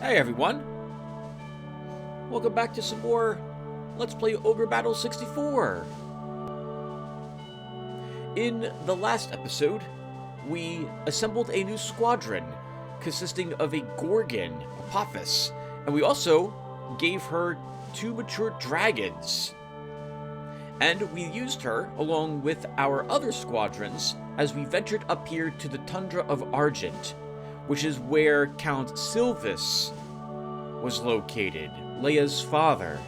Hey everyone! Welcome back to some more Let's Play Ogre Battle 64! In the last episode, we assembled a new squadron consisting of a Gorgon, Apophis, and we also gave her 2 mature dragons. And we used her along with our other squadrons as we ventured up here to the tundra of Argent, which is where Count Sylvis was located, Leia's father.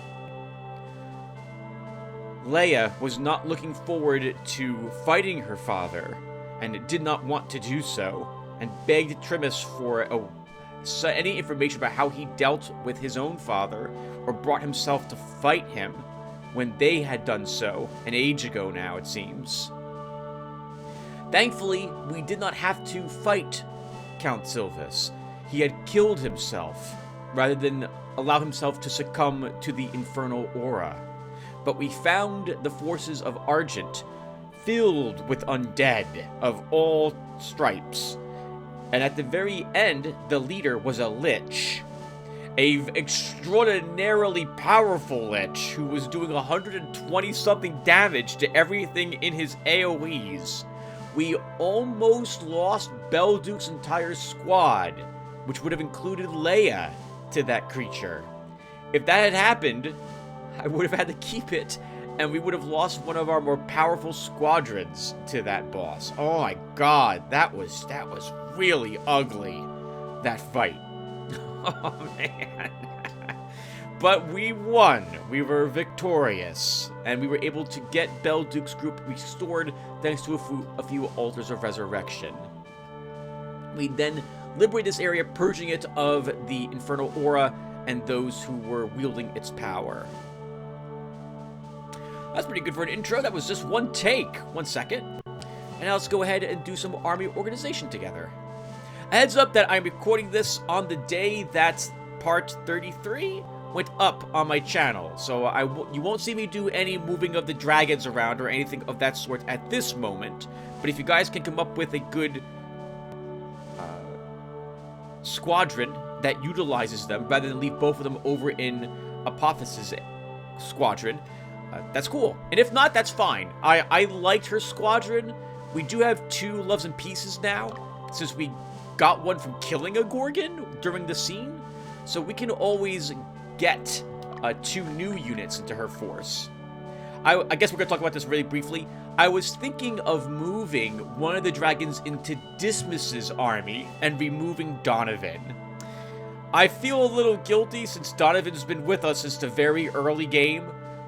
Leia was not looking forward to fighting her father, and did not want to do so, and begged Trimus for any information about how he dealt with his own father, or brought himself to fight him, when they had done so, an age ago now, it seems. Thankfully, we did not have to fight Count Sylvis. He had killed himself, rather than allow himself to succumb to the infernal aura. But we found the forces of Argent filled with undead of all stripes. And at the very end, the leader was a lich. An extraordinarily powerful lich who was doing 120-something damage to everything in his AoEs. We almost lost Belduke's entire squad, which would have included Leia, to that creature. If that had happened, I would have had to keep it, and we would have lost one of our more powerful squadrons to that boss. Oh my god, that was really ugly, that fight. Oh man. But we won. We were victorious, and we were able to get Belduke's group restored thanks to a few altars of resurrection. We then liberated this area, purging it of the infernal aura and those who were wielding its power. That's pretty good for an intro. That was just one take. 1 second. And now let's go ahead and do some army organization together. A heads up that I'm recording this on the day that part 33 went up on my channel, so you won't see me do any moving of the dragons around or anything of that sort at this moment. But if you guys can come up with a good squadron that utilizes them, rather than leave both of them over in Apophis's squadron, that's cool. And if not, that's fine. I liked her squadron. We do have 2 loves and pieces now, since we got one from killing a Gorgon during the scene, so we can always get 2 new units into her force. I guess we're going to talk about this really briefly. I was thinking of moving one of the dragons into Dismas's army and removing Donovan. I feel a little guilty since Donovan's been with us since the very early game,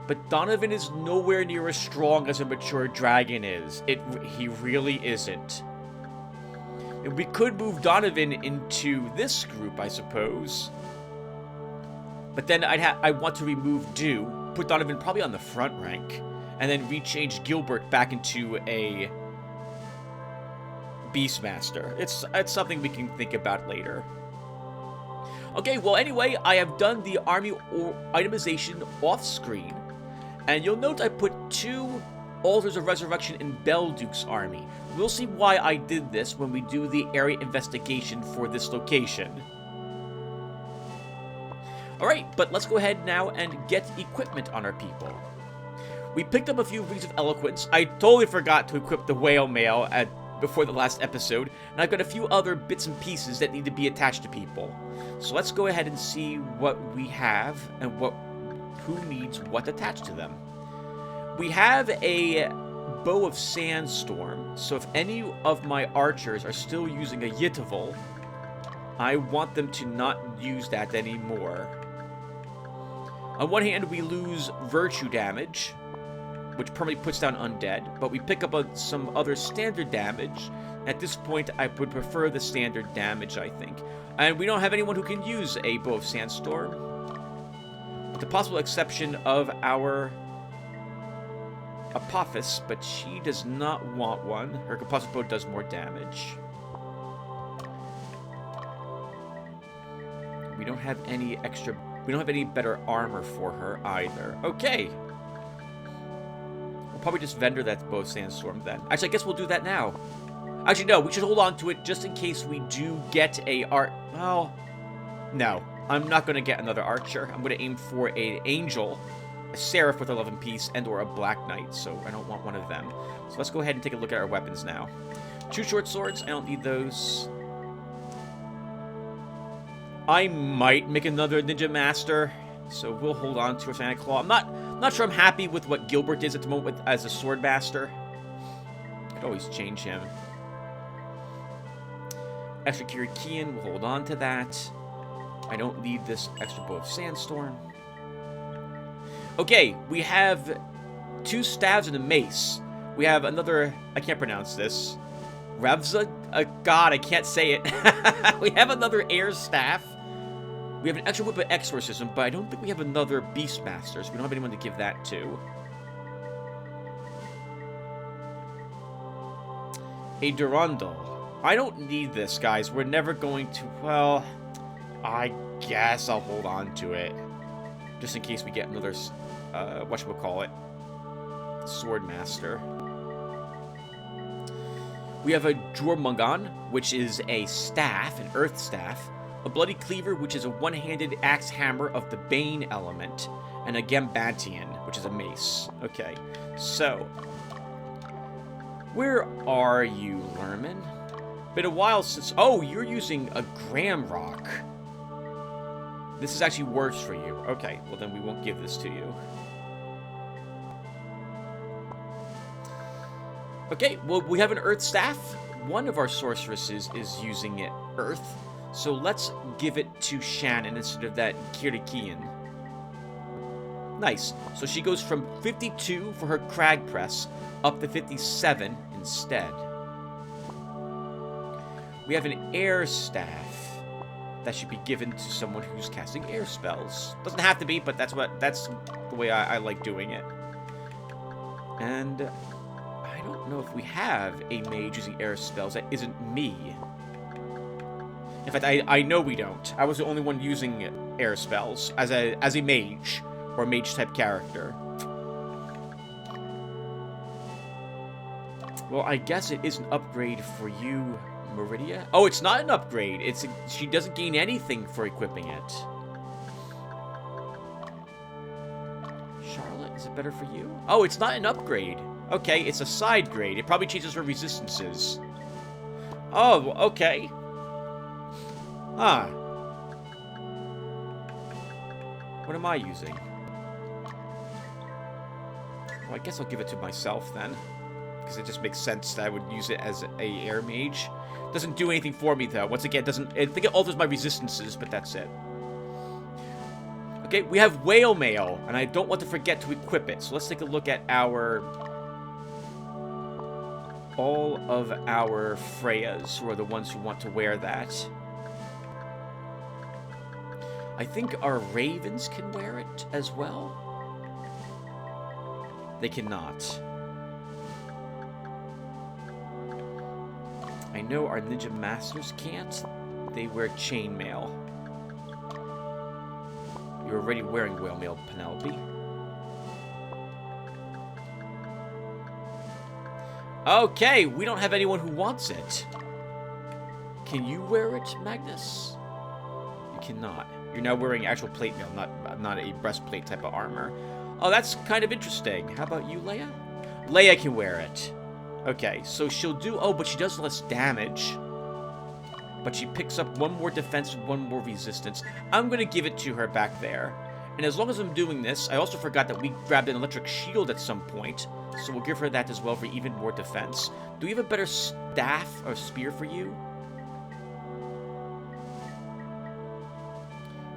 but Donovan is nowhere near as strong as a mature dragon is. He really isn't. And we could move Donovan into this group, I suppose. But then I want to remove Dew, put Donovan probably on the front rank, and then rechange Gilbert back into a Beastmaster. It's something we can think about later. Okay, well anyway, I have done the army itemization off screen, and you'll note I put 2 altars of resurrection in Belduke's army. We'll see why I did this when we do the area investigation for this location. Alright, but let's go ahead now and get equipment on our people. We picked up a few Rings of Eloquence. I totally forgot to equip the whale mail before the last episode, and I've got a few other bits and pieces that need to be attached to people. So let's go ahead and see what we have and who needs what attached to them. We have a Bow of Sandstorm, so if any of my archers are still using a Yitaval, I want them to not use that anymore. On one hand, we lose virtue damage, which permanently puts down undead, but we pick up some other standard damage. At this point, I would prefer the standard damage, I think. And we don't have anyone who can use a Bow of Sandstorm, with the possible exception of our Apophis, but she does not want one. Her composite bow does more damage. We don't have any better armor for her either. Okay. We'll probably just vendor that Bow of Sandstorm then. Actually, I guess we'll do that now. Actually, no, we should hold on to it just in case we do get a art. Well, no. I'm not going to get another archer. I'm going to aim for an angel, a seraph with 11 piece, and or a black knight, so I don't want one of them. So let's go ahead and take a look at our weapons now. 2 short swords, I don't need those. I might make another Ninja Master, so we'll hold on to a Santa Claw. I'm not sure I'm happy with what Gilbert is at the moment as a Sword Master. Could always change him. Extra Kirikian, we'll hold on to that. I don't need this extra Bow of Sandstorm. Okay, we have 2 staves and a mace. We have another, I can't pronounce this. Revza? God, I can't say it. We have another air staff. We have an extra whip of exorcism, but I don't think we have another Beastmaster, so we don't have anyone to give that to. A Durandal. I don't need this, guys. We're never going to... Well, I guess I'll hold on to it. Just in case we get another... whatchamacallit? Swordmaster. We have a Jormungan, which is a staff, an earth staff. A Bloody Cleaver, which is a one-handed axe hammer of the Bane element. And a Gambantian, which is a mace. Okay, so... Where are you, Lerman? Been a while since... Oh, you're using a Gramrock. This is actually worse for you. Okay, well then we won't give this to you. Okay, well we have an Earth Staff. One of our sorceresses is using it Earth. So let's give it to Shannon instead of that Kirikian. Nice. So she goes from 52 for her Crag Press up to 57 instead. We have an air staff that should be given to someone who's casting air spells. Doesn't have to be, but that's the way I like doing it. And I don't know if we have a mage using air spells that isn't me. In fact, I know we don't. I was the only one using air spells as a mage or mage type character. Well, I guess it is an upgrade for you, Meridia. Oh, it's not an upgrade. She doesn't gain anything for equipping it. Charlotte, is it better for you? Oh, it's not an upgrade. Okay, it's a side grade. It probably changes her resistances. Oh, okay. Huh. What am I using? Well, I guess I'll give it to myself then. Because it just makes sense that I would use it as a air mage. Doesn't do anything for me, though. Once again, I think it alters my resistances, but that's it. Okay, we have Whale Mail, and I don't want to forget to equip it. So let's take a look at all of our Freyas, who are the ones who want to wear that. I think our Ravens can wear it as well. They cannot. I know our Ninja Masters can't. They wear chainmail. You're already wearing whale mail, Penelope. Okay, we don't have anyone who wants it. Can you wear it, Magnus? You cannot. You're now wearing actual plate mail, not a breastplate type of armor. Oh, that's kind of interesting. How about you, Leia? Leia can wear it. Okay, so she'll do... Oh, but she does less damage. But she picks up 1 more defense and 1 more resistance. I'm going to give it to her back there. And as long as I'm doing this, I also forgot that we grabbed an electric shield at some point. So we'll give her that as well for even more defense. Do we have a better staff or spear for you?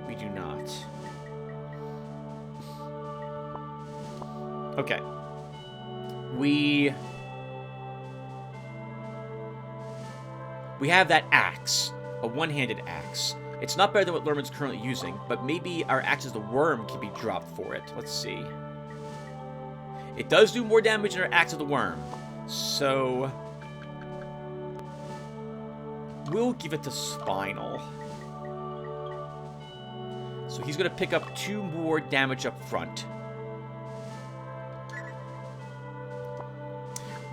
We do not. Okay. We have that axe, a one-handed axe. It's not better than what Lerman's currently using, but maybe our axe as the worm can be dropped for it. Let's see. It does do more damage than our axe of the worm, so we'll give it to Spinal. So he's going to pick up 2 more damage up front.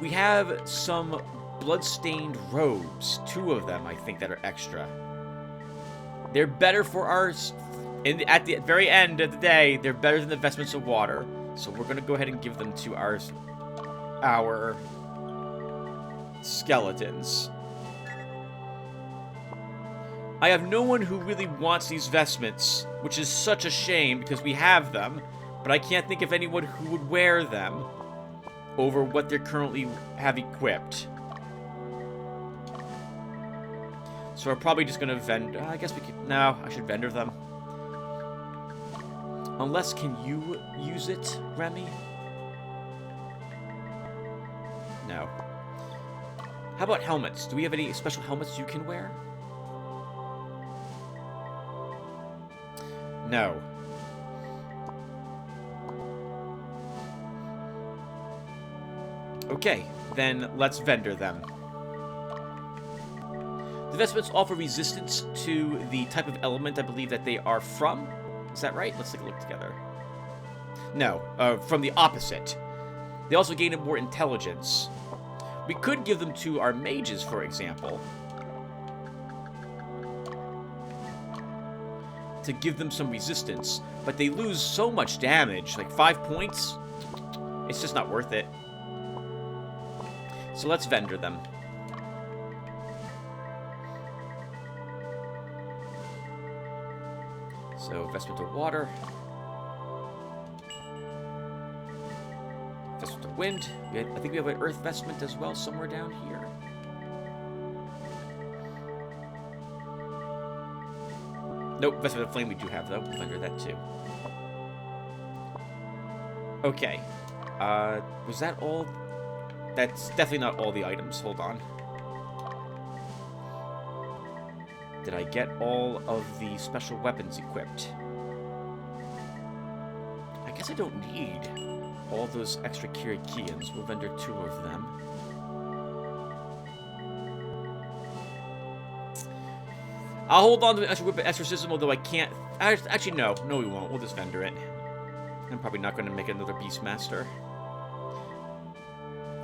We have some bloodstained robes, 2 of them, I think, that are extra. They're better for our At the very end of the day, they're better than the vestments of water. So we're going to go ahead and give them to our skeletons. I have no one who really wants these vestments, which is such a shame because we have them, but I can't think of anyone who would wear them over what they currently have equipped. So we're probably just going to vendor... I guess we could... No, I should vendor them. Unless, can you use it, Remy? No. How about helmets? Do we have any special helmets you can wear? No. Okay, then let's vendor them. The vestments offer resistance to the type of element I believe that they are from. Is that right? Let's take a look together. No, from the opposite. They also gain more intelligence. We could give them to our mages, for example, to give them some resistance, but they lose so much damage, like 5 points. It's just not worth it. So let's vendor them. So, vestment of water. Vestment of wind. I think we have an earth vestment as well, somewhere down here. Nope, vestment of flame we do have, though. We'll vendor that, too. Okay. Was that all? That's definitely not all the items. Hold on. Did I get all of the special weapons equipped? I guess I don't need all those extra Kirikians. We'll vendor 2 of them. I'll hold on to the extra weapon exorcism, although I can't... Actually, no. No, we won't. We'll just vendor it. I'm probably not going to make another Beastmaster.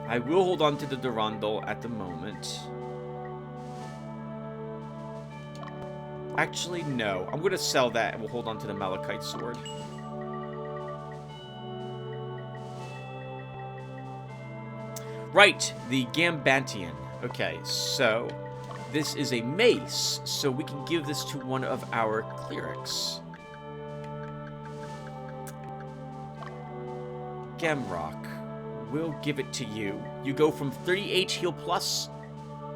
I will hold on to the Durandal at the moment. Actually, no. I'm going to sell that and we'll hold on to the Malachite Sword. Right, the Gambantian. Okay, so this is a mace, so we can give this to one of our clerics. Gamrock, we'll give it to you. You go from 38 heal plus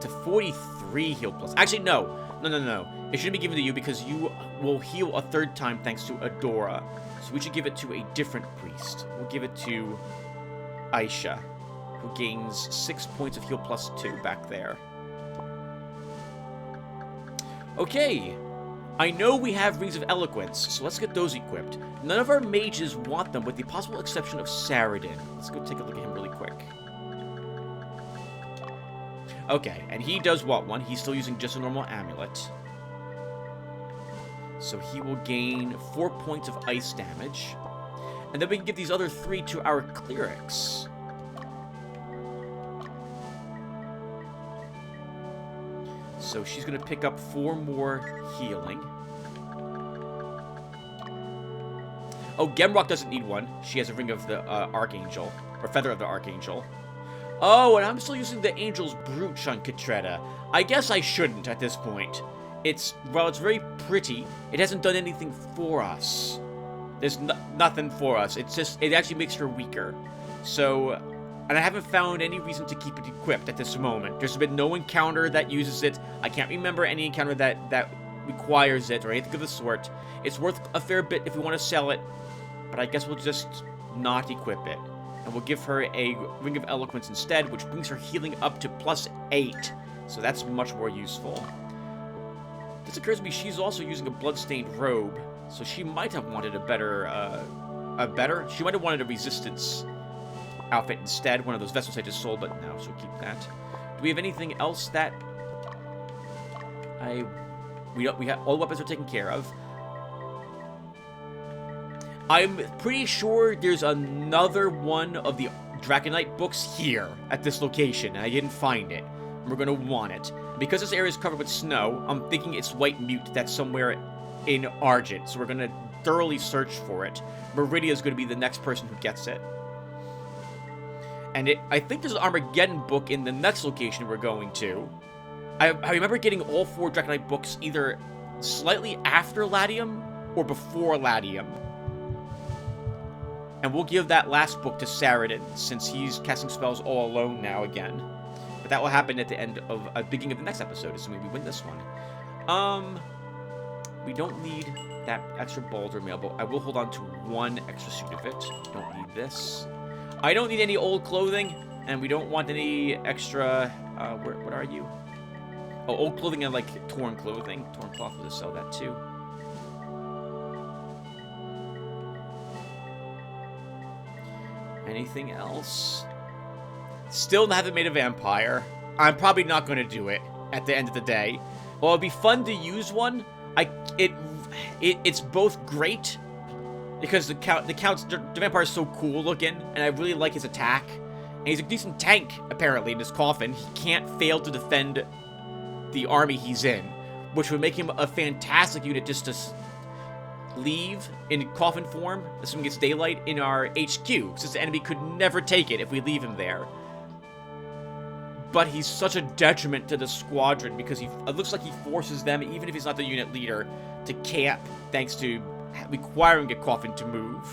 to 43 heal plus. Actually, no. No. It shouldn't be given to you because you will heal a 3rd time thanks to Adora. So we should give it to a different priest. We'll give it to Aisha, who gains 6 points of heal plus 2 back there. Okay. I know we have Rings of Eloquence, so let's get those equipped. None of our mages want them, with the possible exception of Saradin. Let's go take a look at him really quick. Okay, and he does want one. He's still using just a normal amulet. So he will gain 4 points of ice damage. And then we can give these other 3 to our clerics. So she's going to pick up 4 more healing. Oh, Gemrock doesn't need one. She has a Ring of the Archangel, or Feather of the Archangel. Oh, and I'm still using the Angel's Brooch on Katretta. I guess I shouldn't at this point. Well, it's very pretty. It hasn't done anything for us. There's nothing for us. It actually makes her weaker. So, and I haven't found any reason to keep it equipped at this moment. There's been no encounter that uses it. I can't remember any encounter that requires it or anything of the sort. It's worth a fair bit if we want to sell it, but I guess we'll just not equip it. And we'll give her a Ring of Eloquence instead, which brings her healing up to +8. So that's much more useful. This occurs to me, she's also using a bloodstained robe, so she might have wanted she might have wanted a resistance outfit instead, one of those vessels I just sold, but no, so we'll keep that. Do we have anything else that we have all weapons are taken care of. I'm pretty sure there's another one of the Draconite books here at this location, and I didn't find it. We're going to want it. Because this area is covered with snow, I'm thinking it's White Mute that's somewhere in Argent, so we're going to thoroughly search for it. Meridia is going to be the next person who gets it. And I think there's an Armageddon book in the next location we're going to. I remember getting all 4 Dragonite books either slightly after Latium or before Latium. And we'll give that last book to Saradin, since he's casting spells all alone now again. But that will happen at the end of beginning of the next episode, assuming we win this one. We don't need that extra Boulder Mail, but I will hold on to 1 extra suit of it. Don't need this. I don't need any old clothing, and we don't want any extra, what are you? Oh, old clothing and, like, torn clothing. Torn cloth, we'll just sell that, too. Anything else? Still haven't made a vampire. I'm probably not going to do it at the end of the day. Well, it'd be fun to use one. It's both great because the vampire is so cool looking, and I really like his attack. And he's a decent tank, apparently, in his coffin. He can't fail to defend the army he's in, which would make him a fantastic unit just to leave in coffin form, assuming it's daylight, in our HQ, since the enemy could never take it if we leave him there. But he's such a detriment to the squadron because it looks like he forces them, even if he's not the unit leader, to camp, thanks to requiring a coffin to move.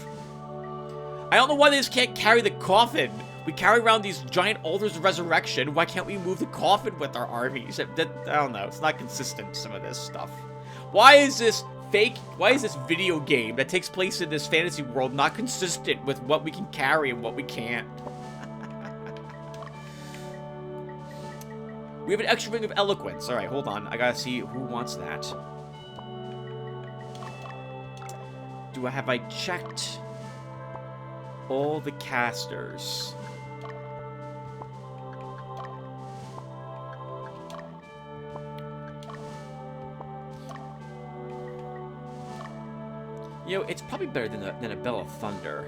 I don't know why they just can't carry the coffin. We carry around these giant altars of resurrection. Why can't we move the coffin with our armies? I don't know. It's not consistent, some of this stuff. Why is this video game that takes place in this fantasy world not consistent with what we can carry and what we can't? We have an extra ring of eloquence. Alright, hold on. I gotta see who wants that. Have I checked all the casters? You know, it's probably better than a Bell of Thunder.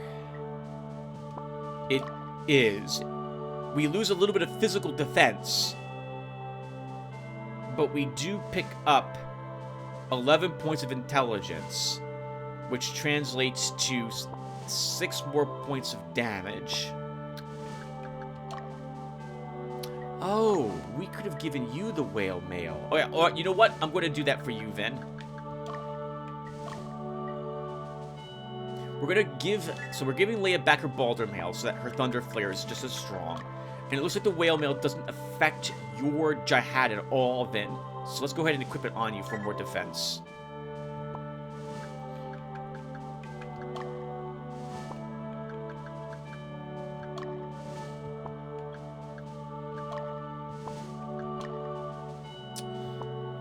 It is. We lose a little bit of physical defense, but we do pick up 11 points of intelligence, which translates to 6 more points of damage. Oh, we could have given you the whale mail. Oh yeah, or you know what? I'm going to do that for you, Vin. We're going to give... So we're giving Leia back her Balder mail so that her Thunder Flare is just as strong. And it looks like the whale mail doesn't affect your Jihad at all, Vin. So let's go ahead and equip it on you for more defense.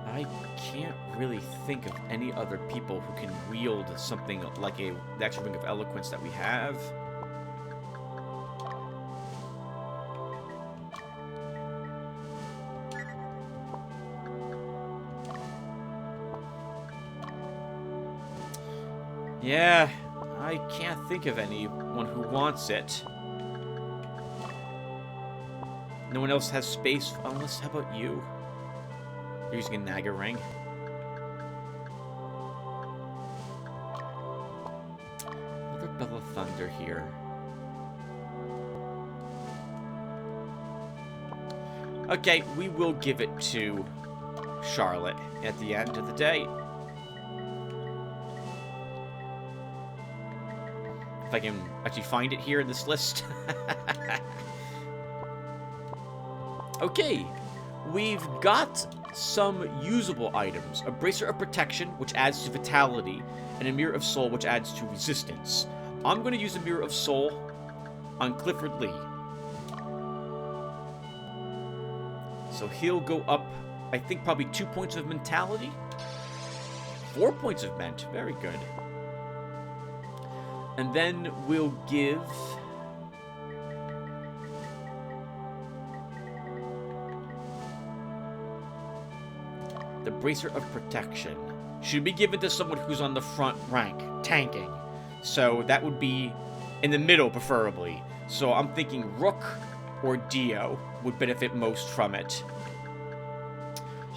I can't really think of any other people who can wield something like the extra ring of eloquence that we have. Yeah, I can't think of anyone who wants it. No one else has space, unless, how about you? You're using a Naga ring. Another Bell of Thunder here. Okay, we will give it to Charlotte at the end of the day. If I can actually find it here in this list. Okay, we've got some usable items. A Bracer of Protection, which adds to Vitality, and a Mirror of Soul, which adds to Resistance. I'm going to use a Mirror of Soul on Clifford Lee. So he'll go up, I think, probably 2 points of Mentality. 4 points of Ment. Very good. And then we'll give... the Bracer of Protection. Should be given to someone who's on the front rank, tanking. So that would be in the middle, preferably. So I'm thinking Rook or Dio would benefit most from it.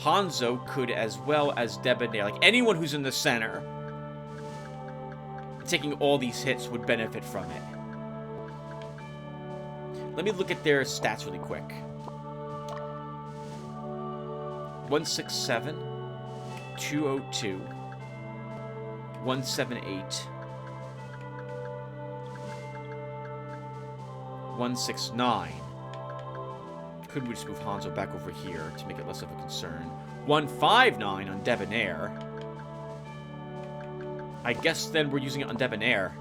Hanzo could, as well as Debonair. Like, anyone who's in the center, taking all these hits would benefit from it. Let me look at their stats really quick. 167, 202, 178, 169. Could we just move Hanzo back over here to make it less of a concern? 159 on Debonair. I guess then we're using it on Debonair.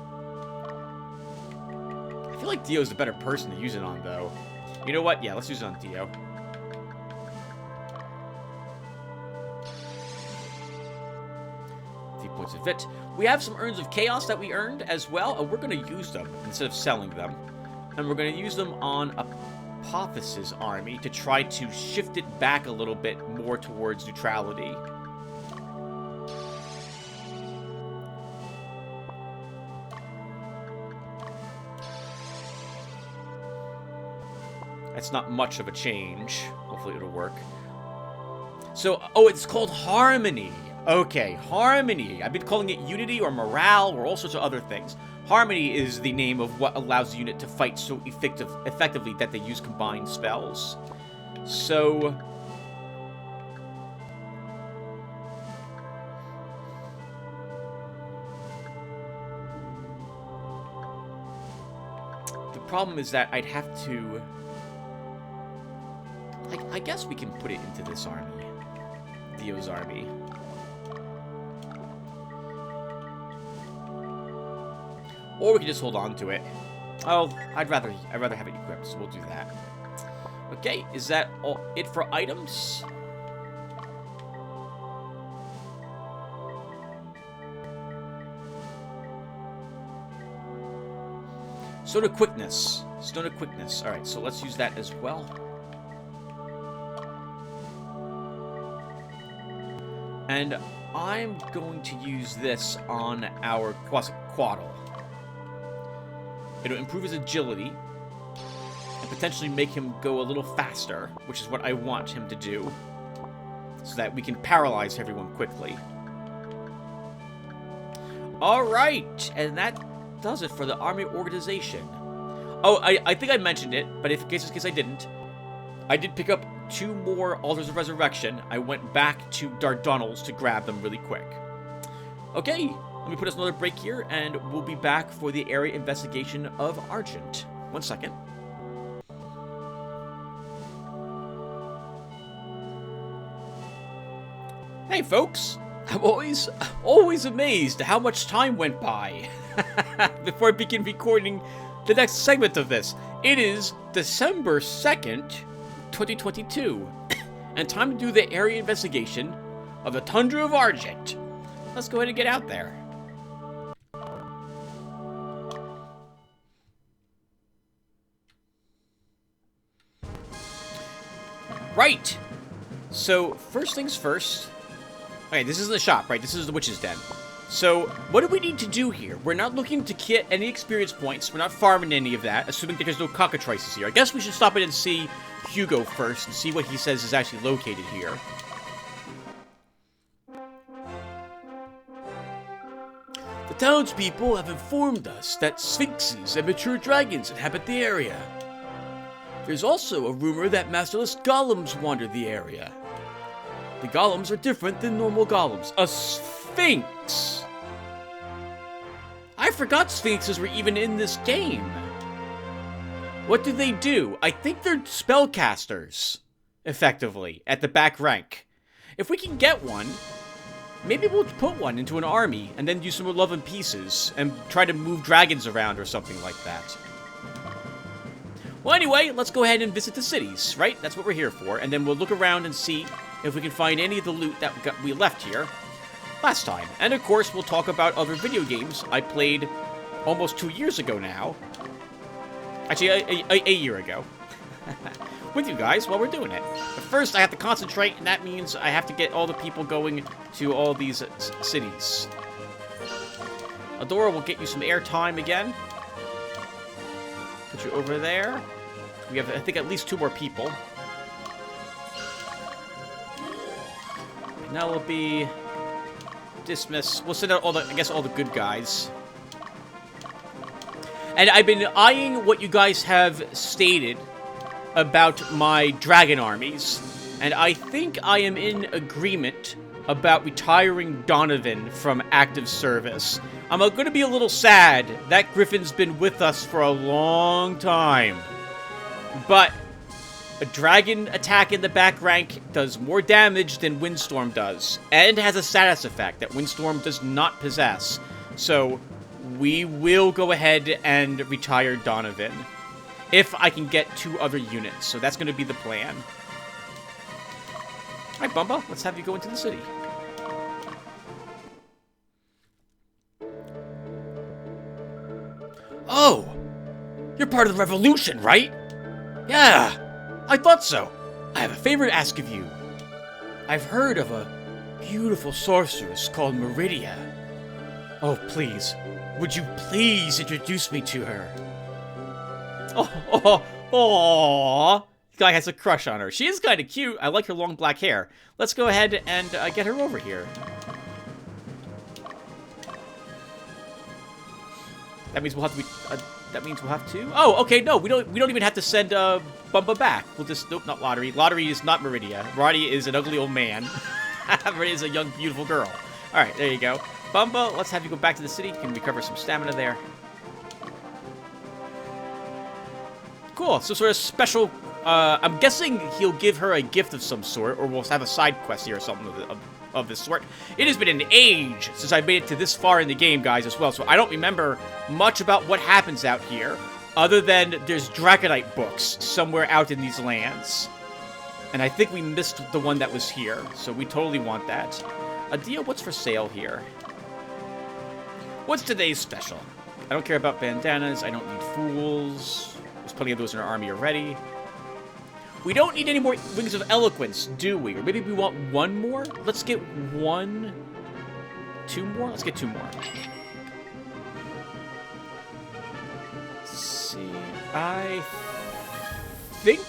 I feel like Dio's the better person to use it on, though. You know what? Yeah, let's use it on Dio. Points of it. We have some Urns of Chaos that we earned as well, and we're going to use them instead of selling them. And we're going to use them on Apophis' army to try to shift it back a little bit more towards neutrality. That's not much of a change. Hopefully it'll work. So, oh, it's called Harmony. Okay, Harmony. I've been calling it Unity or Morale or all sorts of other things. Harmony is the name of what allows the unit to fight so effectively that they use combined spells. So... the problem is that I'd have to... I guess we can put it into this army. Dio's army. Or we can just hold on to it. Oh, I'd rather have it equipped, so we'll do that. Okay, is that all it for items? Stone of Quickness. Stone of Quickness. Alright, so let's use that as well. And I'm going to use this on our Quetzalcoatl. It'll improve his agility and potentially make him go a little faster, which is what I want him to do, so that we can paralyze everyone quickly. Alright, and that does it for the army organization. Oh, I think I mentioned it, but in case I didn't, I did pick up 2 more Altars of Resurrection. I went back to Dardanelles to grab them really quick. Okay, let me put us another break here, and we'll be back for the area investigation of Argent. 1 second. Hey, folks. I'm always amazed at how much time went by before I begin recording the next segment of this. It is December 2nd, 2022, and time to do the area investigation of the Tundra of Argent. Let's go ahead and get out there. Right! So, first things first. Okay, this is the shop, right? This is the Witch's Den. So, what do we need to do here? We're not looking to get any experience points. We're not farming any of that, assuming that there's no cockatrices here. I guess we should stop in and see Hugo first and see what he says is actually located here. The townspeople have informed us that sphinxes and mature dragons inhabit the area. There's also a rumor that masterless golems wander the area. The golems are different than normal golems. A sphinx! I forgot sphinxes were even in this game. What do they do? I think they're spellcasters, effectively, at the back rank. If we can get one, maybe we'll put one into an army and then do some love and pieces and try to move dragons around or something like that. Well, anyway, let's go ahead and visit the cities, right? That's what we're here for. And then we'll look around and see if we can find any of the loot that we left here last time. And, of course, we'll talk about other video games I played almost 2 years ago now. Actually, a year ago. With you guys while we're doing it. But first, I have to concentrate, and that means I have to get all the people going to all these cities. Adora will get you some airtime again. Put you over there. We have, I think, at least 2 more people. Now will be dismiss. We'll send out all the, I guess, all the good guys. And I've been eyeing what you guys have stated about my dragon armies. And I think I am in agreement about retiring Donovan from active service. I'm going to be a little sad. That Griffin's been with us for a long time. But a dragon attack in the back rank does more damage than Windstorm does. And has a status effect that Windstorm does not possess. So we will go ahead and retire Donovan. If I can get 2 other units. So that's going to be the plan. Alright, Bumba, let's have you go into the city. Oh! You're part of the revolution, right? Yeah, I thought so. I have a favor to ask of you. I've heard of a beautiful sorceress called Meridia. Oh, please. Would you please introduce me to her? Oh, guy has a crush on her. She is kind of cute. I like her long black hair. Let's go ahead and get her over here. That means we'll have to be. That means we'll have to. Oh, okay. No, we don't even have to send Bumba back. We'll just nope, not Lotaeri. Lotaeri is not Meridia. Meridia is an ugly old man. Meridia is a young, beautiful girl. All right, there you go. Bumba, let's have you go back to the city. You can recover some stamina there. Cool. So sort of special. I'm guessing he'll give her a gift of some sort, or we'll have a side quest here or something of this sort. It has been an age since I made it to this far in the game, guys, as well, so I don't remember much about what happens out here, other than there's Dragonite books somewhere out in these lands. And I think we missed the one that was here, so we totally want that. Adia, what's for sale here? What's today's special? I don't care about bandanas, I don't need fools. There's plenty of those in our army already. We don't need any more Wings of Eloquence, do we? Or maybe we want 1 more? Let's get 1... 2 more? Let's get 2 more. Let's see. I think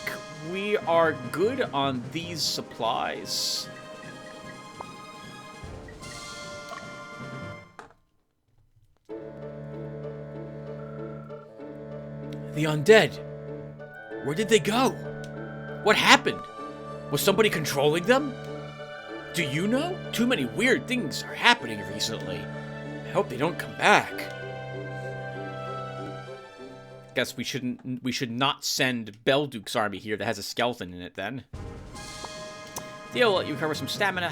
we are good on these supplies. The undead. Where did they go? What happened? Was somebody controlling them? Do you know? Too many weird things are happening recently. I hope they don't come back. Guess we should not send Belduke's army here that has a skeleton in it then. Theo will let you recover some stamina.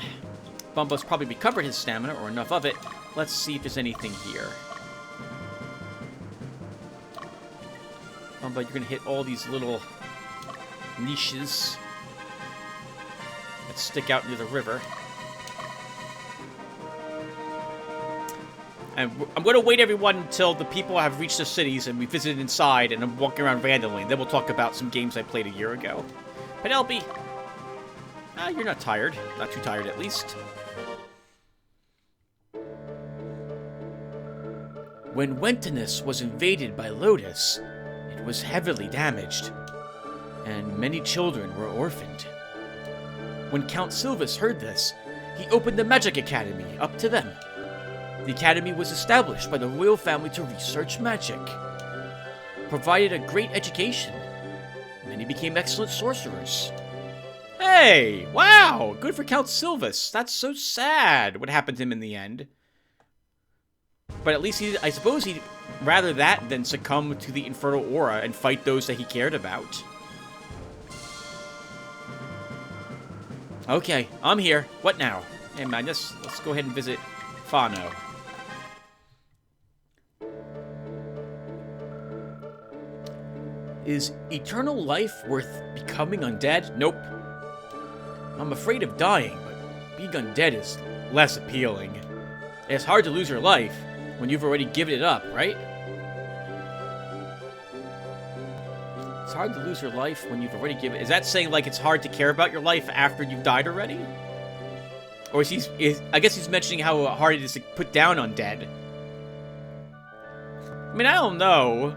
Bumba's probably recovered his stamina, or enough of it. Let's see if there's anything here. Bumba, you're gonna hit all these little niches that stick out near the river. And I'm going to wait everyone until the people have reached the cities and we visited inside and I'm walking around randomly. And then we'll talk about some games I played a year ago. Penelope, you're not tired. Not too tired, at least. When Wentinus was invaded by Lotus, it was heavily damaged, and many children were orphaned. When Count Silvus heard this, he opened the Magic Academy up to them. The academy was established by the royal family to research magic, provided a great education. Many became excellent sorcerers. Hey, wow, good for Count Silvus. That's so sad what happened to him in the end. But at least I suppose he'd rather that than succumb to the infernal aura and fight those that he cared about. Okay, I'm here. What now? Hey, Magnus, let's go ahead and visit Fano. Is eternal life worth becoming undead? Nope. I'm afraid of dying, but being undead is less appealing. It's hard to lose your life when you've already given it up, right? It's hard to lose your life when you've already given it. Is that saying like it's hard to care about your life after you've died already? Or I guess he's mentioning how hard it is to put down undead. I mean, I don't know.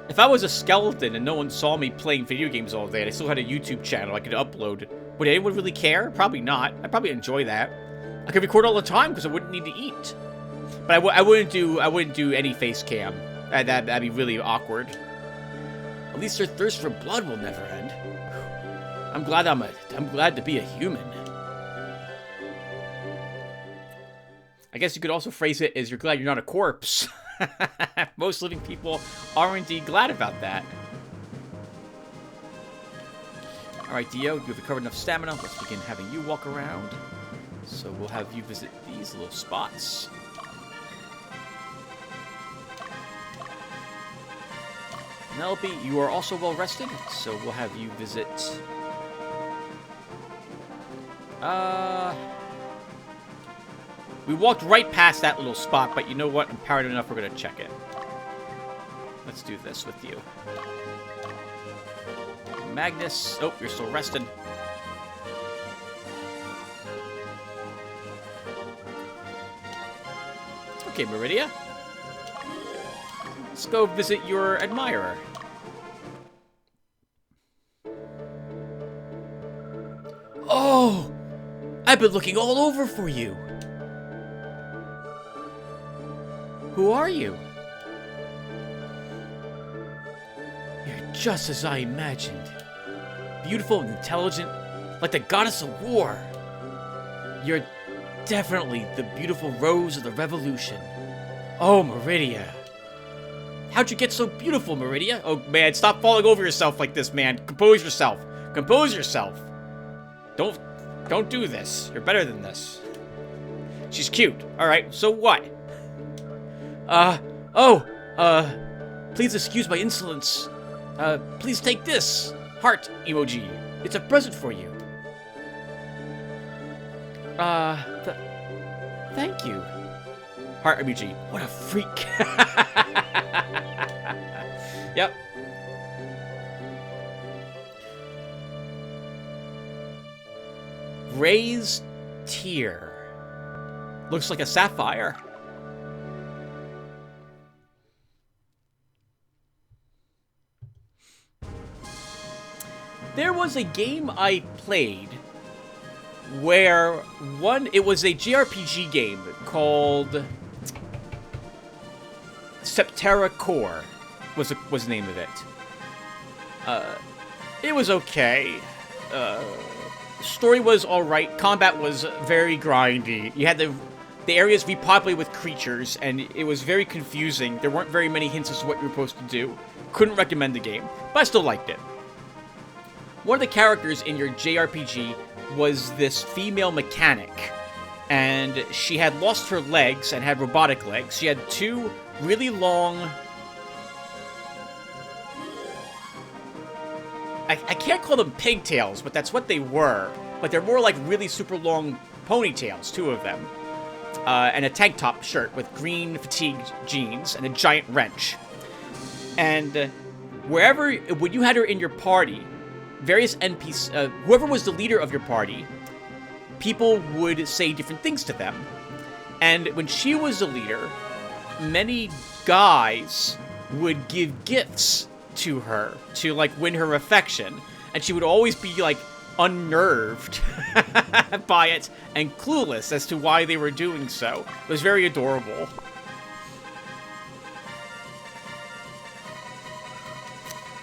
If I was a skeleton and no one saw me playing video games all day and I still had a YouTube channel I could upload Would anyone really care? Probably not. I'd probably enjoy that. I could record all the time because I wouldn't need to eat. But I wouldn't do any face cam. That'd be really awkward. At least their thirst for blood will never end. I'm glad to be a human. I guess you could also phrase it as you're glad you're not a corpse. Most living people are indeed glad about that. Alright, Dio, you've recovered enough stamina. Let's begin having you walk around. So we'll have you visit these little spots. Penelope, you are also well rested, so we'll have you visit... We walked right past that little spot, but you know what? I'm powered enough, we're gonna check it. Let's do this with you. Magnus. Oh, you're still rested. Okay, Meridia. Let's go visit your admirer. Oh! I've been looking all over for you. Who are you? You're just as I imagined. Beautiful and intelligent, like the goddess of war. You're definitely the beautiful rose of the revolution. Oh, Meridia. How'd you get so beautiful, Meridia? Oh, man, stop falling over yourself like this, man. Compose yourself. Compose yourself. Don't do this. You're better than this. She's cute. Alright, so what? Please excuse my insolence. Please take this. Heart emoji. It's a present for you. Thank you. Heart emoji. What a freak. Yep. Ray's tear. Looks like a sapphire. There was a game I played where it was a JRPG game called Septerra Core was the name of it. It was okay. Story was alright. Combat was very grindy. You had the areas repopulated with creatures, and it was very confusing. There weren't very many hints as to what you were supposed to do. Couldn't recommend the game, but I still liked it. One of the characters in your JRPG was this female mechanic, and she had lost her legs and had robotic legs. She had two really long... I can't call them pigtails, but that's what they were. But they're more like really super long ponytails, two of them. And a tank top shirt with green fatigued jeans and a giant wrench. And when you had her in your party, various NPCs, whoever was the leader of your party, people would say different things to them. And when she was the leader, many guys would give gifts to her to, like, win her affection. And she would always be, like, unnerved by it and clueless as to why they were doing so. It was very adorable.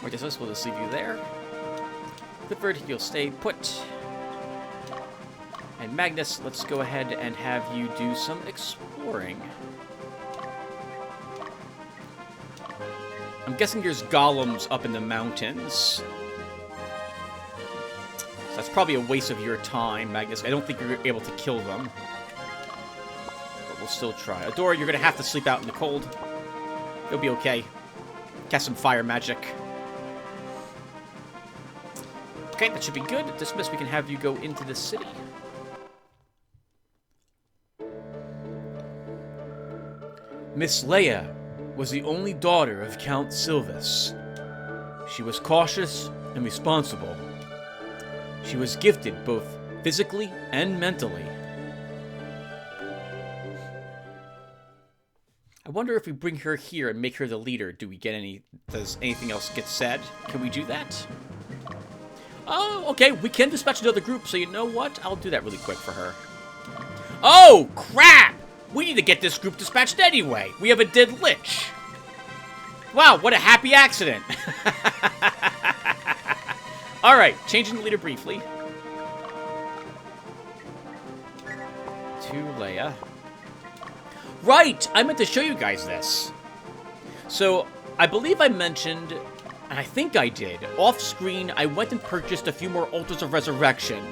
I guess we'll just leave you there. Clifford, you'll stay put. And Magnus, let's go ahead and have you do some exploring. I'm guessing there's golems up in the mountains. So that's probably a waste of your time, Magnus. I don't think you're able to kill them. But we'll still try. Adora, you're going to have to sleep out in the cold. You'll be okay. Cast some fire magic. Okay, that should be good. Dismiss, we can have you go into the city. Miss Leia was the only daughter of Count Silvus. She was cautious and responsible. She was gifted both physically and mentally. I wonder if we bring her here and make her the leader, does anything else get said? Can we do that? Oh, okay, we can dispatch another group, so you know what? I'll do that really quick for her. Oh, crap! We need to get this group dispatched anyway. We have a dead lich. Wow, what a happy accident. Alright, changing the leader briefly. To Leia. Right, I meant to show you guys this. So, I believe I mentioned, and I think I did, off-screen, I went and purchased a few more Altars of Resurrection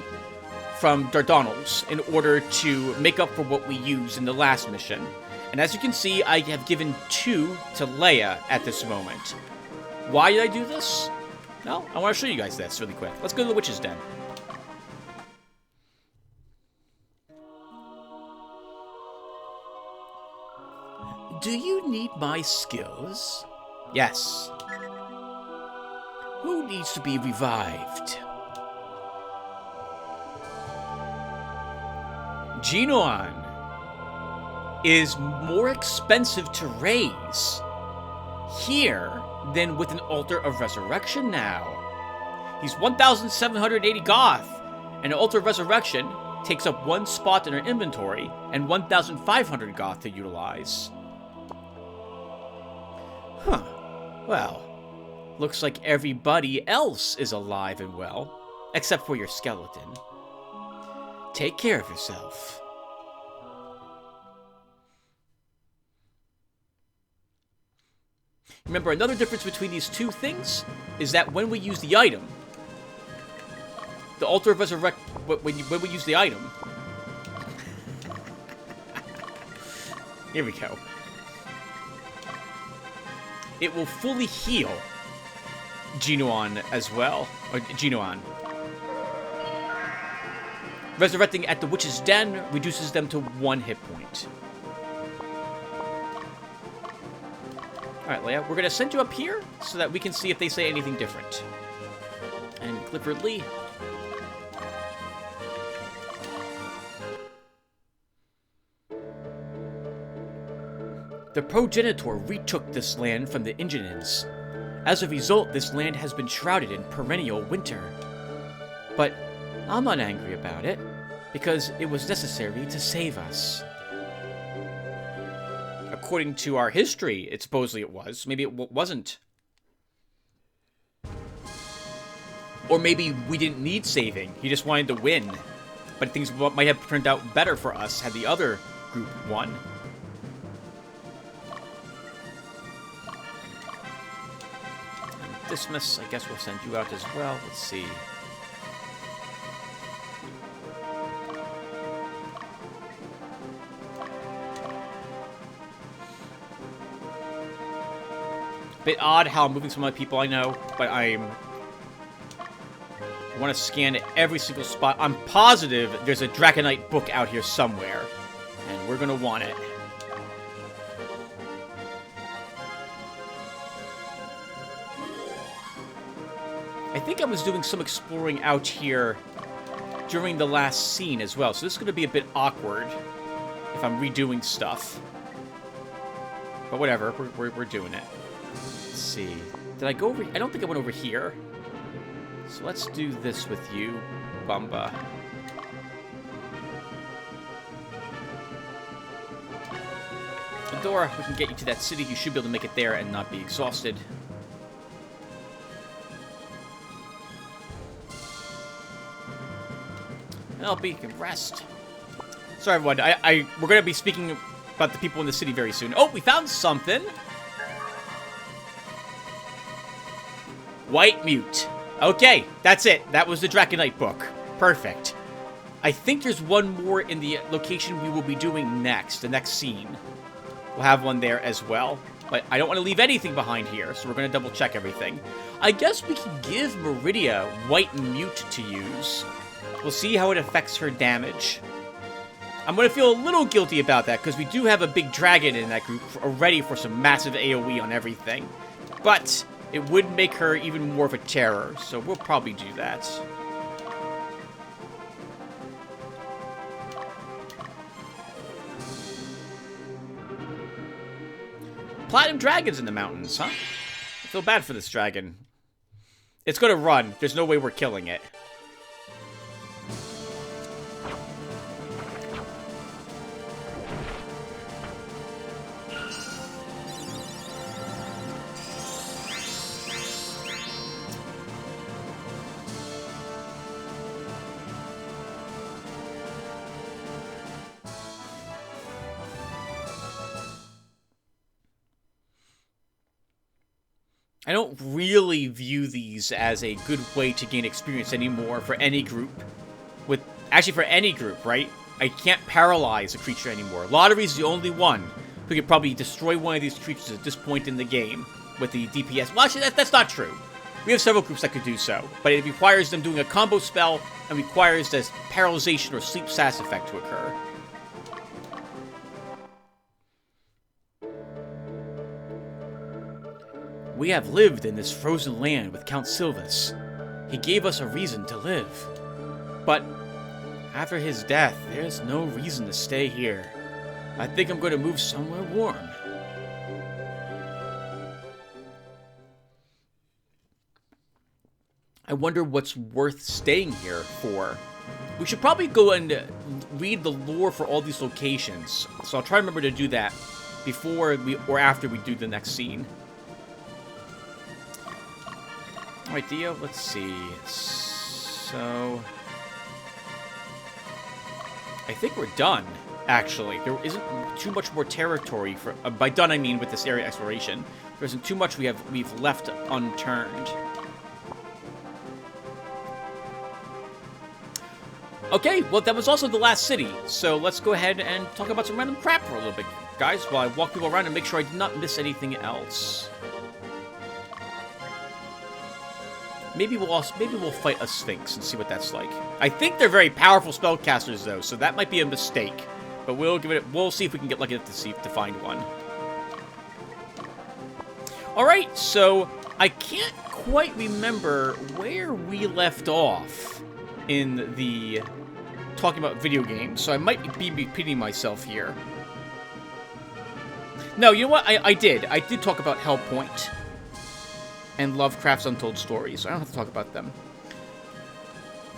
from Dardanels in order to make up for what we used in the last mission. And as you can see, I have given 2 to Leia at this moment. Why did I do this? Well, I want to show you guys this really quick. Let's go to the Witch's Den. Do you need my skills? Yes. Who needs to be revived? Genoan is more expensive to raise here than with an Altar of Resurrection now. He's 1,780 Goth, and an Altar of Resurrection takes up 1 spot in our inventory and 1,500 Goth to utilize. Huh. Well, looks like everybody else is alive and well, except for your skeleton. Take care of yourself. Remember, another difference between these two things is that when we use the item, the Altar of Resurrect, when we use the item, here we go. It will fully heal Genoan as well, or Genoan. Resurrecting at the Witch's Den reduces them to 1 hit point. Alright, Leia, we're gonna send you up here so that we can see if they say anything different. And Clifford Lee. The progenitor retook this land from the Denizens. As a result, this land has been shrouded in perennial winter. But I'm not angry about it, because it was necessary to save us. According to our history, supposedly it was. Maybe it wasn't. Or maybe we didn't need saving. He just wanted to win. But things might have turned out better for us had the other group won. And Dismiss, I guess we'll send you out as well. Let's see. Bit odd how I'm moving some other people, I know, but I want to scan every single spot. I'm positive there's a Dragonite book out here somewhere, and we're gonna want it. I think I was doing some exploring out here during the last scene as well, so this is gonna be a bit awkward if I'm redoing stuff. But whatever, we're doing it. Let's see. Did I go over... I don't think I went over here. So let's do this with you, Bumba. Adora, we can get you to that city. You should be able to make it there and not be exhausted. LB, you can rest. Sorry, everyone. We're going to be speaking about the people in the city very soon. Oh, we found something! White Mute. Okay, that's it. That was the Dragonite book. Perfect. I think there's one more in the location we will be doing next, the next scene. We'll have one there as well. But I don't want to leave anything behind here, so we're going to double check everything. I guess we can give Meridia White Mute to use. We'll see how it affects her damage. I'm going to feel a little guilty about that, because we do have a big dragon in that group already for some massive AoE on everything. But it would make her even more of a terror, so we'll probably do that. Platinum dragons in the mountains, huh? I feel bad for this dragon. It's gonna run. There's no way we're killing it. I don't really view these as a good way to gain experience anymore for any group. Actually, for any group, right? I can't paralyze a creature anymore. Lotaeri's the only one who could probably destroy one of these creatures at this point in the game with the DPS. Well, actually, that's not true. We have several groups that could do so, but it requires them doing a combo spell and requires this paralyzation or sleep sass effect to occur. We have lived in this frozen land with Count Sylvis. He gave us a reason to live. But after his death, there's no reason to stay here. I think I'm going to move somewhere warm. I wonder what's worth staying here for. We should probably go and read the lore for all these locations. So I'll try to remember to do that before or after we do the next scene. Alright, Dio, let's see. So I think we're done, actually. There isn't too much more territory for... by done, I mean with this area exploration. There isn't too much we've left unturned. Okay, well, that was also the last city. So let's go ahead and talk about some random crap for a little bit, guys, while I walk people around and make sure I did not miss anything else. Maybe we'll fight a Sphinx and see what that's like. I think they're very powerful spellcasters, though, so that might be a mistake. But we'll see if we can get lucky enough to find one. All right, so I can't quite remember where we left off in the talking about video games, so I might be repeating myself here. No, you know what? I did talk about Hellpoint and Lovecraft's Untold Stories, so I don't have to talk about them.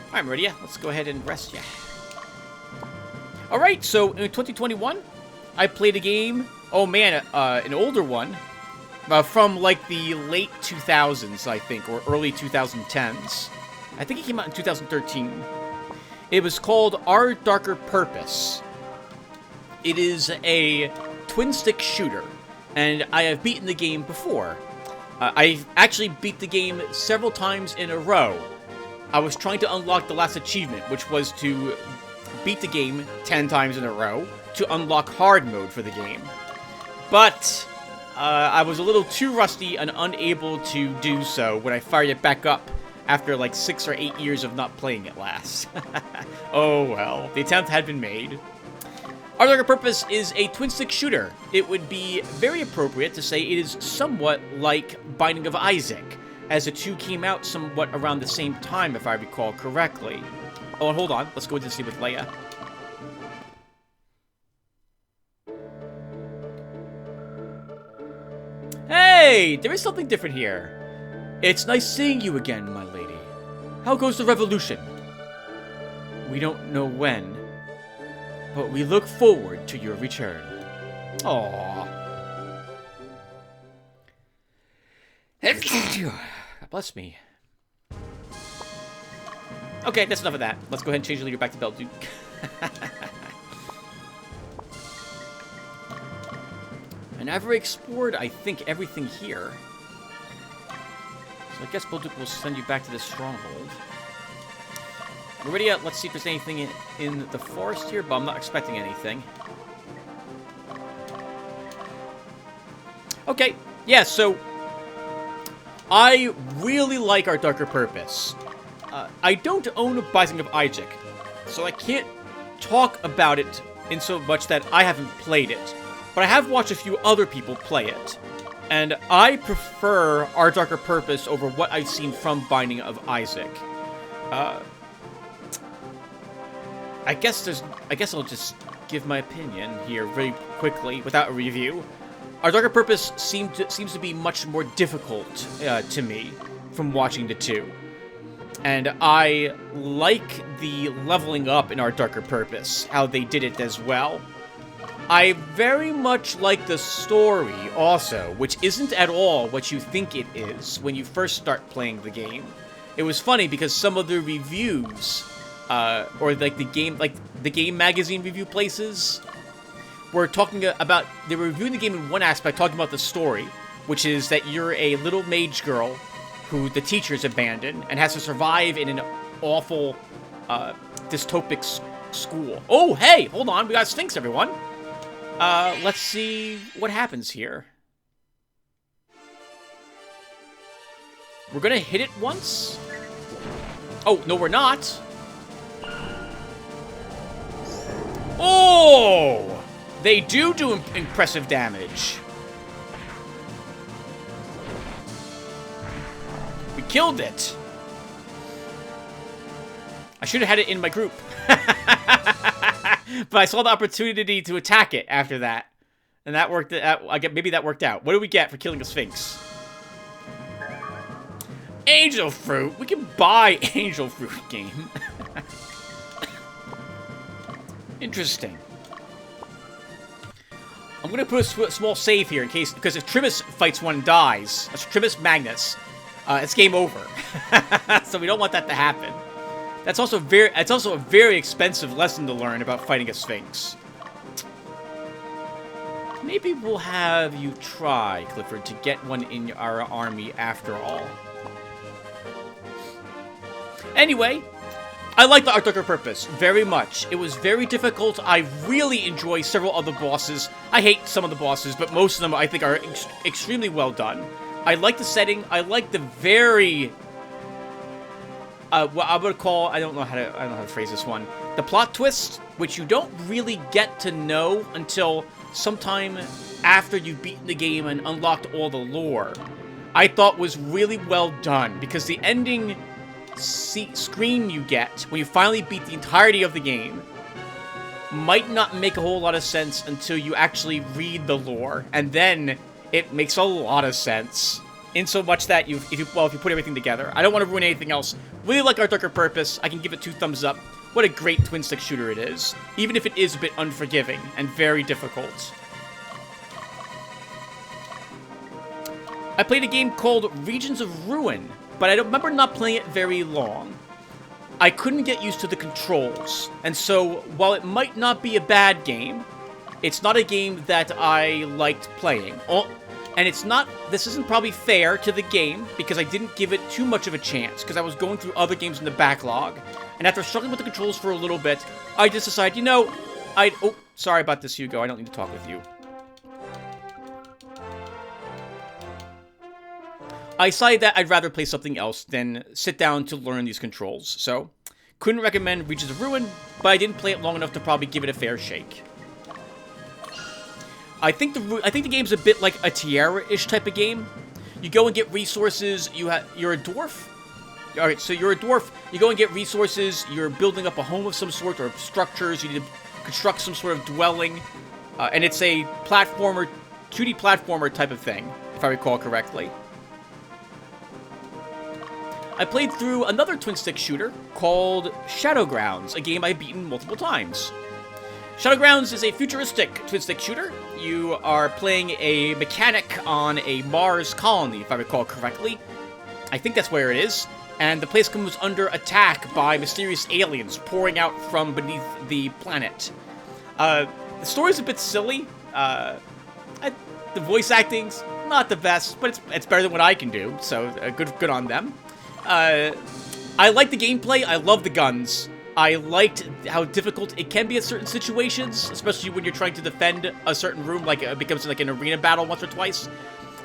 Alright, Meridia, let's go ahead and rest ya. Alright, so in 2021, I played a game, oh man, an older one, from like the late 2000s, I think, or early 2010s. I think it came out in 2013. It was called Our Darker Purpose. It is a twin-stick shooter, and I have beaten the game before. I've actually beat the game several times in a row. I was trying to unlock the last achievement, which was to beat the game 10 times in a row to unlock hard mode for the game. But I was a little too rusty and unable to do so when I fired it back up after like 6 or 8 years of not playing it last. Oh well, the attempt had been made. Our Darker Purpose is a twin-stick shooter. It would be very appropriate to say it is somewhat like Binding of Isaac, as the two came out somewhat around the same time, if I recall correctly. Oh, and hold on. Let's go into see with Leia. Hey! There is something different here. It's nice seeing you again, my lady. How goes the revolution? We don't know when, but we look forward to your return. Aww. Bless me. Okay, that's enough of that. Let's go ahead and change the leader back to Belduke. And I've already explored, I think, everything here. So I guess Belduke will send you back to this stronghold. Meridia, let's see if there's anything in the forest here, but I'm not expecting anything. Okay, yeah, so I really like Our Darker Purpose. I don't own Binding of Isaac, so I can't talk about it in so much that I haven't played it. But I have watched a few other people play it, and I prefer Our Darker Purpose over what I've seen from Binding of Isaac. I guess I'll just give my opinion here very quickly without a review. Our Darker Purpose seems to be much more difficult to me from watching the 2. And I like the leveling up in Our Darker Purpose, how they did it as well. I very much like the story also, which isn't at all what you think it is when you first start playing the game. It was funny because some of the reviews, or like the game magazine review places, were talking about, they were reviewing the game in one aspect, talking about the story, which is that you're a little mage girl who the teachers abandoned and has to survive in an awful, dystopic school. Oh, hey, hold on, we got Sphinx, everyone. Let's see what happens here. We're gonna hit it once. Oh, no, we're not. Oh! They do impressive damage. We killed it. I should have had it in my group. But I saw the opportunity to attack it after that. And that worked. Maybe that worked out. What do we get for killing a Sphinx? Angel Fruit. We can buy Angel Fruit game. Interesting. I'm going to put a small save here in case, because if Trimus fights one and dies, that's Trimus Magnus, it's game over. So we don't want that to happen. That's also a very expensive lesson to learn about fighting a Sphinx. Maybe we'll have you try, Clifford, to get one in our army after all. Anyway, I like the Our Darker Purpose very much. It was very difficult. I really enjoy several other bosses. I hate some of the bosses, but most of them I think are extremely well done. I like the setting. I like the very what I would call, I don't know how to phrase this one, the plot twist, which you don't really get to know until sometime after you've beaten the game and unlocked all the lore, I thought was really well done, because the ending screen you get when you finally beat the entirety of the game might not make a whole lot of sense until you actually read the lore, and then it makes a lot of sense. In so much that if you put everything together. I don't want to ruin anything else. Really like Our Darker Purpose. I can give it 2 thumbs up. What a great twin-stick shooter it is. Even if it is a bit unforgiving and very difficult. I played a game called Regions of Ruin, but I remember not playing it very long. I couldn't get used to the controls, and so while it might not be a bad game, it's not a game that I liked playing. And this isn't probably fair to the game, because I didn't give it too much of a chance, because I was going through other games in the backlog. And after struggling with the controls for a little bit, I just decided, you know, oh, sorry about this, Hugo, I don't need to talk with you. I decided that I'd rather play something else than sit down to learn these controls, so couldn't recommend Regions of Ruin, but I didn't play it long enough to probably give it a fair shake. I think the game's a bit like a Tiara-ish type of game. You go and get resources. You're a dwarf. All right, so you're a dwarf. You go and get resources. You're building up a home of some sort or structures. You need to construct some sort of dwelling, and it's a platformer, 2D platformer type of thing, if I recall correctly. I played through another twin-stick shooter called Shadowgrounds, a game I've beaten multiple times. Shadowgrounds is a futuristic twin-stick shooter. You are playing a mechanic on a Mars colony, if I recall correctly. I think that's where it is. And the place comes under attack by mysterious aliens pouring out from beneath the planet. The story's a bit silly. The voice acting's not the best, but it's better than what I can do, so good on them. I like the gameplay. I love the guns. I liked how difficult it can be at certain situations, especially when you're trying to defend a certain room, like it becomes like an arena battle once or twice.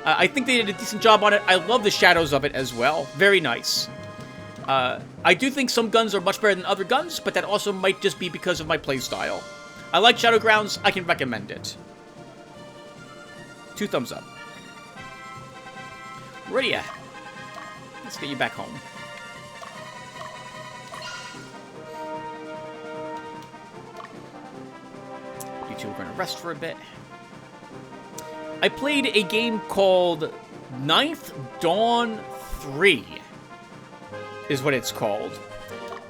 I think they did a decent job on it. I love the shadows of it as well. Very nice. I do think some guns are much better than other guns, but that also might just be because of my playstyle. I like Shadowgrounds. I can recommend it. 2 thumbs up. Where are you? Let's get you back home. You two are going to rest for a bit. I played a game called Ninth Dawn 3. is what it's called.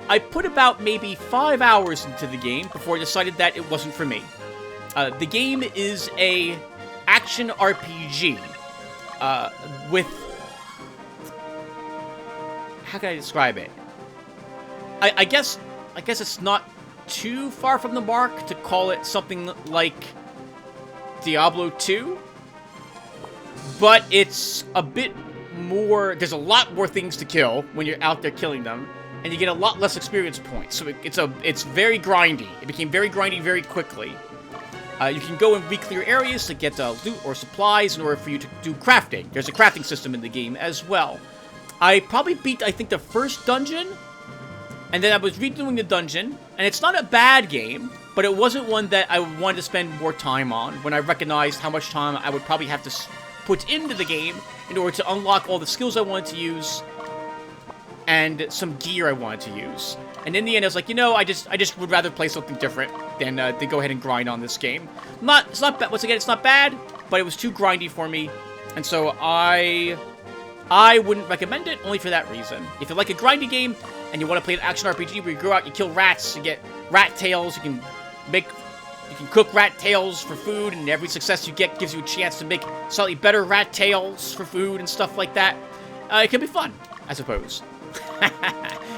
I put about maybe 5 hours into the game before I decided that it wasn't for me. The game is a action RPG with... How can I describe it? I guess it's not too far from the mark to call it something like Diablo 2, but it's a bit more... There's a lot more things to kill when you're out there killing them, and you get a lot less experience points, so it's very grindy. It became very grindy very quickly. You can go and re-clear areas to get loot or supplies in order for you to do crafting. There's a crafting system in the game as well. I probably beat, I think, the first dungeon, and then I was redoing the dungeon, and it's not a bad game, but it wasn't one that I wanted to spend more time on when I recognized how much time I would probably have to put into the game in order to unlock all the skills I wanted to use and some gear I wanted to use. And in the end, I was like, you know, I just would rather play something different than to go ahead and grind on this game. It's not bad. Once again, it's not bad, but it was too grindy for me, and so I wouldn't recommend it only for that reason. If you like a grindy game and you want to play an action RPG where you go out, you kill rats, you get rat tails, you can cook rat tails for food, and every success you get gives you a chance to make slightly better rat tails for food and stuff like that. It can be fun, I suppose.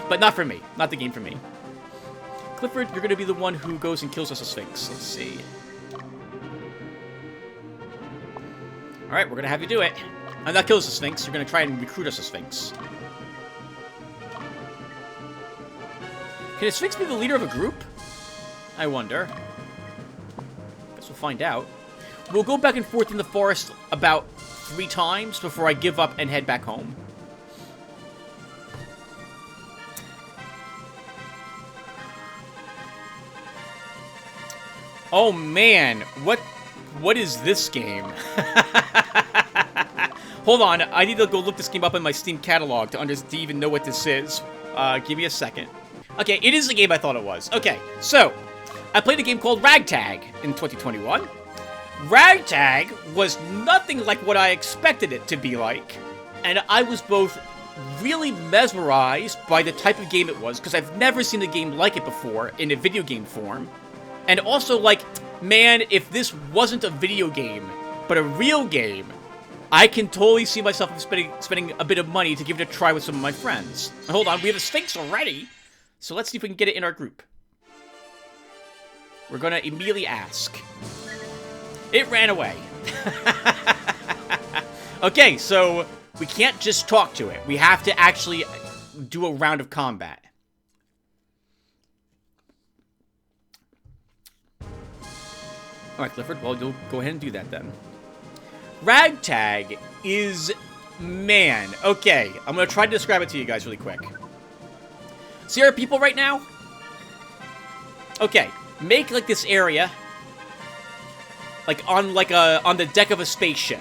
But not for me. Not the game for me. Clifford, you're going to be the one who goes and kills us a Sphinx. Let's see. Alright, we're going to have you do it. Not kill us a Sphinx. You're going to try and recruit us a Sphinx. Can a Sphinx be the leader of a group? I wonder. Guess we'll find out. We'll go back and forth in the forest about 3 times before I give up and head back home. Oh man, what is this game? Hold on, I need to go look this game up in my Steam catalog to even know what this is. Give me a second. Okay, it is the game I thought it was. Okay, so, I played a game called Ragtag in 2021. Ragtag was nothing like what I expected it to be like. And I was both really mesmerized by the type of game it was, because I've never seen a game like it before in a video game form. And also, like, man, if this wasn't a video game, but a real game, I can totally see myself spending a bit of money to give it a try with some of my friends. Hold on, we have a Sphinx already, so let's see if we can get it in our group. We're gonna immediately ask. It ran away. Okay, so we can't just talk to it. We have to actually do a round of combat. Alright, Clifford, well, you'll go ahead and do that then. Ragtag is... Man, okay. I'm gonna try to describe it to you guys really quick. See our people right now? Okay, make, like, this area... on the deck of a spaceship,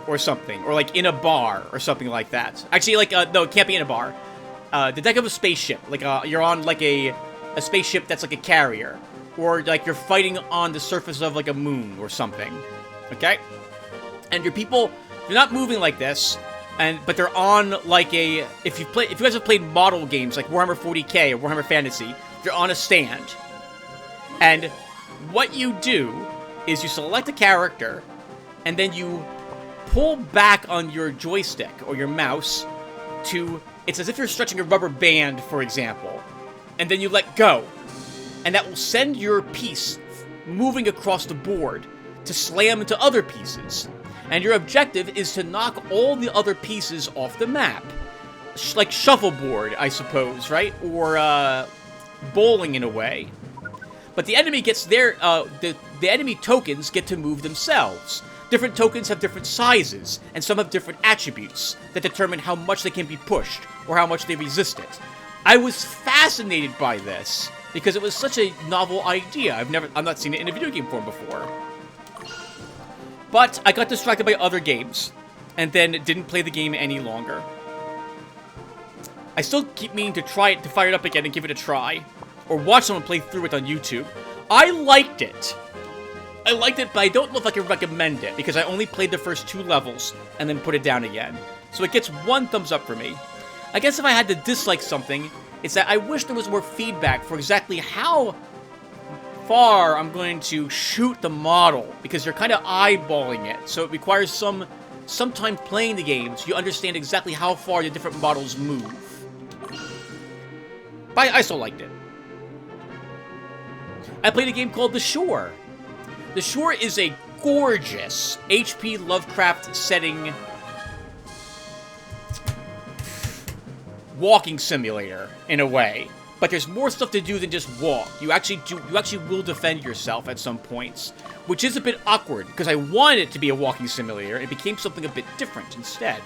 or something. Or, like, in a bar, or something like that. Actually, like, no, it can't be in a bar. The deck of a spaceship. Like, you're on, like, a spaceship that's, like, a carrier. Or, like, you're fighting on the surface of, like, a moon or something. Okay? And your people, they're not moving like this, but they're on, like, a... If you guys have played model games, like Warhammer 40k or Warhammer Fantasy, they're on a stand. And what you do is you select a character, and then you pull back on your joystick or your mouse to... It's as if you're stretching a rubber band, for example. And then you let go. And that will send your piece moving across the board to slam into other pieces. And your objective is to knock all the other pieces off the map. Like shuffleboard, I suppose, right? Or bowling in a way. But the enemy gets their... the enemy tokens get to move themselves. Different tokens have different sizes, and some have different attributes that determine how much they can be pushed, or how much they resist it. I was fascinated by this, because it was such a novel idea. I've not seen it in a video game form before. But I got distracted by other games, and then didn't play the game any longer. I still keep meaning to try it, to fire it up again and give it a try, or watch someone play through it on YouTube. I liked it. I liked it, but I don't know if I can recommend it, because I only played the first 2 levels, and then put it down again. So it gets 1 thumbs up for me. I guess if I had to dislike something, it's that I wish there was more feedback for exactly how far I'm going to shoot the model, because you're kind of eyeballing it, so it requires some time playing the game so you understand exactly how far the different models move. But I still liked it. I played a game called The Shore. The Shore is a gorgeous H.P. Lovecraft setting walking simulator in a way, but there's more stuff to do than just walk. You actually will defend yourself at some points, which is a bit awkward because I wanted it to be a walking simulator. It became something a bit different instead.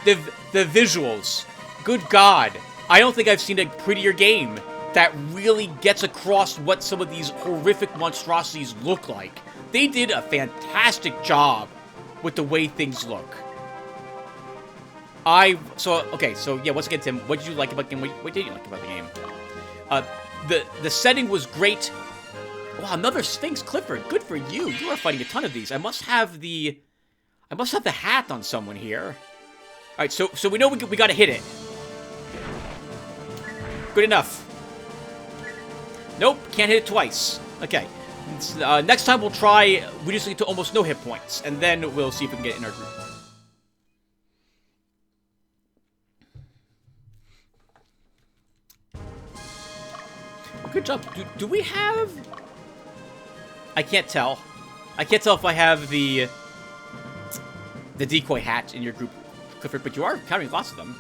The visuals, good God, I don't think I've seen a prettier game that really gets across what some of these horrific monstrosities look like. They did a fantastic job with the way things look. Okay, so yeah, once again, Tim, what did you like about the game? What did you like about the game? The setting was great. Wow, another Sphinx Clifford. Good for you. You are fighting a ton of these. I must have the hat on someone here. All right, so we know we got to hit it. Good enough. Nope, can't hit it twice. Okay. Next time we'll try reducing it to almost no hit points, and then we'll see if we can get it in our group. Good job. Do we have... I can't tell. I can't tell if I have the decoy hat in your group, Clifford, but you are carrying lots of them.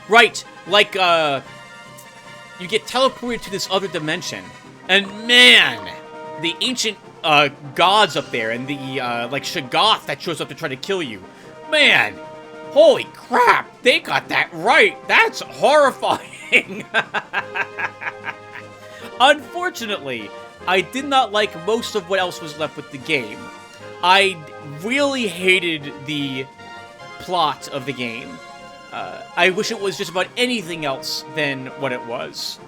Right, like, you get teleported to this other dimension. And man, the ancient gods up there and the, like, Shoggoth that shows up to try to kill you. Man, holy crap, they got that right. That's horrifying. Unfortunately, I did not like most of what else was left with the game. I really hated the plot of the game. I wish it was just about anything else than what it was.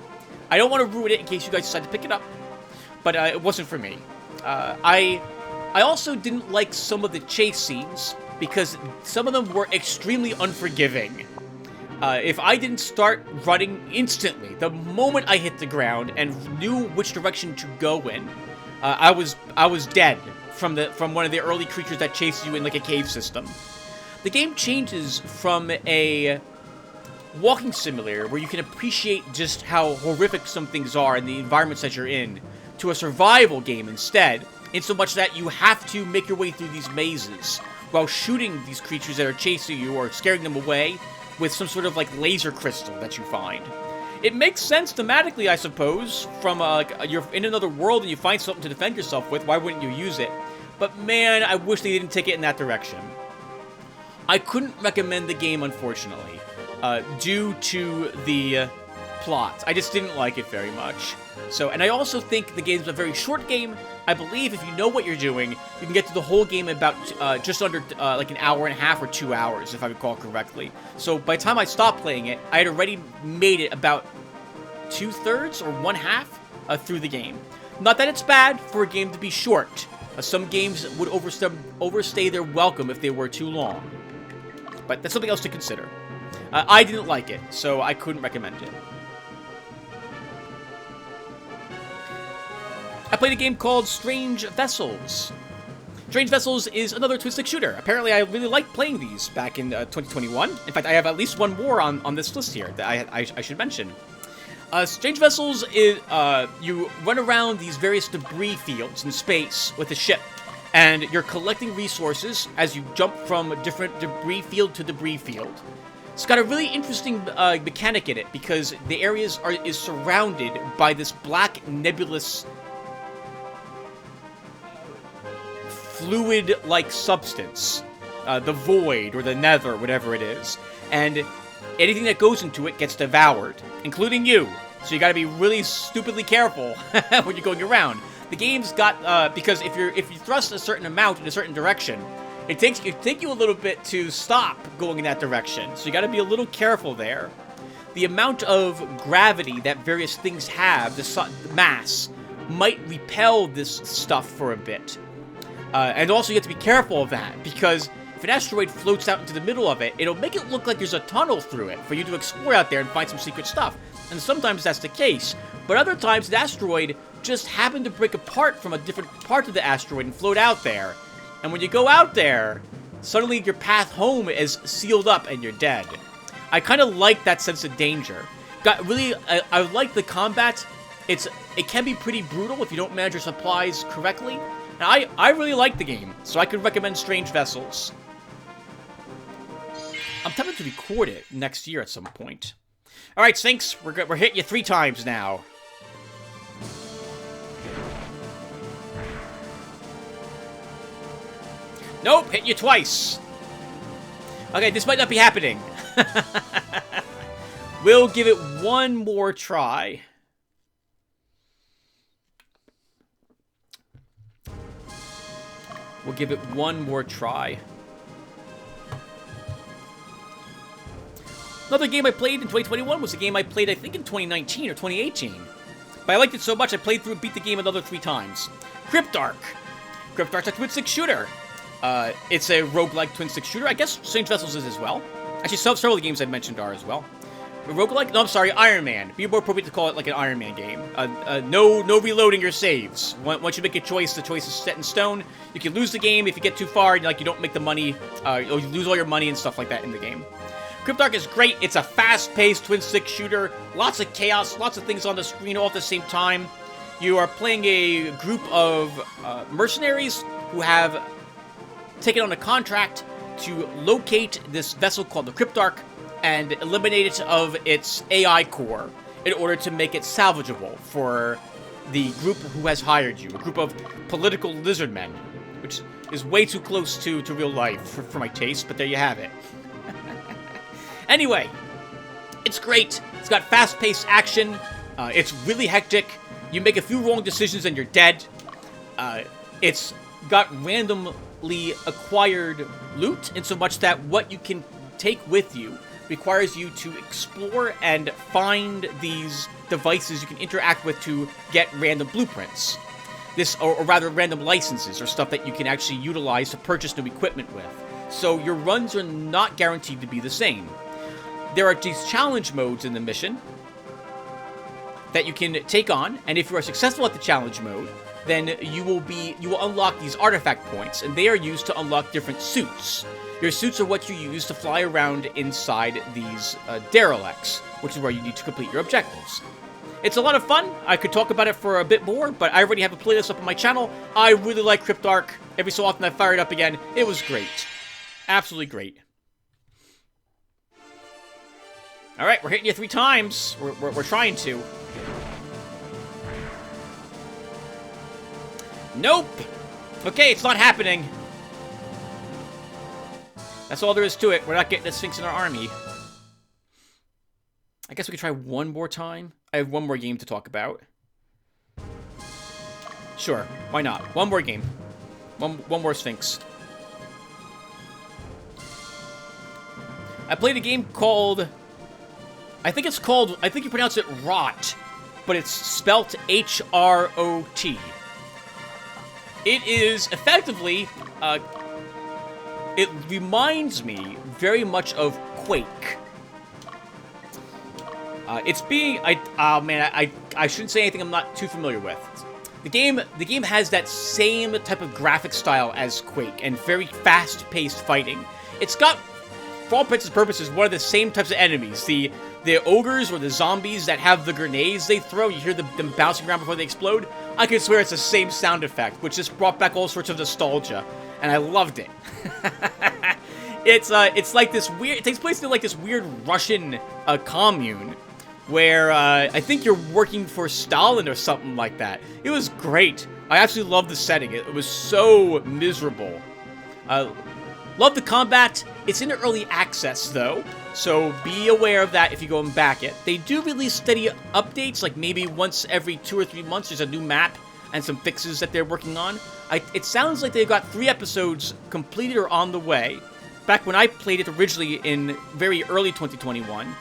I don't want to ruin it in case you guys decide to pick it up, but it wasn't for me. I also didn't like some of the chase scenes because some of them were extremely unforgiving. If I didn't start running instantly, the moment I hit the ground and knew which direction to go in, I was dead from one of the early creatures that chased you in like a cave system. The game changes from a walking simulator where you can appreciate just how horrific some things are and the environments that you're in, to a survival game instead, in so much that you have to make your way through these mazes while shooting these creatures that are chasing you or scaring them away with some sort of like laser crystal that you find. It makes sense thematically, I suppose, from you're in another world and you find something to defend yourself with, why wouldn't you use it? But man, I wish they didn't take it in that direction. I couldn't recommend the game, unfortunately, due to the plot. I just didn't like it very much. And I also think the game's a very short game. I believe if you know what you're doing, you can get to the whole game in about just under like an hour and a half or 2 hours, if I recall correctly. So by the time I stopped playing it, I had already made it about 2/3 or 1/2 through the game. Not that it's bad for a game to be short. Some games would overstay their welcome if they were too long. But that's something else to consider. I didn't like it, so I couldn't recommend it. I played a game called Strange Vessels. Strange Vessels is another twin-stick shooter. Apparently, I really liked playing these back in 2021. In fact, I have at least one more on this list here that I should mention. Strange Vessels is, you run around these various debris fields in space with a ship, and you're collecting resources as you jump from a different debris field to debris field. It's got a really interesting mechanic in it because the areas is surrounded by this black nebulous fluid-like substance, the void or the nether, whatever it is, and anything that goes into it gets devoured, including you. So you got to be really stupidly careful when you're going around. The game's got because if you thrust a certain amount in a certain direction, it take you a little bit to stop going in that direction. So you got to be a little careful there. The amount of gravity that various things have, the mass, might repel this stuff for a bit. And also you have to be careful of that, because if an asteroid floats out into the middle of it, it'll make it look like there's a tunnel through it for you to explore out there and find some secret stuff. And sometimes that's the case. But other times, the asteroid just happened to break apart from a different part of the asteroid and float out there. And when you go out there, suddenly your path home is sealed up and you're dead. I kind of like that sense of danger. I like the combat. It can be pretty brutal if you don't manage your supplies correctly. And I really like the game, so I could recommend Strange Vessels. I'm tempted to record it next year at some point. All right, Sphinx, we're hitting you 3 times now. Nope, hitting you twice. Okay, this might not be happening. We'll give it one more try. We'll give it one more try. Another game I played in 2021 was a game I played, I think, in 2019 or 2018. But I liked it so much, I played through and beat the game another 3 times. Cryptarch. Cryptarch's a twin-stick shooter. It's a roguelike twin-stick shooter. I guess Strange Vessels is as well. Actually, several of the games I've mentioned are as well. Roguelike? No, I'm sorry, Iron Man. It'd be more appropriate to call it like an Iron Man game. No reloading your saves. Once you make a choice, the choice is set in stone. You can lose the game if you get too far, and you don't make the money, or you lose all your money and stuff like that in the game. Cryptarch is great. It's a fast-paced twin-stick shooter. Lots of chaos, lots of things on the screen all at the same time. You are playing a group of mercenaries who have taken on a contract to locate this vessel called the Cryptarch and eliminate it of its AI core in order to make it salvageable for the group who has hired you. A group of political lizard men, which is way too close to real life for my taste, but there you have it. Anyway, it's great. It's got fast-paced action. It's really hectic. You make a few wrong decisions and you're dead. It's got randomly acquired loot in so much that what you can take with you requires you to explore and find these devices you can interact with to get random blueprints. Or rather random licenses or stuff that you can actually utilize to purchase new equipment with. So your runs are not guaranteed to be the same. There are these challenge modes in the mission that you can take on, and if you are successful at the challenge mode, then you will unlock these artifact points, and they are used to unlock different suits. Your suits are what you use to fly around inside these derelicts, which is where you need to complete your objectives. It's a lot of fun. I could talk about it for a bit more, but I already have a playlist up on my channel. I really like Cryptarch. Every so often I fire it up again. It was great. Absolutely great. Alright, we're hitting you 3 times. We're trying to. Nope! Okay, it's not happening. That's all there is to it. We're not getting the Sphinx in our army. I guess we could try one more time. I have one more game to talk about. Sure, why not? One more game. One more Sphinx. I played a game called... I think you pronounce it Rot, but it's spelt H-R-O-T. It is effectively, it reminds me very much of Quake. I shouldn't say anything I'm not too familiar with. The game has that same type of graphic style as Quake, and very fast-paced fighting. It's got, for all intents and purposes, one of the same types of enemies. The ogres or the zombies that have the grenades they throw, you hear them bouncing around before they explode. I could swear it's the same sound effect, which just brought back all sorts of nostalgia, and I loved it. It's like this weird. It takes place in like this weird Russian commune, where I think you're working for Stalin or something like that. It was great. I absolutely loved the setting. It was so miserable. Love the combat. It's in early access though, so be aware of that if you go and back it. They do release steady updates, like maybe once every 2 or 3 months there's a new map and some fixes that they're working on. It sounds like they've got 3 episodes completed or on the way. Back when I played it originally in very early 2021,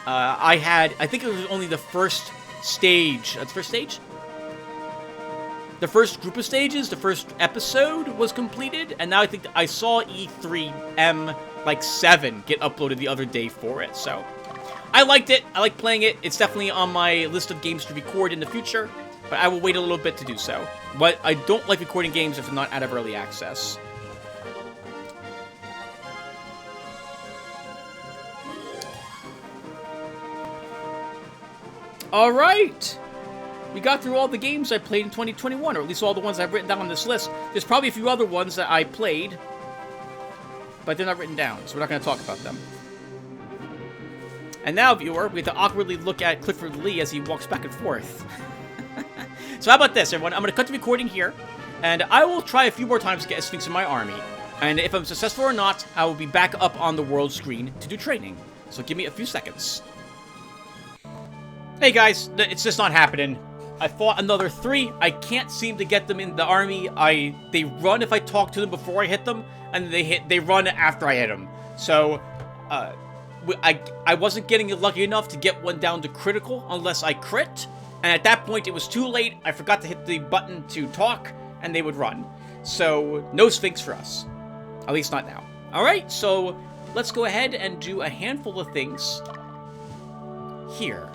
I think it was only the first stage. The first stage? the first group of stages, the first episode was completed, and now I think I saw E3M like 7 get uploaded the other day for it. So I liked it. I like playing it. It's definitely on my list of games to record in the future, but I will wait a little bit to do so. But I don't like recording games if they're not out of early access. All right. We got through all the games I played in 2021, or at least all the ones I've written down on this list. There's probably a few other ones that I played, but they're not written down, so we're not going to talk about them. And now, viewer, we have to awkwardly look at Clifford Lee as he walks back and forth. So how about this, everyone? I'm going to cut the recording here, and I will try a few more times to get a Sphinx in my army. And if I'm successful or not, I will be back up on the world screen to do training. So give me a few seconds. Hey guys, it's just not happening. I fought another 3. I can't seem to get them in the army. They run if I talk to them before I hit them, and they run after I hit them. So, I wasn't getting lucky enough to get one down to critical unless I crit, and at that point it was too late. I forgot to hit the button to talk, and they would run. So, no Sphinx for us. At least not now. Alright, so let's go ahead and do a handful of things here.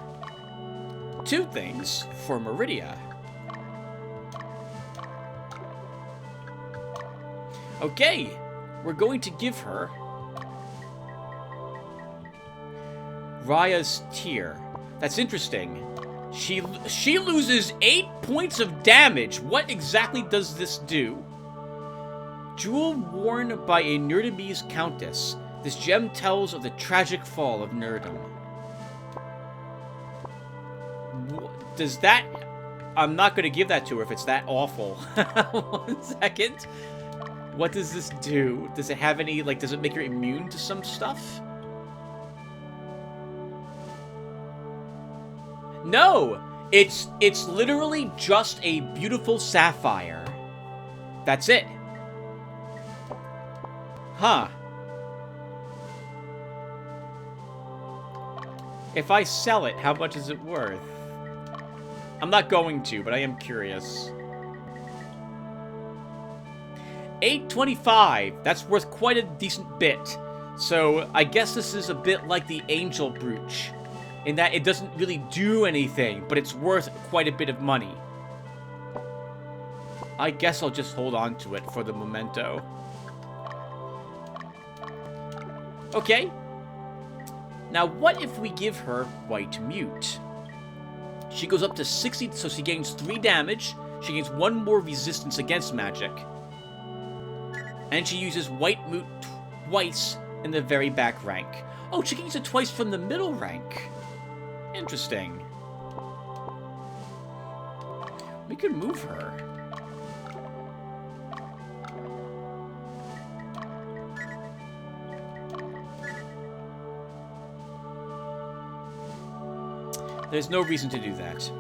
2 things for Meridia. Okay, we're going to give her Raya's Tear. That's interesting. She loses 8 points of damage. What exactly does this do? Jewel worn by a Nerdamese countess. This gem tells of the tragic fall of Nerdom. Does that... I'm not going to give that to her if it's that awful. 1 second. What does this do? Does it have any, like, does it make her immune to some stuff? No! It's literally just a beautiful sapphire. That's it. Huh. If I sell it, how much is it worth? I'm not going to, but I am curious. $8.25. That's worth quite a decent bit. So I guess this is a bit like the Angel Brooch, in that it doesn't really do anything, but it's worth quite a bit of money. I guess I'll just hold on to it for the memento. Okay. Now, what if we give her White Mute? She goes up to 60, so she gains 3 damage. She gains 1 more resistance against magic. And she uses White Mute twice in the very back rank. Oh, she can use it twice from the middle rank. Interesting. We could move her. There's no reason to do that.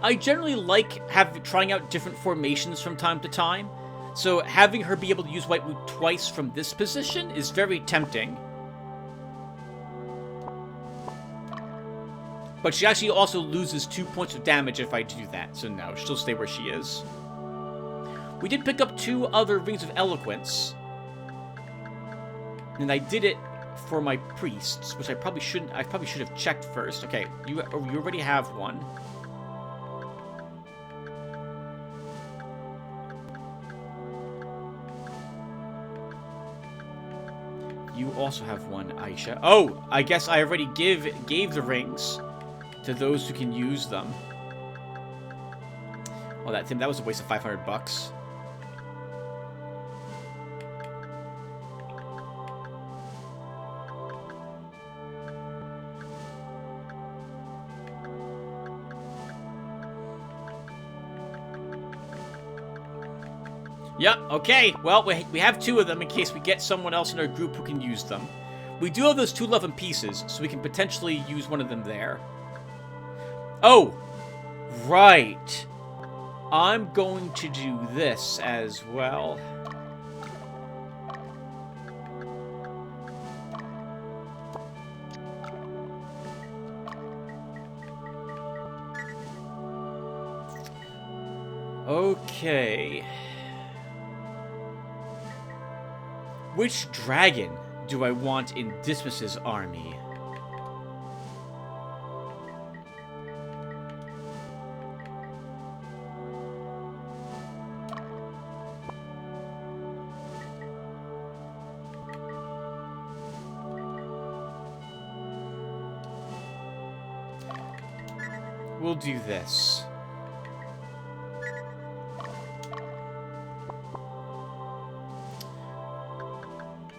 I generally like trying out different formations from time to time, so having her be able to use White Mute twice from this position is very tempting. But she actually also loses 2 points of damage if I do that, so no, she'll stay where she is. We did pick up 2 other Rings of Eloquence, and I did it for my priests, which I probably should have checked first. Okay, you already have one. You also have one, Aisha. Oh, I guess I already gave the rings to those who can use them. Well, that was a waste of $500. Yep, okay. Well, we have 2 of them in case we get someone else in our group who can use them. We do have those 2 love and pieces, so we can potentially use one of them there. Oh, right. I'm going to do this as well. Okay. Which dragon do I want in Dismas's army? We'll do this.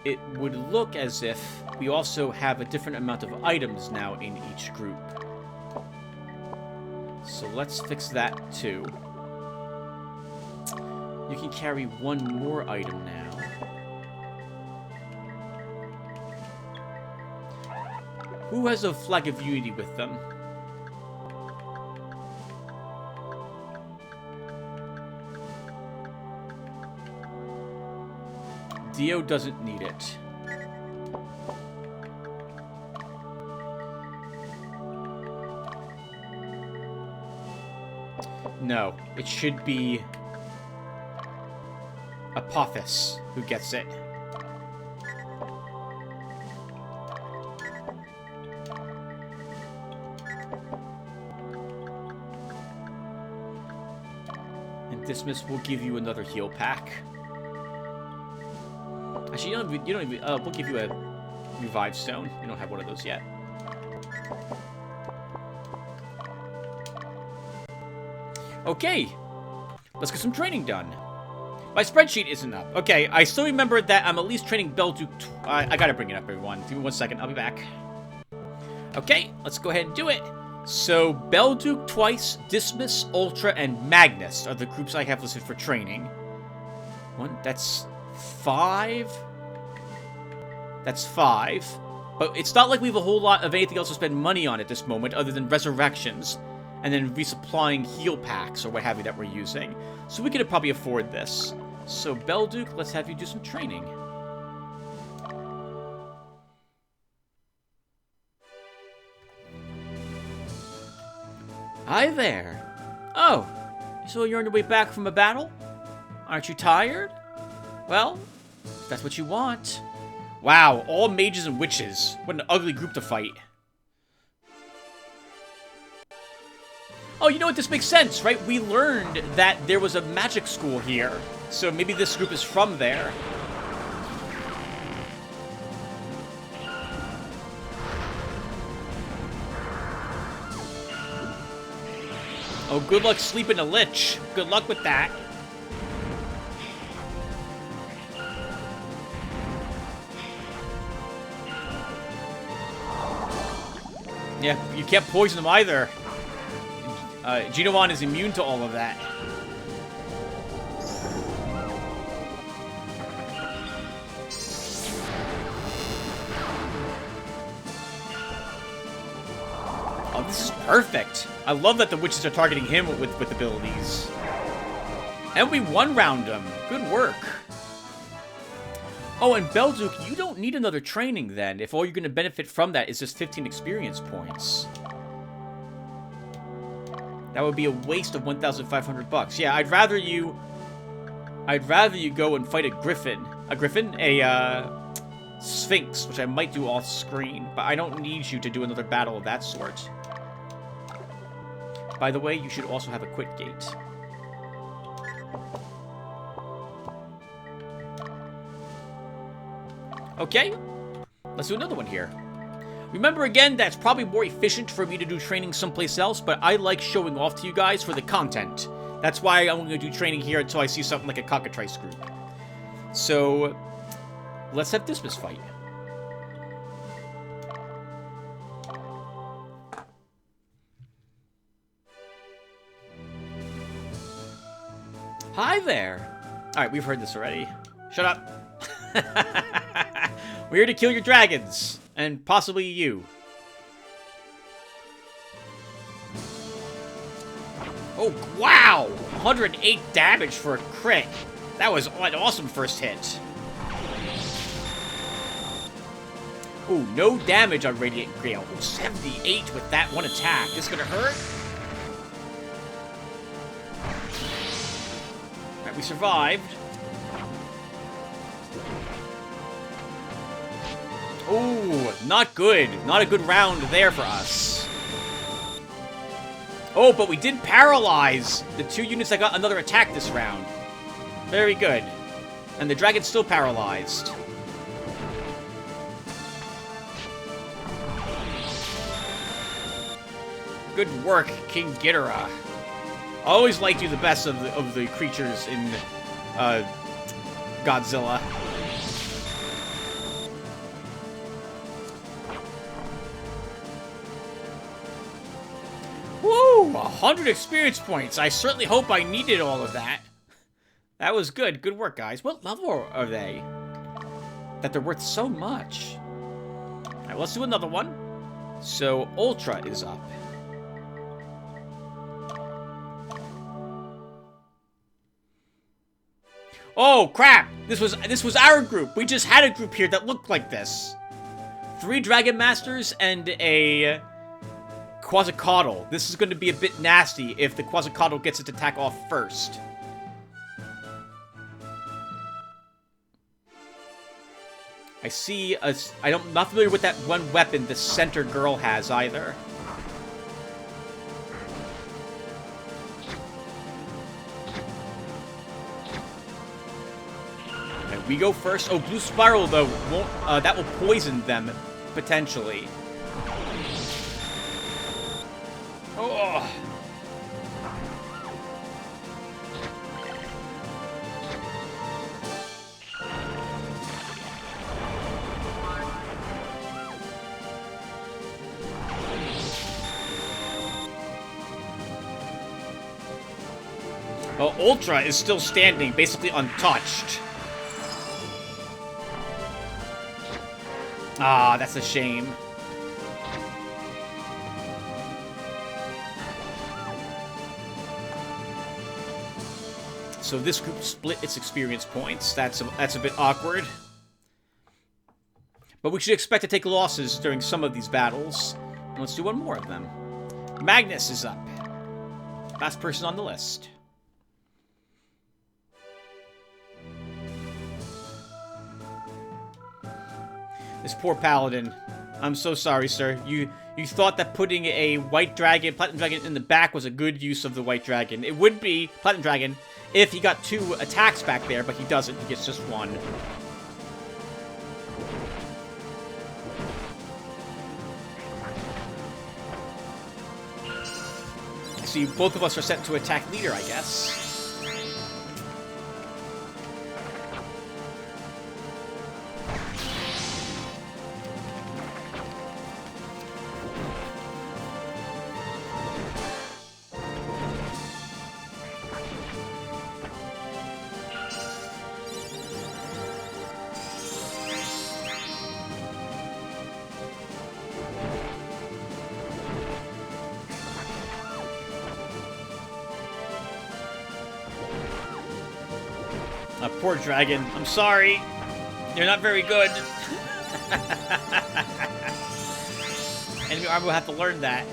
It would look as if we also have a different amount of items now in each group. So let's fix that too. You can carry one more item now. Who has a flag of unity with them? Dio doesn't need it. No, it should be Apophis who gets it. And Dismas will give you another heal pack. Actually, you don't even, we'll give you a revive stone. You don't have one of those yet. Okay, let's get some training done. My spreadsheet isn't up. Okay, I still remember that I'm at least training Belduke. I gotta bring it up, everyone. Give me 1 second. I'll be back. Okay, let's go ahead and do it. So, Belduke twice, Dismas, Ultra, and Magnus are the groups I have listed for training. That's 5. That's 5. But it's not like we have a whole lot of anything else to spend money on at this moment other than resurrections. And then resupplying heal packs or what have you that we're using. So we could probably afford this. So Belduke, let's have you do some training. Hi there. Oh, so you're on your way back from a battle? Aren't you tired? Well, if that's what you want. Wow, all mages and witches. What an ugly group to fight. Oh, you know what? This makes sense, right? We learned that there was a magic school here. So maybe this group is from there. Oh, good luck sleeping a lich. Good luck with that. Yeah, you can't poison them either. Genowan is immune to all of that. Oh, this is perfect. I love that the witches are targeting him with abilities. And we one-round him. Good work. Oh, and Belduke, you don't need another training then, if all you're going to benefit from that is just 15 experience points. That would be a waste of 1,500 bucks. Yeah, I'd rather you go and fight a griffin. A Sphinx, which I might do off screen, but I don't need you to do another battle of that sort. By the way, you should also have a quit gate. Okay, let's do another one here. Remember again, that's probably more efficient for me to do training someplace else, but I like showing off to you guys for the content. That's why I'm going to do training here until I see something like a cockatrice group. So, let's have Dismas fight. Hi there. Alright, we've heard this already. Shut up. We're here to kill your dragons. And possibly you. Oh, wow! 108 damage for a crit. That was an awesome first hit. Ooh, no damage on Radiant Gale. Ooh, 78 with that one attack. This gonna hurt? We survived. Ooh, not good. Not a good round there for us. Oh, but we did paralyze the 2 units that got another attack this round. Very good. And the dragon's still paralyzed. Good work, King Ghidorah. I always liked you the best of the creatures in Godzilla. Woo! 100 experience points. I certainly hope I needed all of that. That was good. Good work, guys. What level are they? That they're worth so much. Alright, let's do another one. So, Ultra is up. Oh, crap! This was our group. We just had a group here that looked like this. 3 Dragon Masters and a Quetzalcoatl. This is going to be a bit nasty if the Quetzalcoatl gets its attack off first. I see I'm not familiar with that one weapon the center girl has either. We go first. Oh, Blue Spiral, though, won't, that will poison them, potentially. Oh. Well, Ultra is still standing, basically untouched. Ah, that's a shame. So this group split its experience points. That's a bit awkward. But we should expect to take losses during some of these battles. Let's do one more of them. Magnus is up. Last person on the list. This poor paladin. I'm so sorry, sir. You thought that putting a white dragon, platinum dragon, in the back was a good use of the white dragon. It would be platinum dragon if he got 2 attacks back there, but he doesn't. He gets just 1. I see both of us are set to attack leader, I guess. Poor dragon. I'm sorry. You're not very good. Enemy armor will have to learn that.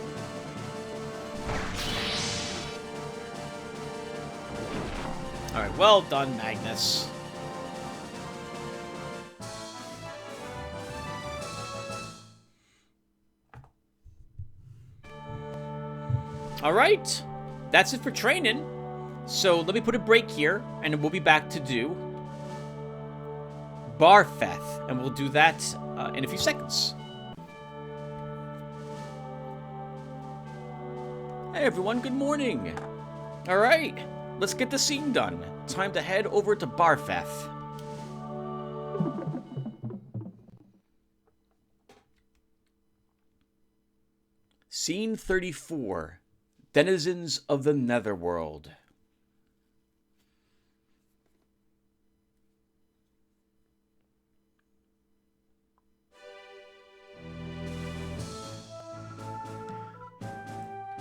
Alright, well done, Magnus. Alright. That's it for training. So let me put a break here, and we'll be back to do Barfeth, and we'll do that in a few seconds. Hey everyone, good morning. All right, let's get the scene done. Time to head over to Barfeth. Scene 34, Denizens of the Netherworld.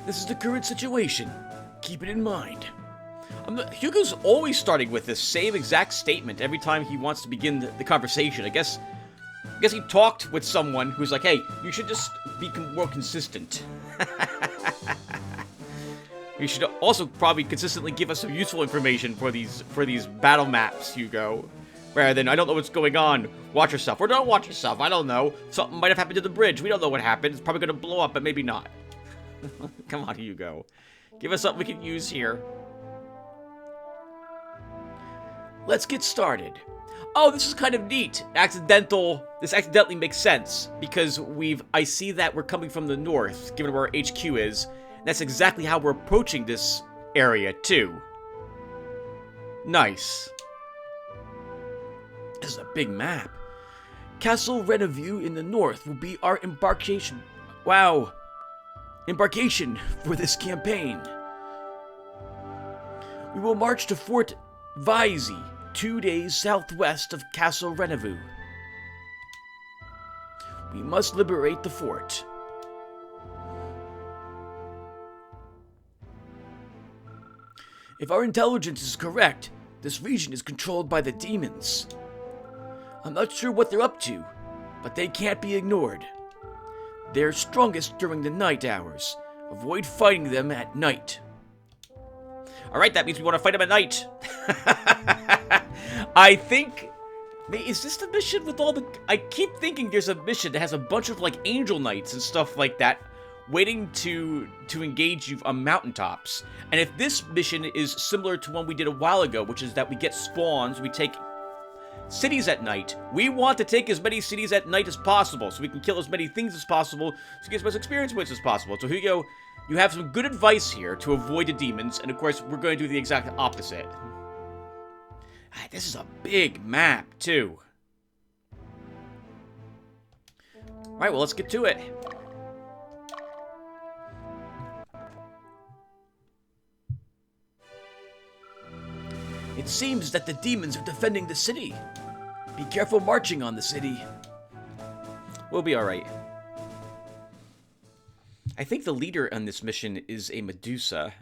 This is the current situation. Keep it in mind. Hugo's always starting with this same exact statement every time he wants to begin the conversation. I guess he talked with someone who's like, hey, you should just be more consistent. You should also probably consistently give us some useful information for these battle maps, Hugo. Rather than, I don't know what's going on, watch yourself. Or don't watch yourself, I don't know. Something might have happened to the bridge. We don't know what happened. It's probably going to blow up, but maybe not. Come on, Hugo. Give us something we can use here. Let's get started. Oh, this is kind of neat. This accidentally makes sense. Because I see that we're coming from the north, given where our HQ is. And that's exactly how we're approaching this area, too. Nice. This is a big map. Castle Renevue in the north will be our embarkation. Wow. Embarkation for this campaign. We will march to Fort Visey, 2 days southwest of Castle Renevue. We must liberate the fort. If our intelligence is correct, this region is controlled by the demons. I'm not sure what they're up to, but they can't be ignored. They're strongest during the night hours. Avoid fighting them at night. Alright, that means we want to fight them at night. I think... Is this the mission with all the... I keep thinking there's a mission that has a bunch of, like, angel knights and stuff like that waiting to engage you on mountaintops. And if this mission is similar to one we did a while ago, which is that we get spawns, we take cities at night. We want to take as many cities at night as possible, so we can kill as many things as possible, so we get as much experience points as possible. So Hugo, you have some good advice here to avoid the demons, and of course, we're going to do the exact opposite. This is a big map, too. Alright, well, let's get to it. It seems that the demons are defending the city. Be careful marching on the city. We'll be alright. I think the leader on this mission is a Medusa.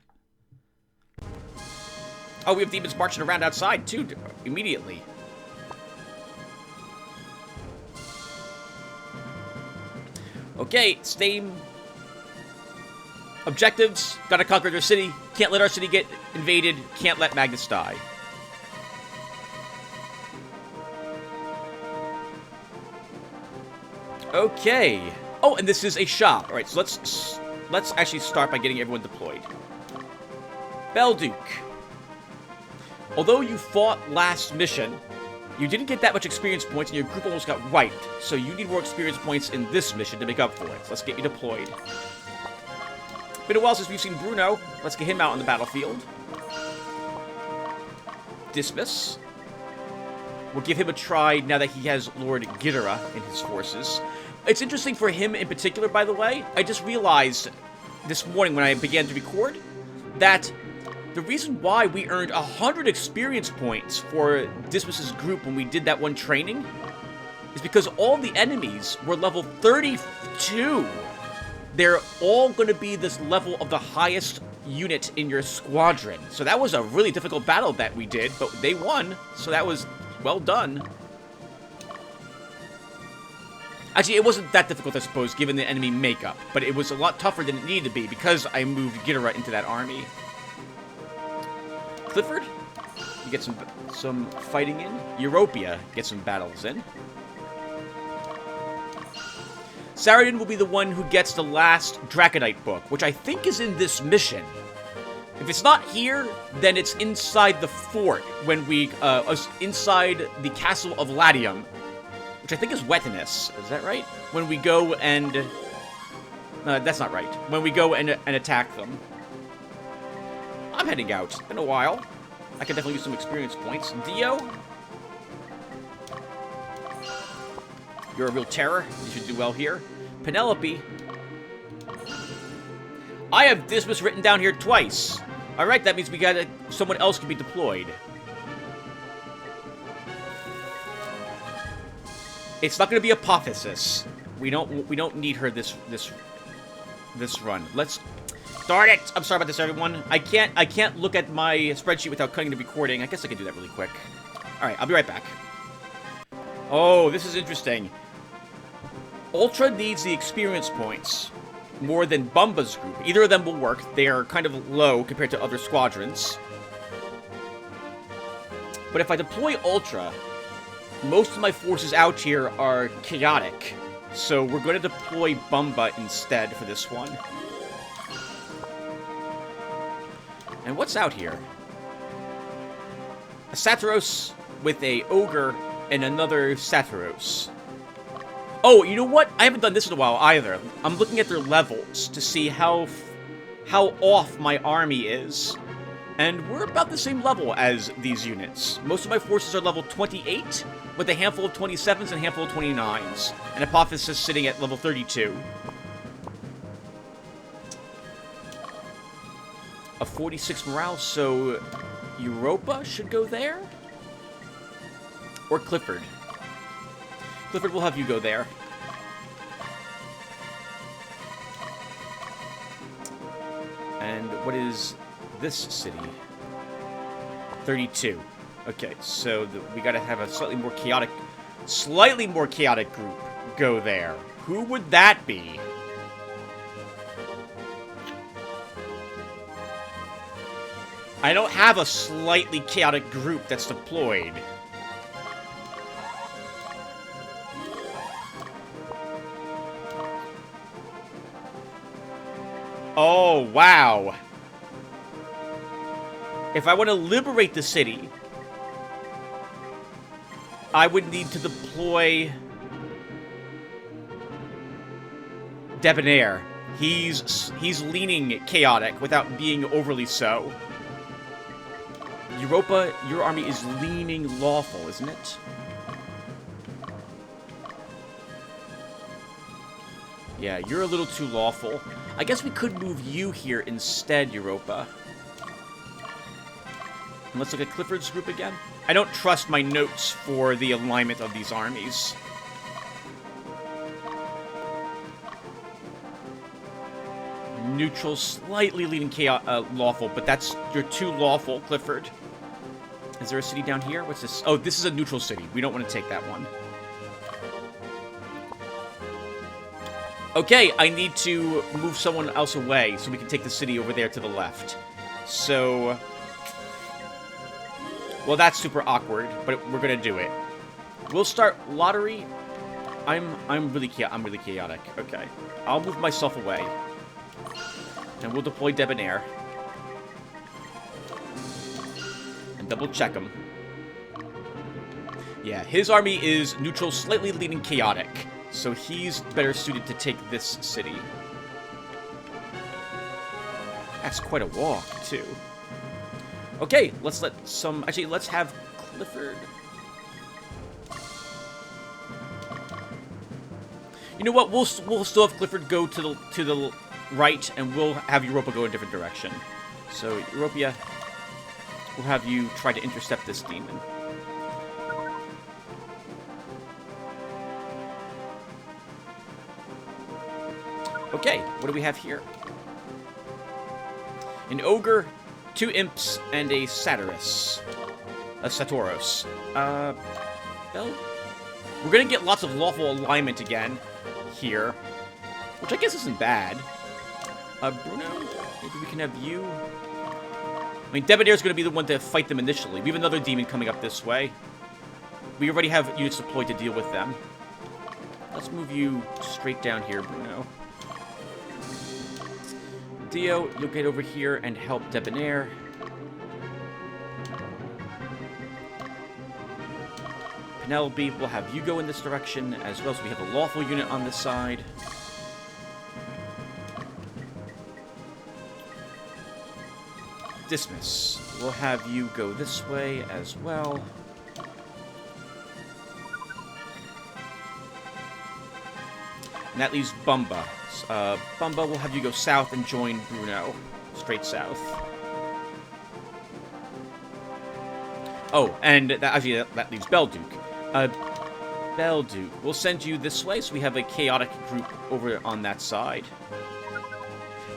Oh, we have demons marching around outside, too, immediately. Okay, same objectives. Gotta conquer their city. Can't let our city get invaded. Can't let Magnus die. Okay. Oh, and this is a shop. All right, so let's actually start by getting everyone deployed. Belduke. Although you fought last mission, you didn't get that much experience points and your group almost got wiped. So you need more experience points in this mission to make up for it. So let's get you deployed. Been a while since we've seen Bruno. Let's get him out on the battlefield. Dismas. We'll give him a try now that he has Lord Ghidorah in his forces. It's interesting for him in particular, by the way. I just realized this morning when I began to record that the reason why we earned 100 experience points for Dismas's group when we did that one training is because all the enemies were level 32. They're all going to be this level of the highest unit in your squadron. So that was a really difficult battle that we did, but they won, so that was well done. Actually, it wasn't that difficult, I suppose, given the enemy makeup, but it was a lot tougher than it needed to be because I moved Ghidorah into that army. Clifford, you get some fighting in. Europia gets some battles in. Saradin will be the one who gets the last Draconite book, which I think is in this mission. If it's not here, then it's inside the fort when we, inside the castle of Latium, which I think is Wetinus. Is that right? When we go and... that's not right. When we go and attack them. I'm heading out. It's been a while. I can definitely use some experience points. Dio? You're a real terror. You should do well here. Penelope. I have Dismas written down here twice. Alright, that means we gotta... someone else can be deployed. It's not gonna be Apophysis. We don't need her this run. Let's... Darn it! I'm sorry about this, everyone. I can't look at my spreadsheet without cutting the recording. I guess I can do that really quick. Alright, I'll be right back. Oh, this is interesting. Ultra needs the experience points. more than Bumba's group. Either of them will work. They are kind of low compared to other squadrons. But if I deploy Ultra, most of my forces out here are chaotic. So we're going to deploy Bumba instead for this one. And what's out here? A Satiros with a Ogre and another Satiros. Oh, you know what? I haven't done this in a while either. I'm looking at their levels to see how off my army is. And we're about the same level as these units. Most of my forces are level 28, with a handful of 27s and a handful of 29s. And Apotheosis sitting at level 32. A 46 morale, so Europa should go there? Or Clifford? Clifford, we'll have you go there. And what is this city? 32. Okay, so we gotta have a slightly more chaotic group go there. Who would that be? I don't have a slightly chaotic group that's deployed. Oh, wow. If I want to liberate the city, I would need to deploy Debonair. He's leaning chaotic without being overly so. Europa, your army is leaning lawful, isn't it? Yeah, you're a little too lawful. I guess we could move you here instead, Europa. And let's look at Clifford's group again. I don't trust my notes for the alignment of these armies. Neutral, slightly leaning lawful, but you're too lawful, Clifford. Is there a city down here? What's this? Oh, this is a neutral city. We don't want to take that one. Okay, I need to move someone else away so we can take the city over there to the left. So, well, that's super awkward, but we're gonna do it. We'll start Lotaeri. I'm really chaotic. Okay, I'll move myself away, and we'll deploy Debonair and double check him. Yeah, his army is neutral, slightly leaning chaotic. So he's better suited to take this city. That's quite a walk, too. Okay, let's have Clifford. You know what? We'll still have Clifford go to the right, and we'll have Europa go a different direction. So Europa, we'll have you try to intercept this demon. Okay, what do we have here? An Ogre, 2 Imps, and a Satiros. A Satoros. Well, we're gonna get lots of lawful alignment again here, which I guess isn't bad. Bruno, maybe we can have you. I mean, Debonair's gonna be the one to fight them initially. We have another demon coming up this way. We already have units deployed to deal with them. Let's move you straight down here, Bruno. Dio, you'll get over here and help Debonair. Penelope, we'll have you go in this direction as well, so we have a lawful unit on this side. Dismiss, we'll have you go this way as well. And that leaves Bumba. Bumba, we'll have you go south and join Bruno. Straight south. Oh, and that leaves Belduke. Belduke, we'll send you this way, so we have a chaotic group over on that side.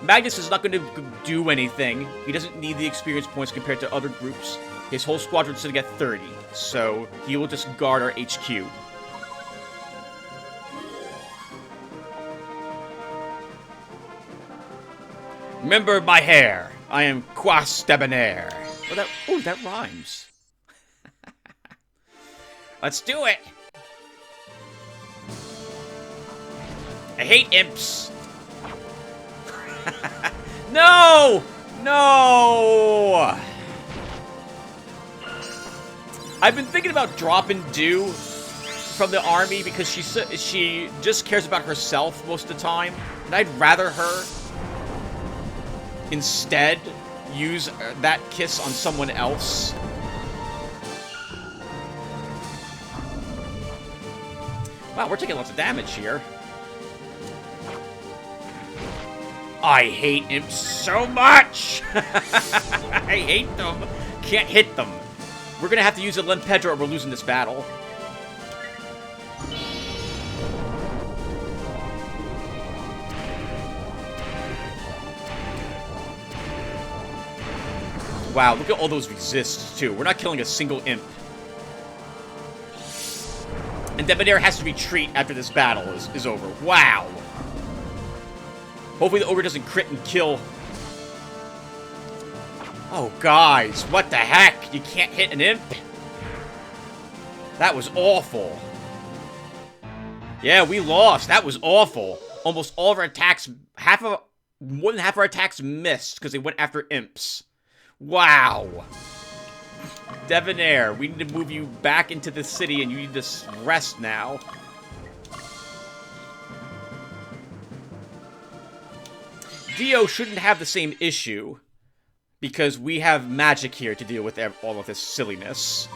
Magnus is not going to do anything. He doesn't need the experience points compared to other groups. His whole squadron's going to get 30, so he will just guard our HQ. Remember my hair. I am Quas Debonair. Oh, that rhymes. Let's do it. I hate imps. No! No! I've been thinking about dropping Dew from the army because she just cares about herself most of the time. And I'd rather her instead use that kiss on someone else. Wow, we're taking lots of damage here. I hate imps so much! I hate them. Can't hit them. We're gonna have to use a Lempedra or we're losing this battle. Wow, look at all those resists, too. We're not killing a single imp. And Debonair has to retreat after this battle is over. Wow. Hopefully the Ogre doesn't crit and kill. Oh, guys. What the heck? You can't hit an imp? That was awful. Yeah, we lost. That was awful. Almost all of our attacks, more than half of our attacks missed because they went after imps. Wow. Debonair, we need to move you back into the city and you need to rest now. Dio shouldn't have the same issue because we have magic here to deal with all of this silliness.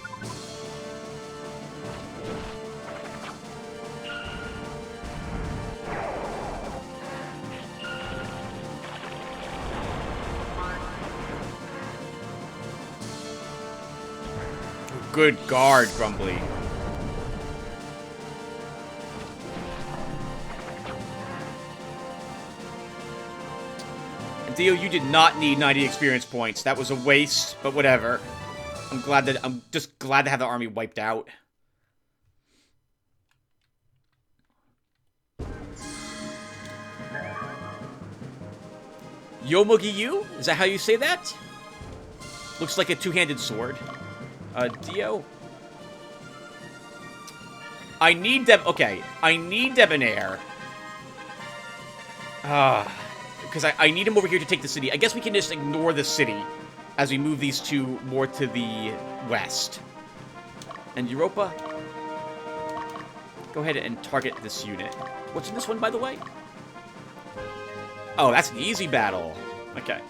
Good guard, Grumbly. And Dio, you did not need 90 experience points. That was a waste, but whatever. I'm just glad to have the army wiped out. Yomogi-yu? Is that how you say that? Looks like a two-handed sword. Dio? I need Debonair. Because I need him over here to take the city. I guess we can just ignore the city as we move these two more to the west. And Europa? Go ahead and target this unit. What's in this one, by the way? Oh, that's an easy battle. Okay.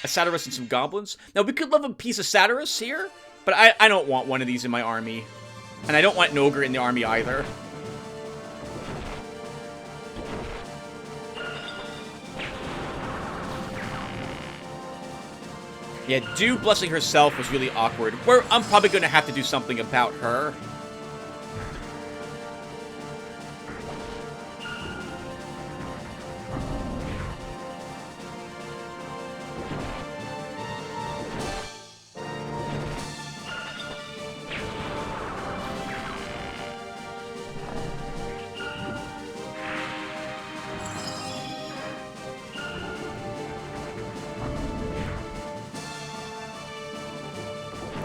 A Satirus and some goblins. Now, we could love a piece of Satirus here, but I don't want one of these in my army. And I don't want an Ogre in the army either. Yeah, Dew blessing herself was really awkward. I'm probably going to have to do something about her.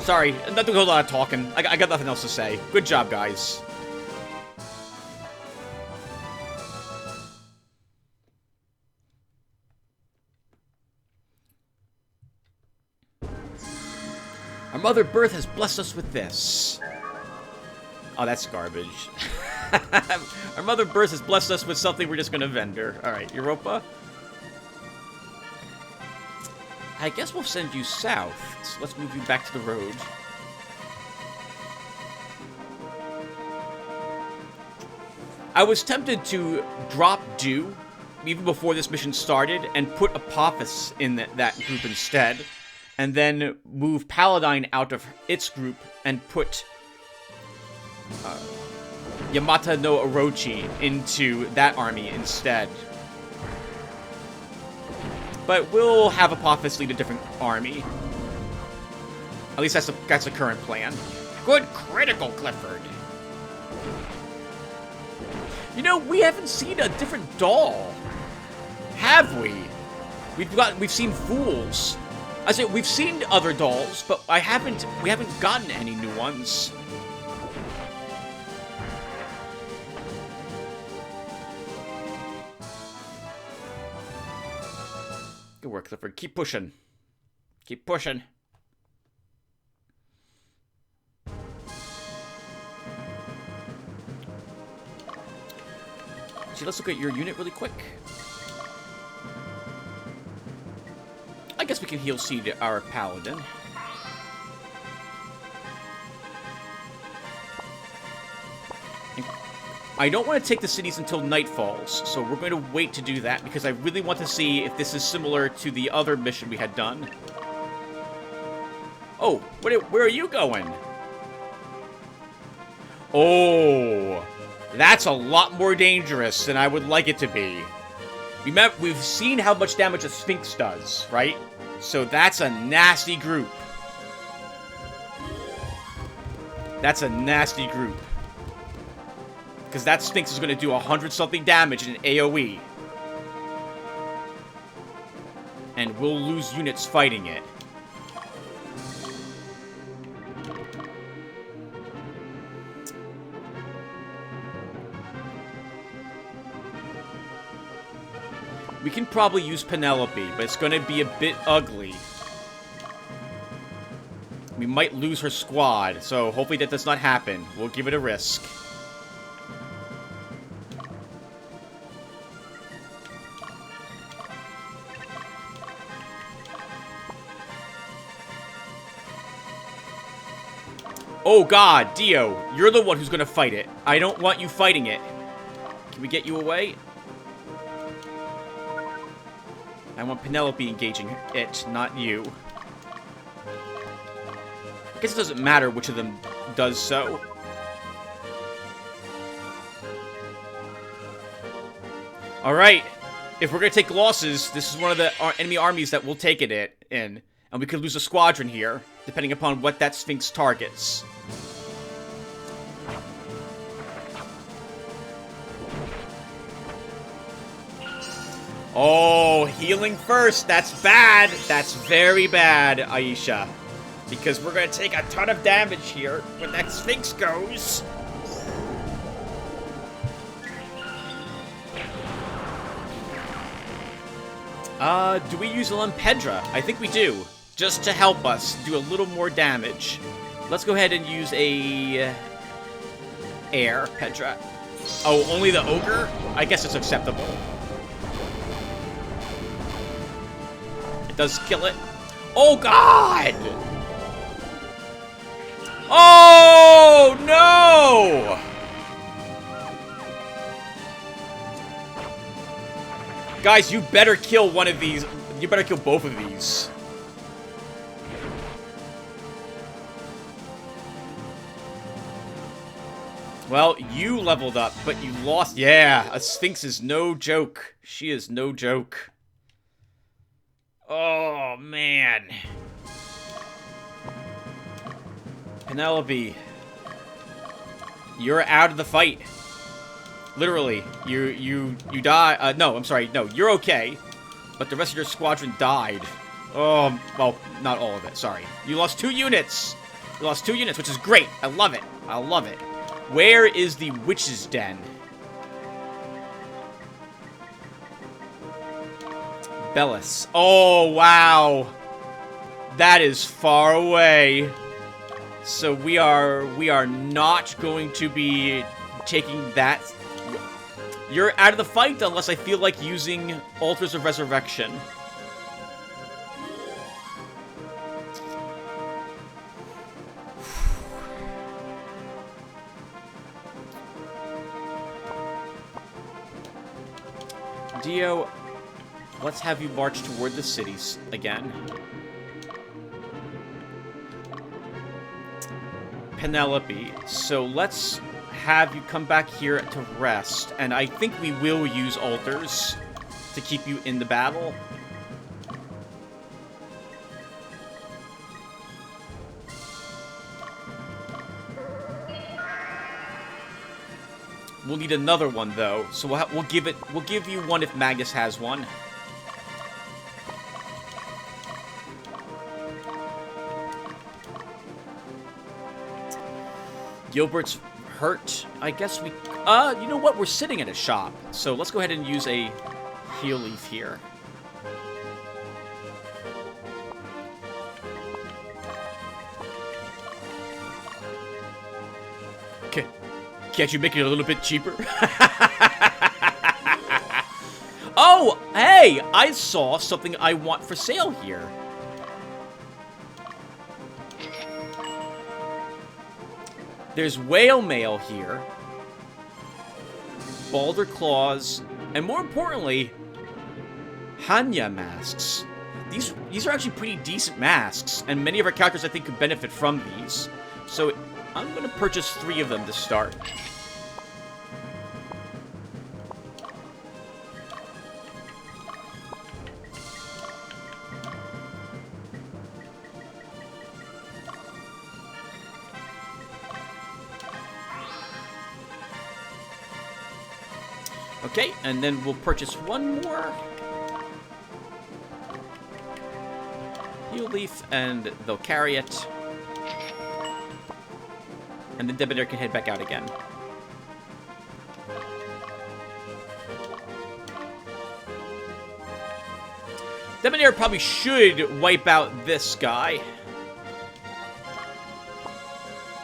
Sorry, not doing a whole lot of talking. I got nothing else to say. Good job, guys. Our Mother Birth has blessed us with this. Oh, that's garbage. Our Mother Birth has blessed us with something we're just gonna vendor. Alright, Europa. I guess we'll send you south. So let's move you back to the road. I was tempted to drop Dew, even before this mission started, and put Apophis in that group instead. And then move Paladine out of its group and put Yamata no Orochi into that army instead. But we'll have Apophis lead a different army. At least that's the current plan. Good critical, Clifford. You know, we haven't seen a different doll Have we? We've seen fools. I say we've seen other dolls, but we haven't gotten any new ones. Good work, Clifford. Keep pushing. Keep pushing. See, let's look at your unit really quick. I guess we can heal seed our paladin. I don't want to take the cities until night falls, so we're going to wait to do that because I really want to see if this is similar to the other mission we had done. Oh, where are you going? Oh, that's a lot more dangerous than I would like it to be. We've seen how much damage a Sphinx does, right? So that's a nasty group. That's a nasty group. Because that Sphinx is going to do 100-something damage in an AoE. And we'll lose units fighting it. We can probably use Penelope, but it's going to be a bit ugly. We might lose her squad, so hopefully that does not happen. We'll give it a risk. Oh god, Dio, you're the one who's going to fight it. I don't want you fighting it. Can we get you away? I want Penelope engaging it, not you. I guess it doesn't matter which of them does so. Alright, if we're going to take losses, this is one of the enemy armies that we'll take it in. And we could lose a squadron here, depending upon what that Sphinx targets. Oh, healing first. That's bad. That's very bad, Aisha. Because we're going to take a ton of damage here when that Sphinx goes. Do we use Pedra? I think we do. Just to help us do a little more damage. Let's go ahead and use a air Pedra. Oh, only the Ogre? I guess it's acceptable. It does kill it. Oh, God! Oh, no! Guys, you better kill one of these. You better kill both of these. Well, you leveled up, but you lost. Yeah, a Sphinx is no joke. She is no joke. Oh, man. Penelope. You're out of the fight. Literally. You die. No, I'm sorry. No, you're okay. But the rest of your squadron died. Oh, well, not all of it. Sorry. You lost 2 units. You lost 2 units, which is great. I love it. I love it. Where is the Witch's Den? Bellis. Oh, wow. That is far away. So we are not going to be taking that. You're out of the fight unless I feel like using Altars of Resurrection. Dio, let's have you march toward the cities again. Penelope, so let's have you come back here to rest, and I think we will use altars to keep you in the battle. We'll need another one though, so we'll give you one if Magnus has one. Gilbert's hurt. I guess we... you know what? We're sitting at a shop. So let's go ahead and use a heal leaf here. Can't you make it a little bit cheaper? Oh, hey! I saw something I want for sale here. There's whale mail here. Balder claws. And more importantly, Hanya masks. These are actually pretty decent masks. And many of our characters, I think, could benefit from these. So I'm going to purchase 3 of them to start. Okay, and then we'll purchase 1 more heal leaf, and they'll carry it. And then Debonair can head back out again. Debonair probably should wipe out this guy.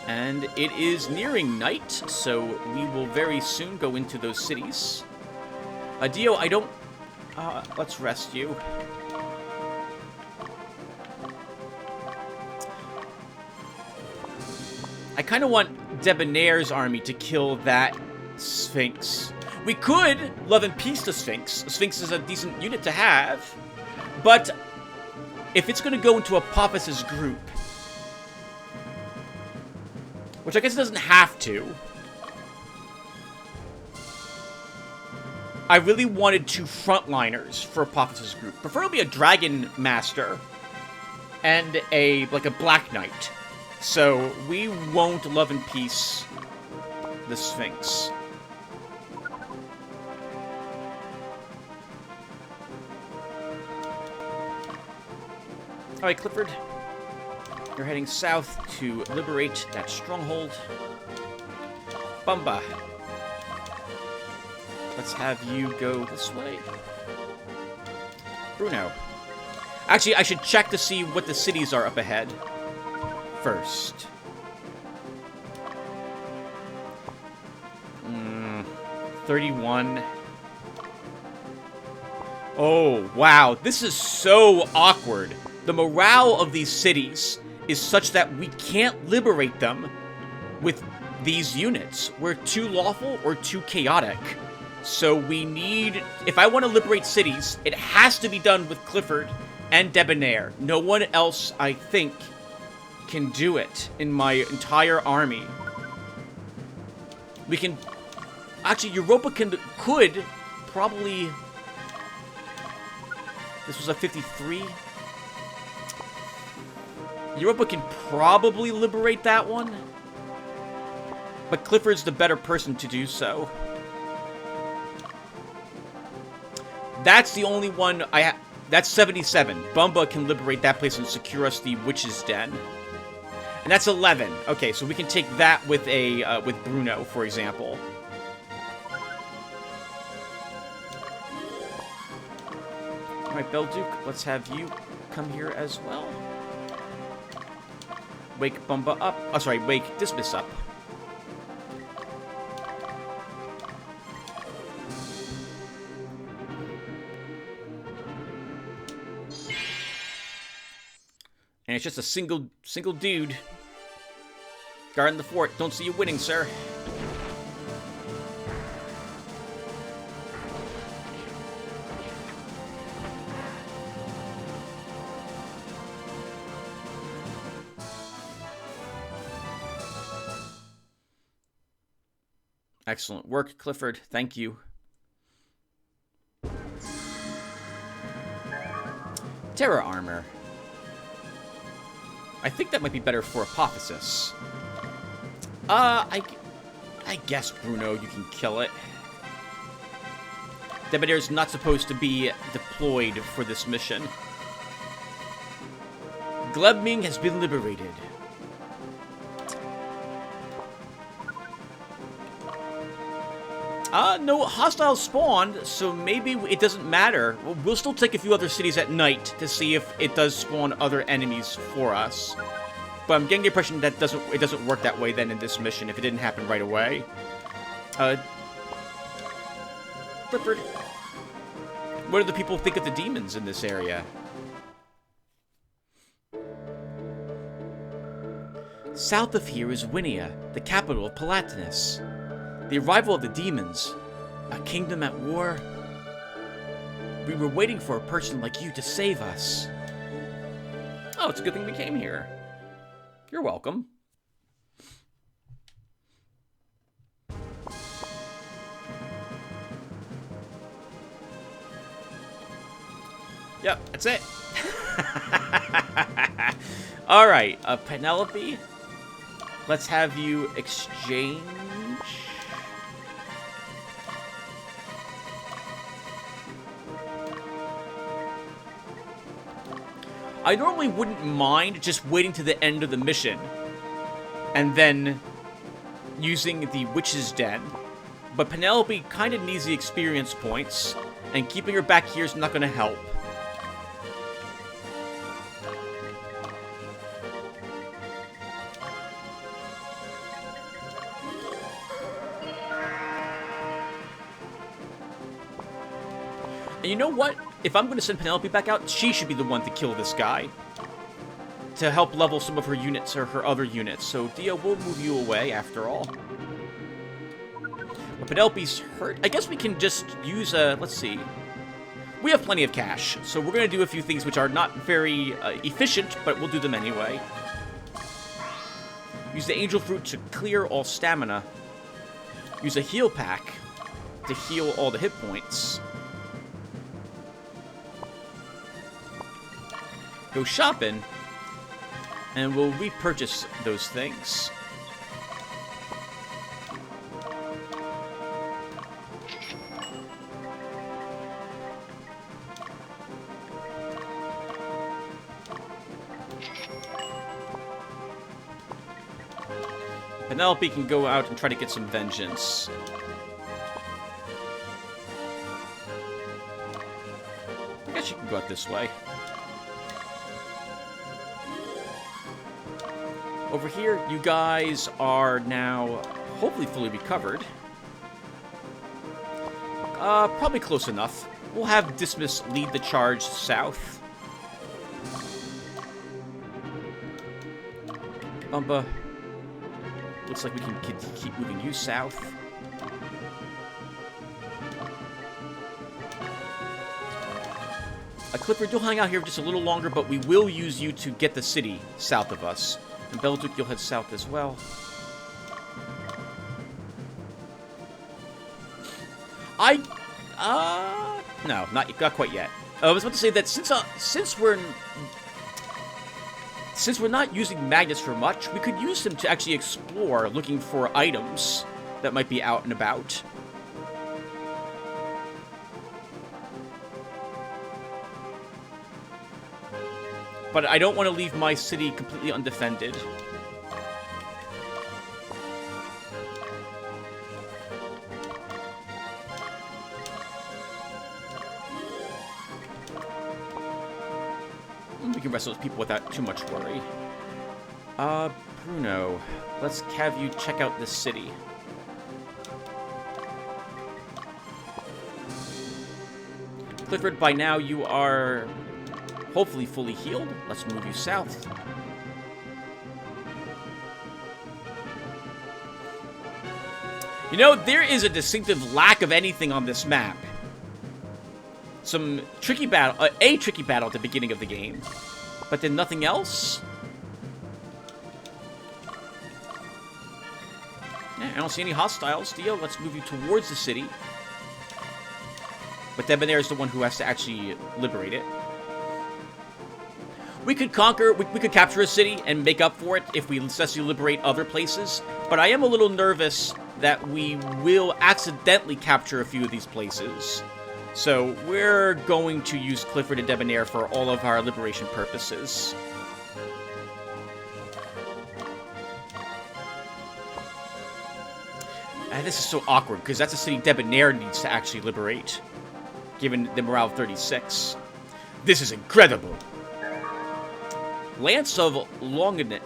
And it is nearing night, so we will very soon go into those cities. Dio, I don't... let's rest you. I kind of want Debonair's army to kill that Sphinx. We could Love and Peace the Sphinx. The Sphinx is a decent unit to have. But if it's going to go into Apophis's group, which I guess it doesn't have to, I really wanted 2 frontliners for Apophis's group. Preferably a Dragon Master and like a Black Knight. So we won't Love and Peace the Sphinx. Alright, Clifford. You're heading south to liberate that stronghold. Bumba. Let's have you go this way. Bruno. Actually, I should check to see what the cities are up ahead first. 31. Oh, wow. This is so awkward. The morale of these cities is such that we can't liberate them with these units. We're too lawful or too chaotic. So we need... If I want to liberate cities, it has to be done with Clifford and Debonair. No one else, I think, can do it in my entire army. We can... Actually, Europa could probably... This was a 53. Europa can probably liberate that one. But Clifford's the better person to do so. That's the only one I have. That's 77. Bumba can liberate that place and secure us the Witch's Den. And that's 11. Okay, so we can take that with with Bruno, for example. Alright, Belduke, let's have you come here as well. Wake Bumba up. Oh, sorry, wake Dismiss up. And it's just a single dude guarding the fort. Don't see you winning, sir. Excellent work, Clifford. Thank you. Terra armor. I think that might be better for Apophysis. I guess, Bruno, you can kill it. Debonair's not supposed to be deployed for this mission. Glebming has been liberated. No hostiles spawned, so maybe it doesn't matter. We'll still take a few other cities at night to see if it does spawn other enemies for us. But I'm getting the impression that it doesn't work that way then in this mission if it didn't happen right away. Clifford, what do the people think of the demons in this area? South of here is Winia, the capital of Palatinus. The arrival of the demons, a kingdom at war. We were waiting for a person like you to save us. Oh, it's a good thing we came here. You're welcome. Yep, that's it. Alright, Penelope, let's have you exchange. I normally wouldn't mind just waiting to the end of the mission and then using the Witch's Den, but Penelope kind of needs the experience points, and keeping her back here is not going to help. And you know what? If I'm going to send Penelope back out, she should be the one to kill this guy. To help level some of her units or her other units. So, Dio, we'll move you away after all. But Penelope's hurt. I guess we can just use a... Let's see. We have plenty of cash. So we're going to do a few things which are not very efficient, but we'll do them anyway. Use the Angel Fruit to clear all stamina. Use a heal pack to heal all the hit points. Go shopping, and we'll repurchase those things. Penelope can go out and try to get some vengeance. I guess you can go out this way. Over here, you guys are now hopefully fully recovered. Probably close enough. We'll have Dismas lead the charge south. Bumba. Looks like we can keep moving you south. Clifford, you'll hang out here just a little longer, but we will use you to get the city south of us. And Belduc, you'll head south as well. No, not quite yet. I was about to say that since we're not using magnets for much, we could use them to actually explore, looking for items that might be out and about. But I don't want to leave my city completely undefended. We can rest those people without too much worry. Bruno, let's have you check out this city. Clifford, by now you are hopefully fully healed. Let's move you south. You know, there is a distinctive lack of anything on this map. Some tricky battle, a tricky battle at the beginning of the game, but then nothing else. Yeah, I don't see any hostiles. Dio, let's move you towards the city. But Debonair is the one who has to actually liberate it. We could capture a city and make up for it if we successfully liberate other places, but I am a little nervous that we will accidentally capture a few of these places. So we're going to use Clifford and Debonair for all of our liberation purposes. This is so awkward, because that's a city Debonair needs to actually liberate, given the morale of 36. This is incredible. Lance of Longinus?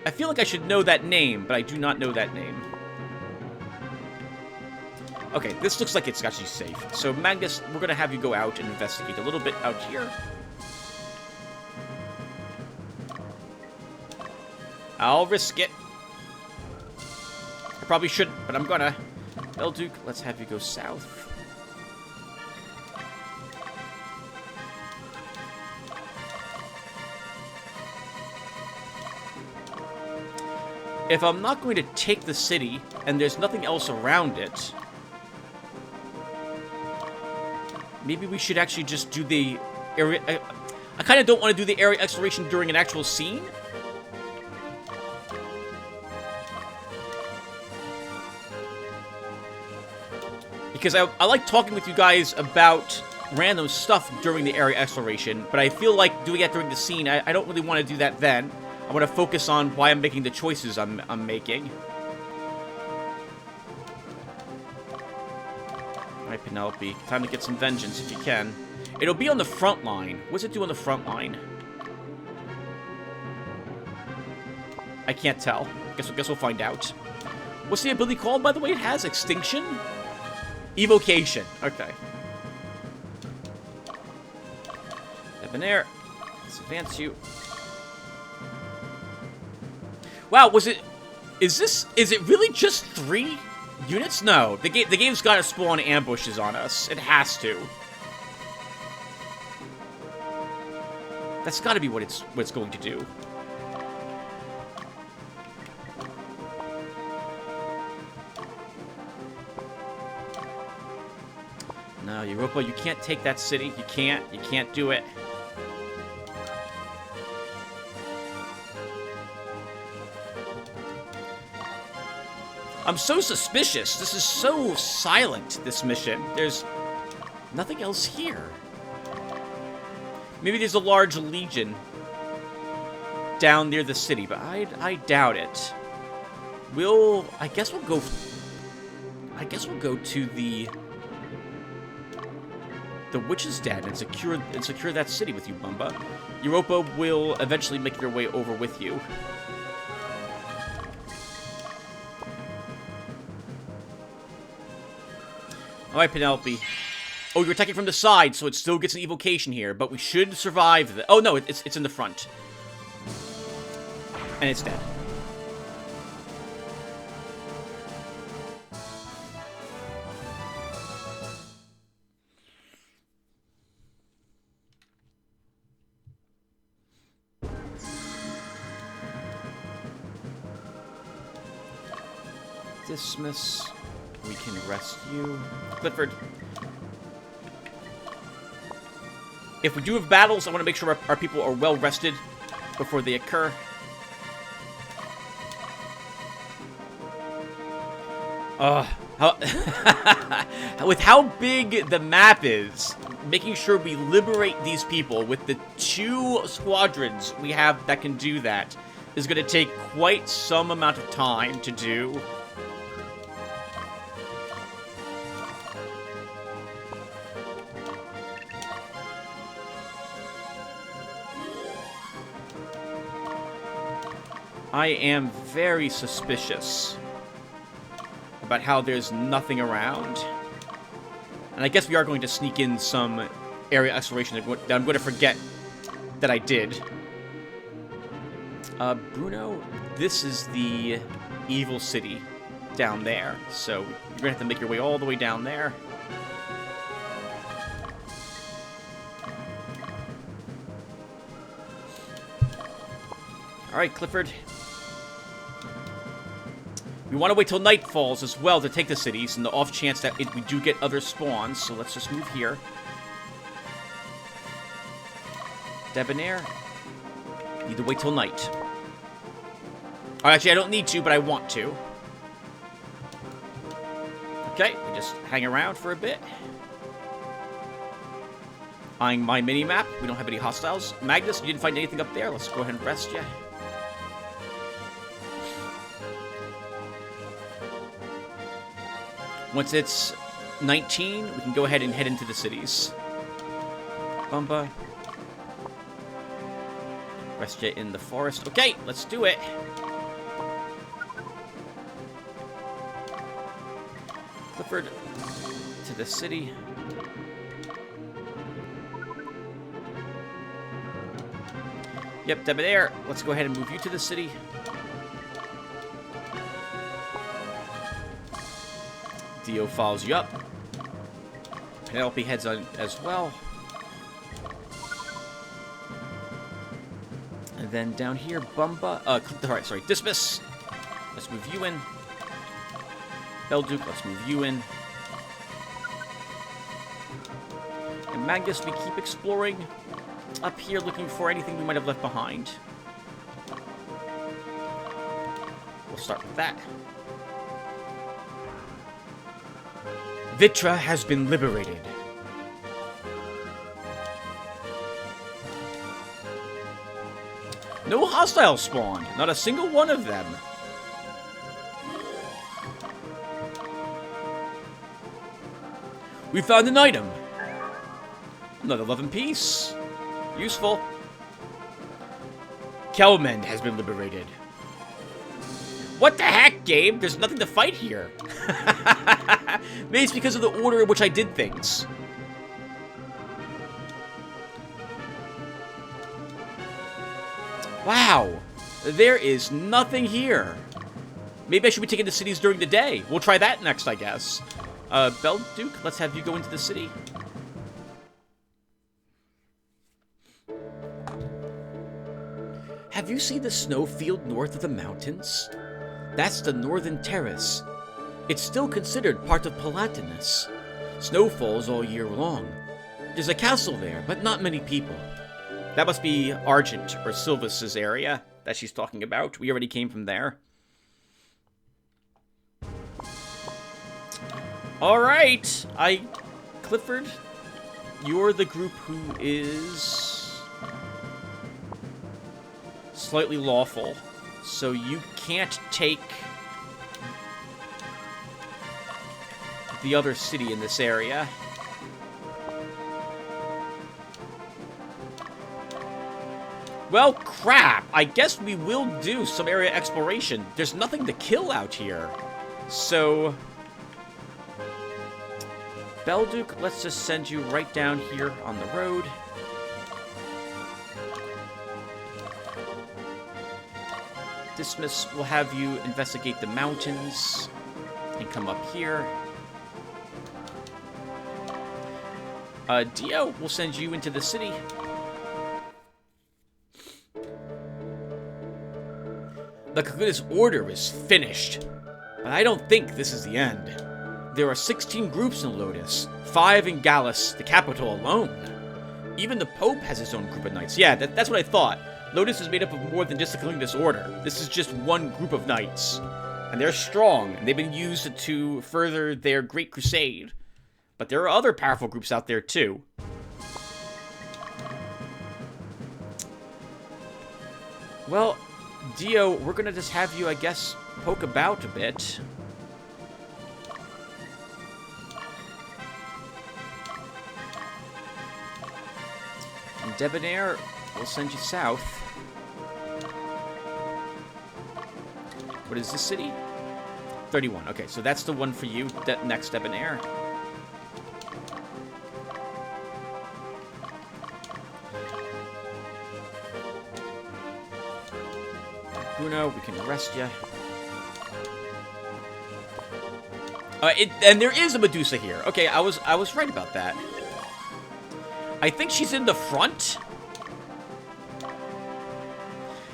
I feel like I should know that name, but I do not know that name. Okay, this looks like it's actually safe. So, Magnus, we're going to have you go out and investigate a little bit out here. I'll risk it. I probably shouldn't, but I'm gonna. Belduke, let's have you go south. If I'm not going to take the city, and there's nothing else around it, maybe we should actually just do the area... I kind of don't want to do the area exploration during an actual scene. Because I like talking with you guys about random stuff during the area exploration, but I feel like doing that during the scene, I don't really want to do that then. I want to focus on why I'm making the choices I'm making. Alright, Penelope. Time to get some vengeance if you can. It'll be on the front line. What's it do on the front line? I can't tell. Guess we'll find out. What's the ability called, by the way? It has Extinction? Evocation. Okay. Debonair. Let's advance you. Wow, is it really just 3 units? No. The game's gotta spawn ambushes on us. It has to. That's gotta be what it's going to do. No, Europa, you can't take that city. You can't do it. I'm so suspicious. This is so silent, this mission. There's nothing else here. Maybe there's a large legion down near the city, but I doubt it. I guess we'll go to the witch's den and secure that city with you, Bumba. Europa will eventually make their way over with you. Alright, Penelope. Oh, you're attacking from the side, so it still gets an evocation here, but we should survive the... Oh, no, it's in the front. And it's dead. Dismiss. We can rest you. Clifford. If we do have battles, I want to make sure our people are well rested before they occur. With how big the map is, making sure we liberate these people with the 2 squadrons we have that can do that is going to take quite some amount of time to do. I am very suspicious about how there's nothing around. And I guess we are going to sneak in some area exploration that I'm going to forget that I did. Bruno, this is the evil city down there. So you're going to have to make your way all the way down there. Alright, Clifford. We want to wait till night falls as well to take the cities, in the off chance that we do get other spawns, so let's just move here. Debonair. Need to wait till night. Oh, actually, I don't need to, but I want to. Okay, we just hang around for a bit. Eyeing my mini-map. We don't have any hostiles. Magnus, you didn't find anything up there. Let's go ahead and rest you. Once it's 19, we can go ahead and head into the cities. Bumba. Rest you in the forest. Okay, let's do it. Clifford to the city. Yep, Debonair. Let's go ahead and move you to the city. Dio follows you up. Penelope heads on as well. And then down here, Bumba. Alright, sorry, Dismas. Let's move you in. Belduke, let's move you in. And Magnus, we keep exploring up here, looking for anything we might have left behind. We'll start with that. Vitra has been liberated. No hostiles spawned. Not a single one of them. We found an item. Another love and peace. Useful. Kelman has been liberated. What the heck, game? There's nothing to fight here. Maybe it's because of the order in which I did things. Wow. There is nothing here. Maybe I should be taking the cities during the day. We'll try that next, I guess. Belduke, let's have you go into the city. Have you seen the snowfield north of the mountains? That's the Northern Terrace. It's still considered part of Palatinus. Snow falls all year long. There's a castle there, but not many people. That must be Argent or Silvus's area that she's talking about. We already came from there. Alright, Clifford, you're the group who is slightly lawful, so you can't take the other city in this area. Well, crap! I guess we will do some area exploration. There's nothing to kill out here. So, Belduke, let's just send you right down here on the road. Dismas will have you investigate the mountains and come up here. Dio will send you into the city. The Kaguna's order is finished, but I don't think this is the end. There are 16 groups in Lotus, 5 in Gallus, the capital alone. Even the Pope has his own group of knights. Yeah, that's what I thought. Lotus is made up of more than just the Kaguna's order. This is just one group of knights. And they're strong, and they've been used to further their great crusade. But there are other powerful groups out there, too. Well, Dio, we're gonna just have you, I guess, poke about a bit. And Debonair, we'll send you south. What is this city? 31. Okay, so that's the one for you, next Debonair. Bruno, we can arrest you. And there is a Medusa here. Okay, I was right about that. I think she's in the front.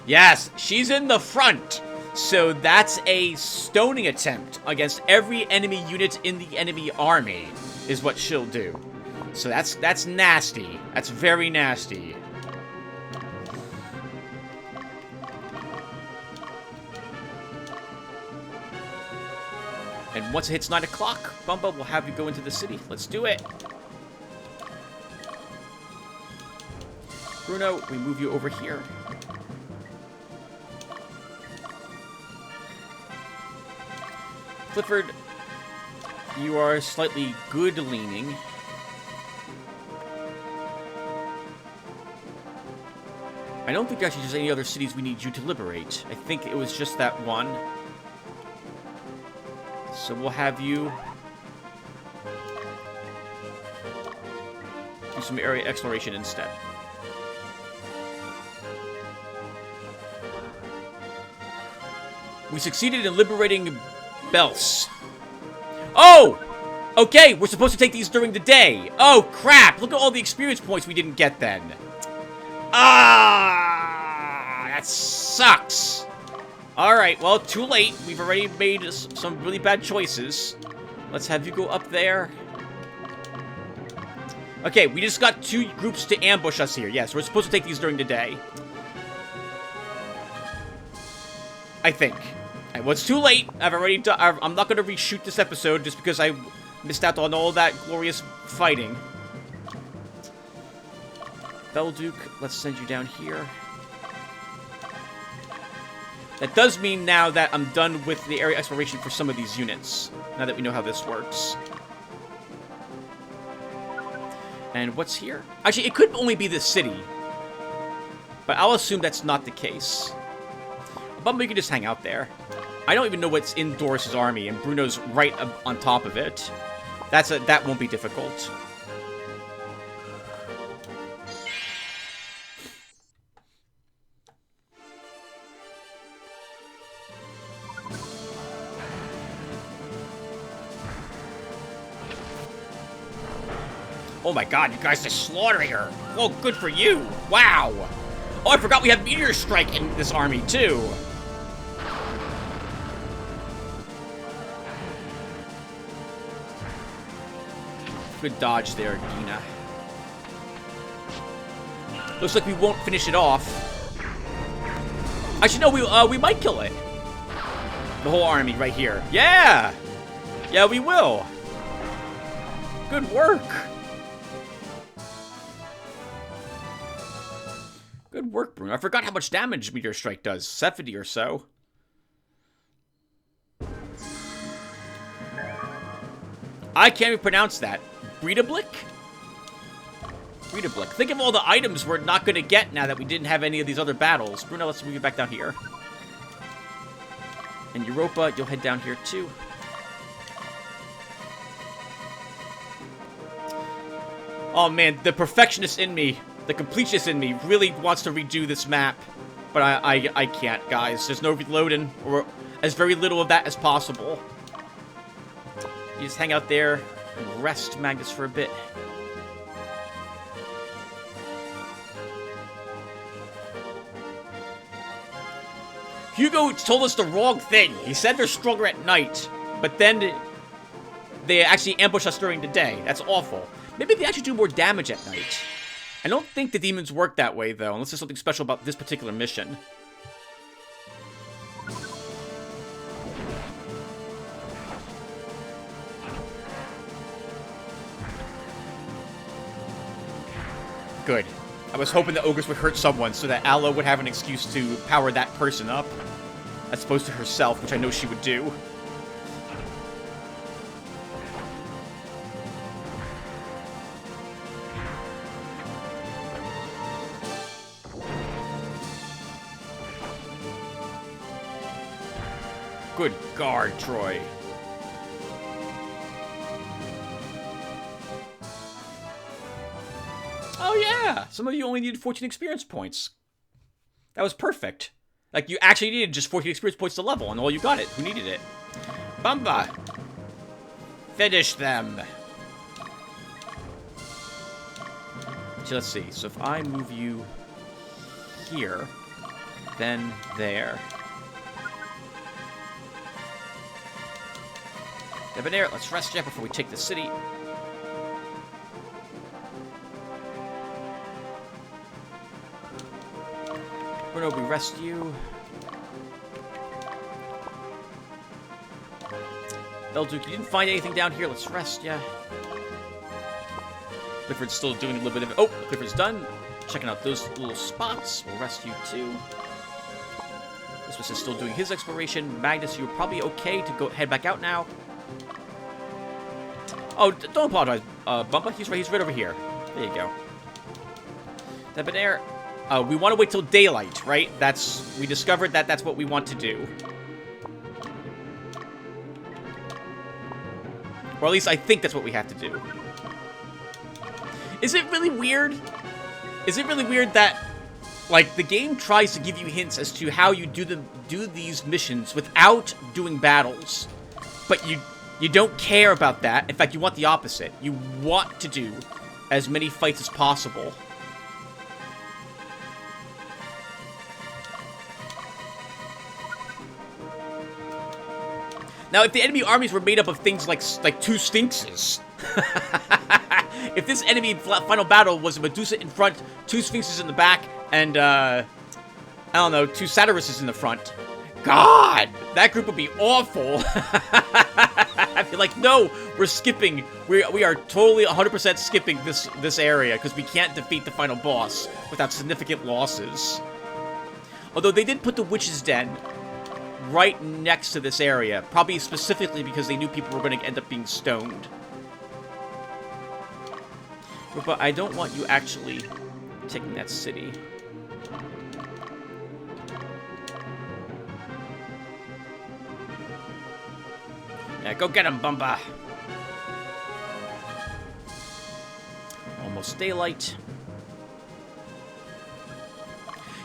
Yes, she's in the front. So that's a stoning attempt against every enemy unit in the enemy army, is what she'll do. So that's nasty. That's very nasty. And once it hits 9 o'clock, Bumba will have you go into the city. Let's do it. Bruno, we move you over here. Clifford, You are slightly good leaning. I don't think actually there's any other cities we need you to liberate. I think it was just that one. So we'll have you do some area exploration instead. We succeeded in liberating Bels. Oh! Okay, we're supposed to take these during the day. Oh, crap! Look at all the experience points we didn't get then. Ah! That sucks! Alright, well, too late. We've already made some really bad choices. Let's have you go up there. Okay, we just got 2 groups to ambush us here. Yes, we're supposed to take these during the day. I think. Well, it's too late. I've already done. I'm not going to reshoot this episode just because I missed out on all that glorious fighting. Belduke, let's send you down here. That does mean now that I'm done with the area exploration for some of these units. Now that we know how this works. And what's here? Actually, it could only be the city. But I'll assume that's not the case. But we can just hang out there. I don't even know what's in Doris's army, and Bruno's right on top of it. That won't be difficult. Oh my god, you guys are slaughtering her! Oh, good for you! Wow! Oh, I forgot we have Meteor Strike in this army, too! Good dodge there, Gina. Looks like we won't finish it off. Actually, no, we might kill it. The whole army right here. Yeah! Yeah, we will. Good work. Good work, Bruno. I forgot how much damage Meteor Strike does. 70 or so. I can't even pronounce that. Breedablick? Breedablick. Think of all the items we're not going to get now that we didn't have any of these other battles. Bruno, let's move you back down here. And Europa, you'll head down here too. Oh man, the perfectionist in me, the completionist in me, really wants to redo this map. But I can't, guys. There's no reloading, or as very little of that as possible. You just hang out there and rest Magnus for a bit. Hugo told us the wrong thing. He said they're stronger at night, but then they actually ambush us during the day. That's awful. Maybe they actually do more damage at night. I don't think the demons work that way, though, unless there's something special about this particular mission. Good. I was hoping the ogres would hurt someone so that Aloe would have an excuse to power that person up, as opposed to herself, which I know she would do. Good guard, Troy. Oh yeah! Some of you only needed 14 experience points. That was perfect. Like, you actually needed just 14 experience points to level, and all you got it. Who needed it? Bamba! Finish them! So let's see. So if I move you here, then there. Debonair, let's rest yet before we take the city. Bruno, we rest you. Belduke, you didn't find anything down here. Let's rest ya. Clifford's still doing a little bit of it. Oh, Clifford's done. Checking out those little spots. We'll rest you too. This is still doing his exploration. Magnus, you're probably okay to go head back out now. Oh, don't apologize, Bumba. He's right over here. There you go. Debonair. We want to wait till daylight, right? We discovered that that's what we want to do. Or at least I think that's what we have to do. Is it really weird? Is it really weird that, like, the game tries to give you hints as to how you do these missions without doing battles, but you don't care about that. In fact, you want the opposite. You want to do as many fights as possible. Now, if the enemy armies were made up of things like 2 Sphinxes, if this enemy final battle was a Medusa in front, 2 Sphinxes in the back, and I don't know, 2 Satyruses in the front, God, that group would be awful. I'd be like, no, we're skipping. We are totally 100% skipping this area because we can't defeat the final boss without significant losses. Although they did put the Witch's Den right next to this area, probably specifically because they knew people were going to end up being stoned. But I don't want you actually taking that city. Yeah, go get him, Bumba. Almost daylight.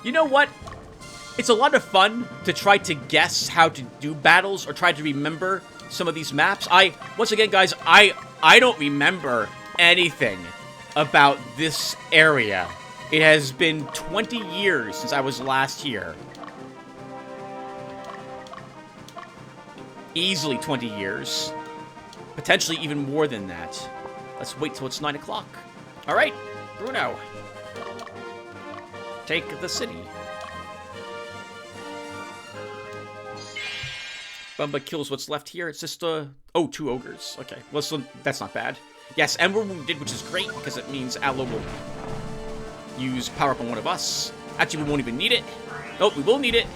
You know what? It's a lot of fun to try to guess how to do battles or try to remember some of these maps. Once again, guys, I don't remember anything about this area. It has been 20 years since I was last here. Easily 20 years. Potentially even more than that. Let's wait till it's 9 o'clock. All right, Bruno. Take the city. Bumba kills what's left here. It's just, oh, 2 ogres. Okay, well, so that's not bad. Yes, and we're wounded, which is great, because it means Aloe will use power up on one of us. Actually, we won't even need it. Oh, we will need it.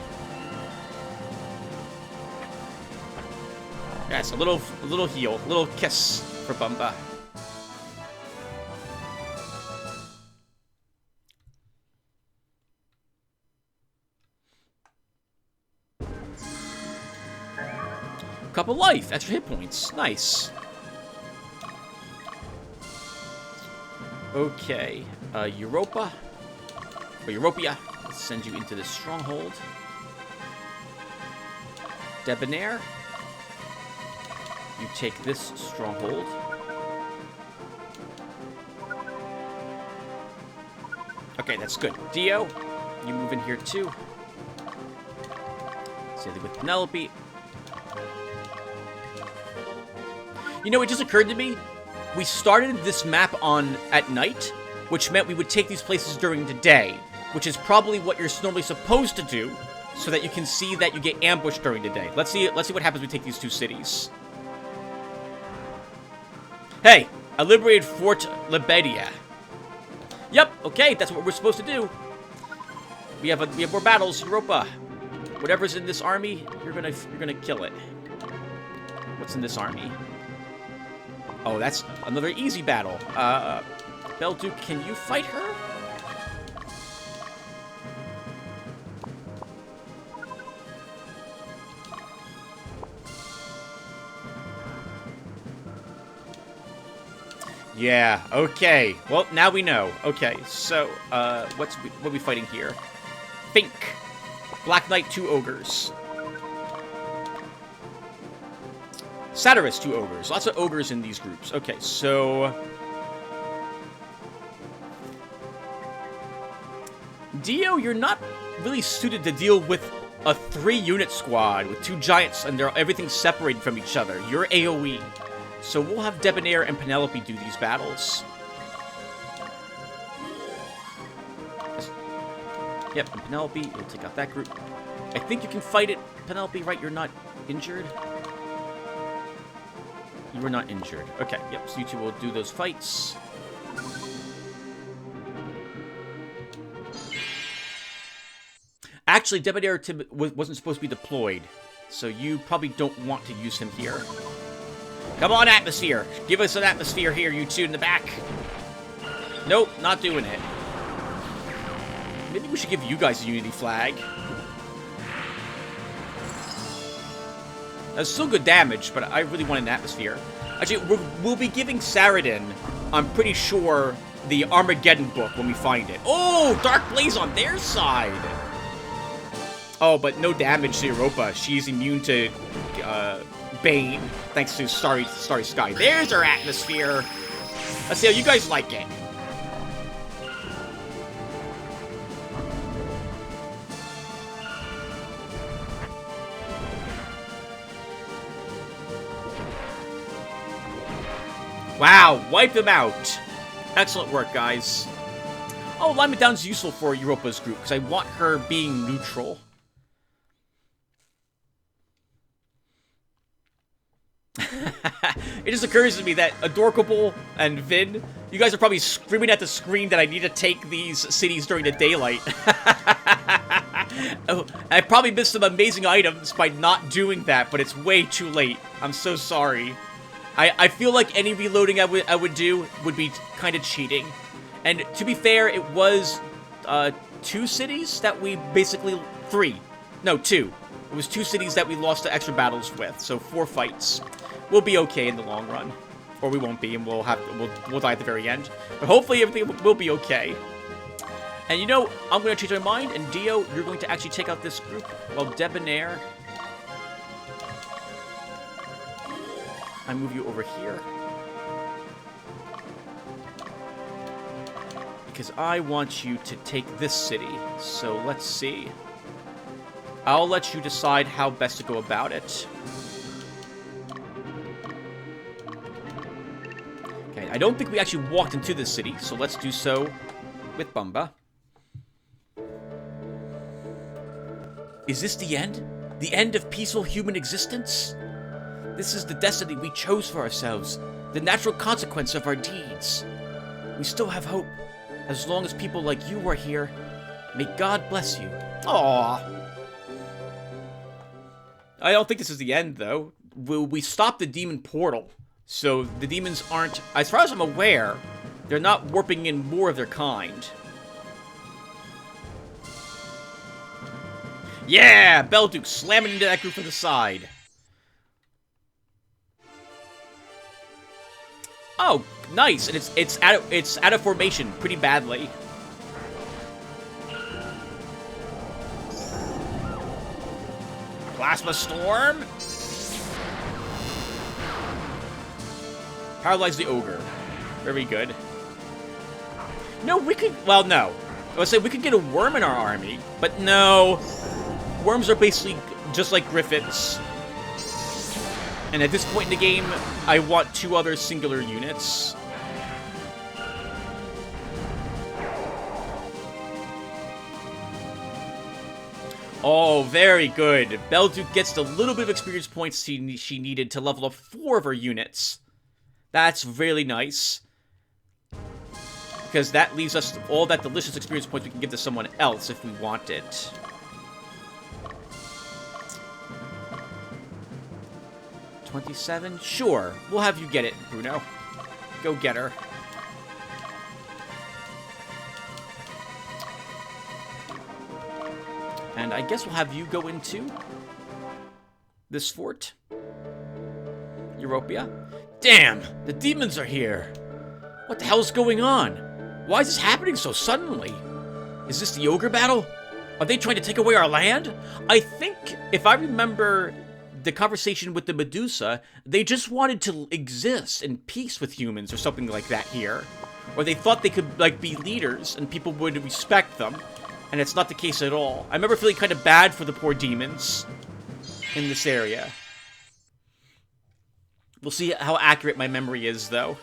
Yes, a little heal, a little kiss for Bumba. Cup of life, extra hit points. Nice. Okay, Europia. Let's send you into this stronghold. Debonair. You take this stronghold. Okay, that's good. Dio, you move in here too. Same thing with Penelope. You know, it just occurred to me, we started this map at night, which meant we would take these places during the day, which is probably what you're normally supposed to do, so that you can see that you get ambushed during the day. Let's see what happens when we take these 2 cities. Hey, I liberated Fort Lebedia. Yep, okay, that's what we're supposed to do. We have more battles, Europa. Whatever's in this army, you're gonna kill it. What's in this army? Oh, that's another easy battle. Belduke, can you fight her? Yeah, okay. Well, now we know. Okay, so, what are we fighting here? Fink. Black Knight, 2 ogres. Satyrus, 2 ogres. Lots of ogres in these groups. Okay, so... Dio, you're not really suited to deal with a 3-unit squad with 2 giants and everything's separated from each other. You're AoE. So we'll have Debonair and Penelope do these battles. Yep, and Penelope, you'll take out that group. I think you can fight it, Penelope, right? You're not injured? You were not injured. Okay, yep, so you 2 will do those fights. Actually, Debonair wasn't supposed to be deployed, so you probably don't want to use him here. Come on, atmosphere. Give us an atmosphere here, you two in the back. Nope, not doing it. Maybe we should give you guys a unity flag. That's still good damage, but I really want an atmosphere. Actually, we'll be giving Saradin, I'm pretty sure, the Armageddon book when we find it. Oh, Dark Blaze on their side. Oh, but no damage to Europa. She's immune to Bane, thanks to Starry Sky. There's our atmosphere. Let's see how you guys like it. Wow, wipe them out. Excellent work, guys. Oh, alignment down's useful for Europa's group, because I want her being neutral. It just occurs to me that Adorkable and Vin, you guys are probably screaming at the screen that I need to take these cities during the daylight. Oh, I probably missed some amazing items by not doing that, but it's way too late. I'm so sorry. I feel like any reloading I would do would be kind of cheating. And to be fair, it was 2 cities that we basically... 3. No, 2. It was 2 cities that we lost to extra battles with, so 4 fights. We'll be okay in the long run. Or we won't be, and we'll die at the very end. But hopefully everything will be okay. And you know, I'm going to change my mind, and Dio, you're going to actually take out this group, while Debonair... I move you over here. Because I want you to take this city. So let's see. I'll let you decide how best to go about it. Okay, I don't think we actually walked into this city, so let's do so with Bumba. Is this the end? The end of peaceful human existence? This is the destiny we chose for ourselves, the natural consequence of our deeds. We still have hope, as long as people like you are here. May God bless you. Aww. I don't think this is the end, though. We stopped the demon portal, so the demons aren't, as far as I'm aware, they're not warping in more of their kind. Yeah! Belduke slamming into that group from the side. Oh, nice, and it's out of formation pretty badly. Plasma Storm. Paralyze the Ogre. Very good. No, we could. Well, no. I would say we could get a worm in our army, but no. Worms are basically just like Griffins. And at this point in the game, I want 2 other singular units. Oh, very good. Belduke gets the little bit of experience points she needed to level up 4 of her units. That's really nice. Because that leaves us all that delicious experience points we can give to someone else if we want it. $27? Sure. We'll have you get it, Bruno. Go get her. And I guess we'll have you go into this fort. Europia. Damn! The demons are here! What the hell's going on? Why is this happening so suddenly? Is this the Ogre battle? Are they trying to take away our land? I think, if I remember the conversation with the Medusa, they just wanted to exist in peace with humans or something like that here. Or they thought they could, like, be leaders and people would respect them. And it's not the case at all. I remember feeling kind of bad for the poor demons in this area. We'll see how accurate my memory is, though.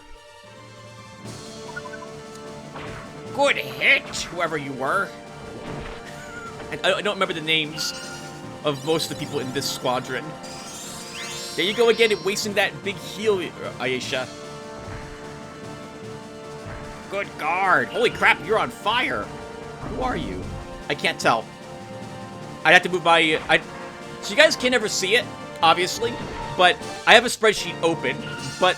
Good hit, whoever you were. I don't remember the names of most of the people in this squadron. There you go again, wasting that big heal, Aisha. Good guard. Holy crap, you're on fire. Who are you? I can't tell. I'd have to move by... So you guys can't ever see it, obviously. But I have a spreadsheet open, but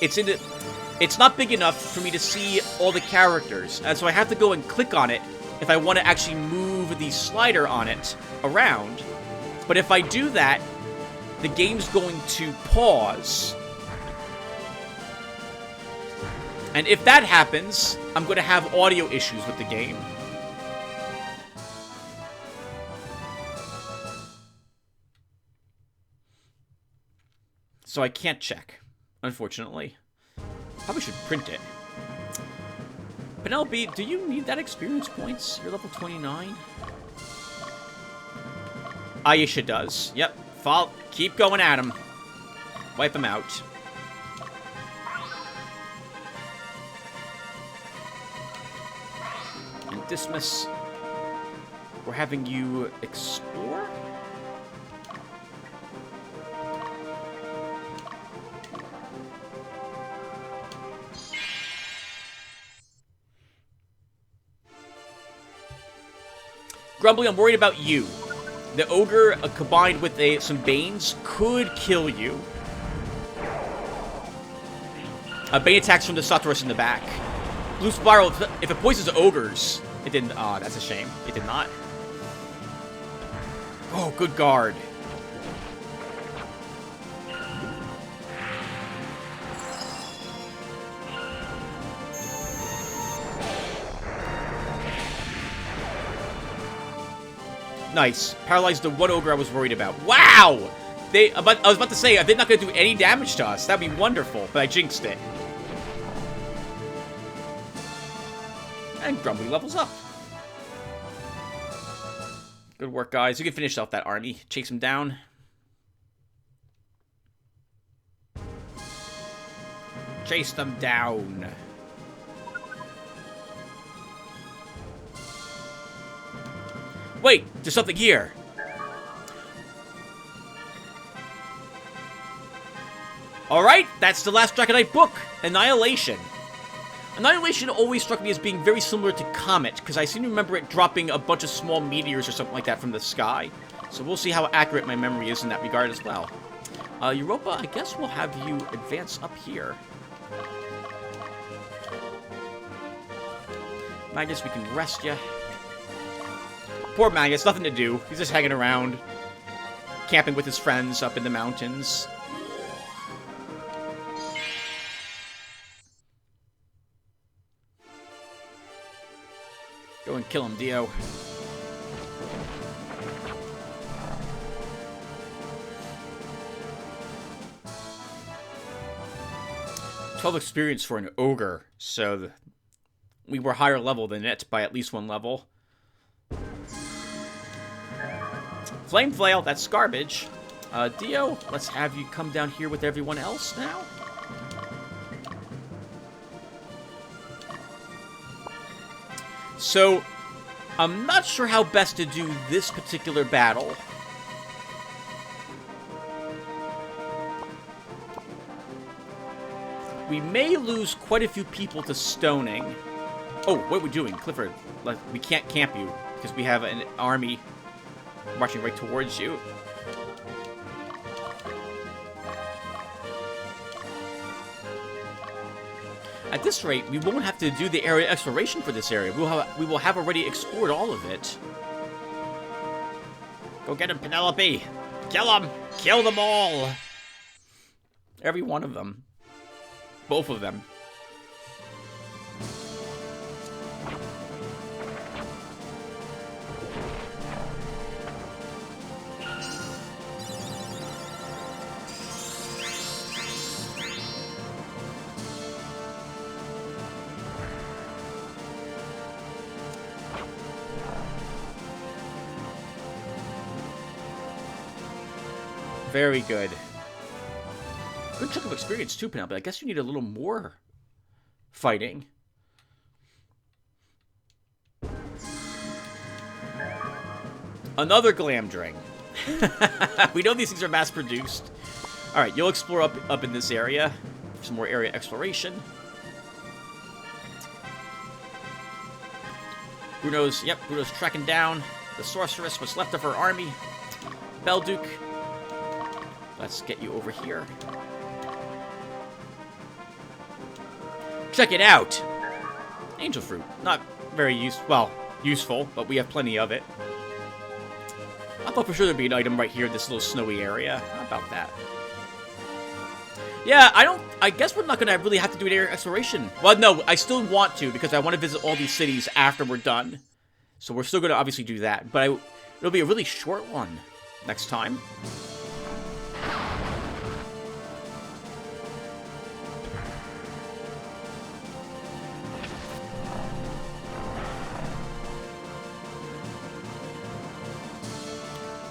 it's not big enough for me to see all the characters. And so I have to go and click on it if I want to actually move the slider on it around. But if I do that, the game's going to pause. And if that happens, I'm going to have audio issues with the game. So I can't check, unfortunately. Probably should print it. Penelope, do you need that experience points? You're level 29? Ayesha does. Yep. Keep going at him. Wipe him out. And Dismas, we're having you explore? Grumbly, I'm worried about you. The Ogre, combined with some Banes, could kill you. Bane attacks from the Satoros in the back. Blue Spiral, if it poisons Ogres... It didn't... Aw, that's a shame. It did not. Oh, good guard. Nice. Paralyzed the one Ogre I was worried about. Wow! I was about to say, they're not going to do any damage to us. That'd be wonderful, but I jinxed it. And Grumbly levels up. Good work, guys. You can finish off that army. Chase him down. Chase them down. Wait, there's something here. Alright, that's the last Dragonite book. Annihilation. Annihilation always struck me as being very similar to Comet, because I seem to remember it dropping a bunch of small meteors or something like that from the sky. So we'll see how accurate my memory is in that regard as well. Europa, I guess we'll have you advance up here. Magnus, we can rest you. Poor Magnus, nothing to do. He's just hanging around, camping with his friends up in the mountains. Go and kill him, Dio. "12 experience for an Ogre, so we were higher level than it by at least one level. Flame Flail, that's garbage. Dio, let's have you come down here with everyone else now. So, I'm not sure how best to do this particular battle. We may lose quite a few people to stoning. Oh, what are we doing? Clifford, we can't camp you because we have an army marching right towards you. At this rate, we won't have to do the area exploration for this area. We will have already explored all of it. Go get him, Penelope! Kill him! Kill them all! Every one of them. Both of them. Very good. Good chunk of experience too, Penelope. I guess you need a little more fighting. Another Glamdring. We know these things are mass-produced. Alright, you'll explore up in this area. Some more area exploration. Bruno's tracking down the sorceress, what's left of her army. Belduke. Let's get you over here. Check it out! Angel fruit. Not very useful, but we have plenty of it. I thought for sure there'd be an item right here in this little snowy area. How about that? Yeah, I guess we're not gonna really have to do an area exploration. Well, no, I still want to, because I want to visit all these cities after we're done. So we're still gonna obviously do that, but it'll be a really short one next time.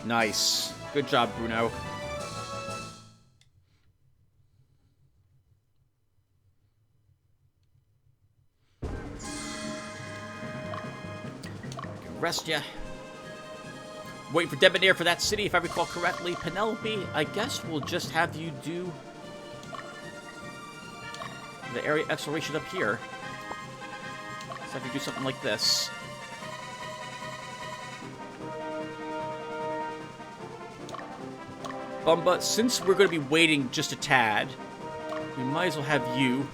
Nice. Good job, Bruno. Rest ya. Waiting for Debonair for that city, if I recall correctly. Penelope, I guess we'll just have you do the area exploration up here. Let's have you do something like this. Bumba, since we're going to be waiting just a tad, we might as well have you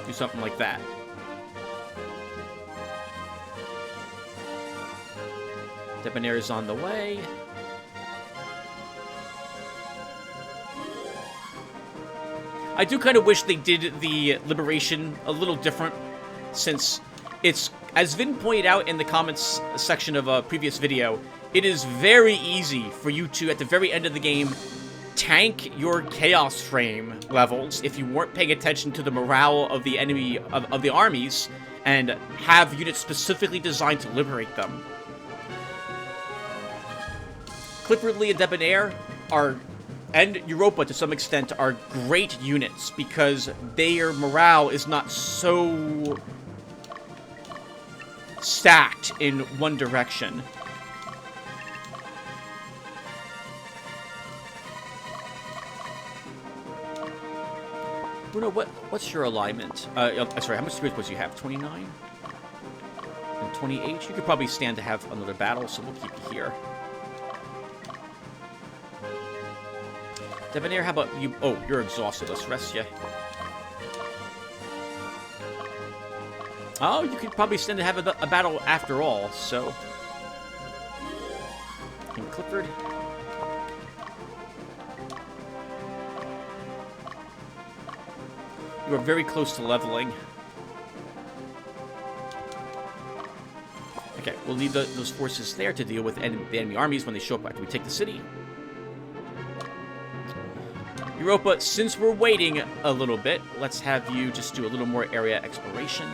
do something like that. Debonair is on the way. I do kind of wish they did the liberation a little different, since it's, as Vin pointed out in the comments section of a previous video, it is very easy for you to, at the very end of the game, tank your Chaos Frame levels if you weren't paying attention to the morale of the enemy, of the armies, and have units specifically designed to liberate them. Clifford, Lee, and Debonair are, and Europa to some extent, are great units because their morale is not so stacked in one direction. Bruno, what's your alignment? Sorry, how much spirit points do you have? 29? And 28? You could probably stand to have another battle, so we'll keep you here. Debonair, how about you? Oh, you're exhausted. Let's rest you. Oh, you could probably stand to have a battle after all, so. And Clifford. You are very close to leveling. Okay, we'll leave those forces there to deal with the enemy armies when they show up after we take the city. Europa, since we're waiting a little bit, let's have you just do a little more area exploration.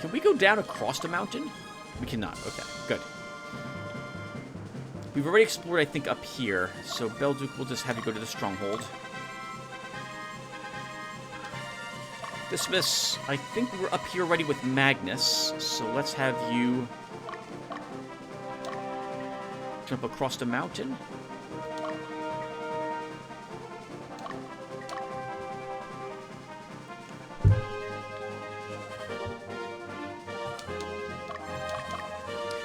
Can we go down across the mountain? We cannot. Okay, good. We've already explored, I think, up here. So, Belduke, we'll just have you go to the stronghold. Dismiss, I think we're up here already with Magnus. So, let's have you jump across the mountain.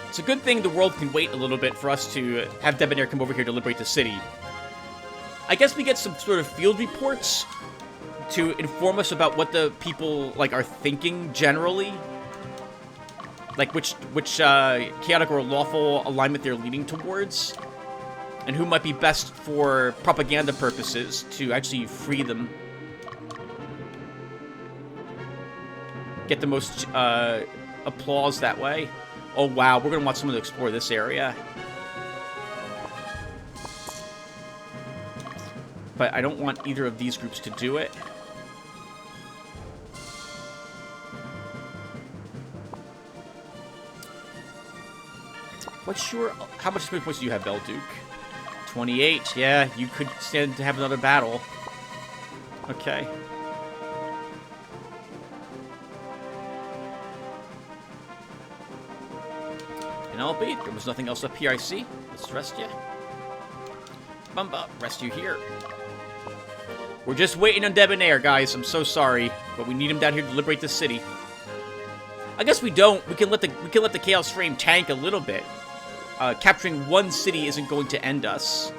It's a good thing the world can wait a little bit for us to have Debonair come over here to liberate the city. I guess we get some sort of field reports to inform us about what the people, like, are thinking generally. Like, which chaotic or lawful alignment they're leaning towards. And who might be best for propaganda purposes to actually free them. Get the most applause that way. Oh, wow, we're going to want someone to explore this area. But I don't want either of these groups to do it. How much spirit points do you have, Belduke? 28. Yeah, you could stand to have another battle. Okay. Penelope, there was nothing else up here, I see. Let's rest you. Bumba, rest you here. We're just waiting on Debonair, guys. I'm so sorry, but we need him down here to liberate the city. I guess we don't. We can let the Chaos Frame tank a little bit. Capturing one city isn't going to end us.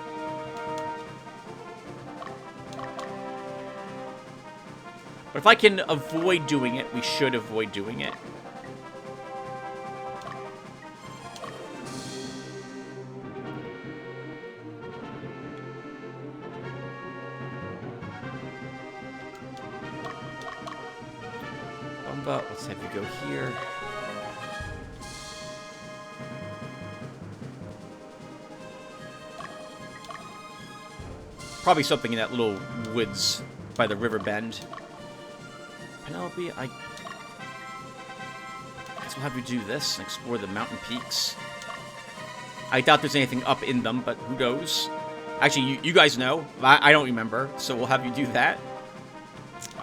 But if I can avoid doing it, we should avoid doing it. Let's have you go here. Probably something in that little woods by the river bend. Penelope, I guess we'll have you do this and explore the mountain peaks. I doubt there's anything up in them, but who knows? Actually, you guys know. I don't remember, so we'll have you do that.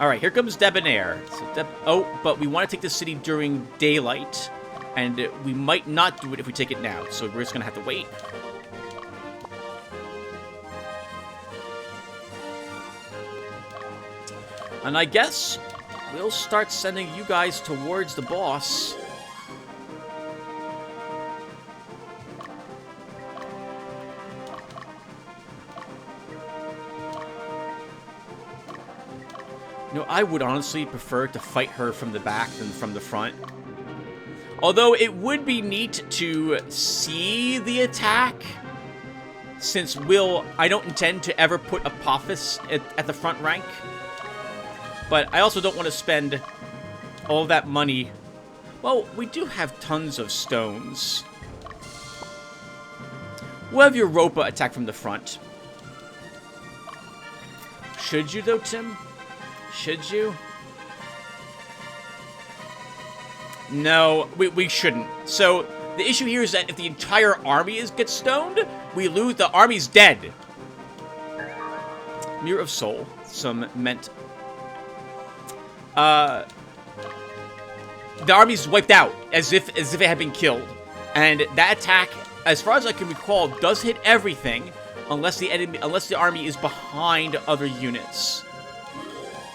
Alright, here comes Debonair. So but we want to take the city during daylight, and we might not do it if we take it now, so we're just going to have to wait. And I guess we'll start sending you guys towards the boss. You know, I would honestly prefer to fight her from the back than from the front. Although it would be neat to see the attack, since I don't intend to ever put Apophis at the front rank. But I also don't want to spend all that money. Well, we do have tons of stones. We'll have Europa attack from the front. Should you, though, Tim? Should you? No, we shouldn't. So, the issue here is that if the entire army gets stoned, we lose. The army's dead. Mirror of Soul. Some meant... the army's wiped out, as if it had been killed. And that attack, as far as I can recall, does hit everything, unless the army is behind other units.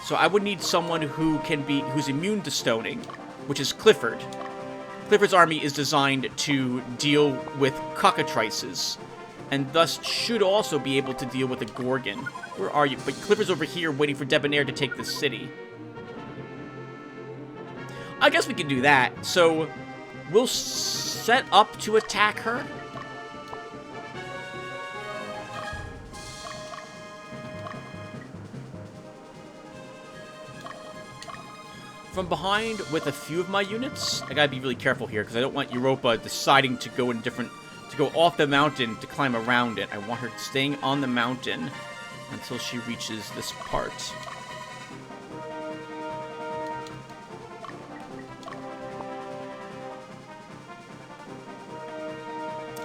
So I would need someone who's immune to stoning, which is Clifford. Clifford's army is designed to deal with cockatrices, and thus should also be able to deal with a Gorgon. Where are you? But Clifford's over here waiting for Debonair to take the city. I guess we can do that. So we'll set up to attack her. From behind with a few of my units. I gotta be really careful here because I don't want Europa deciding to go off the mountain to climb around it. I want her staying on the mountain until she reaches this part.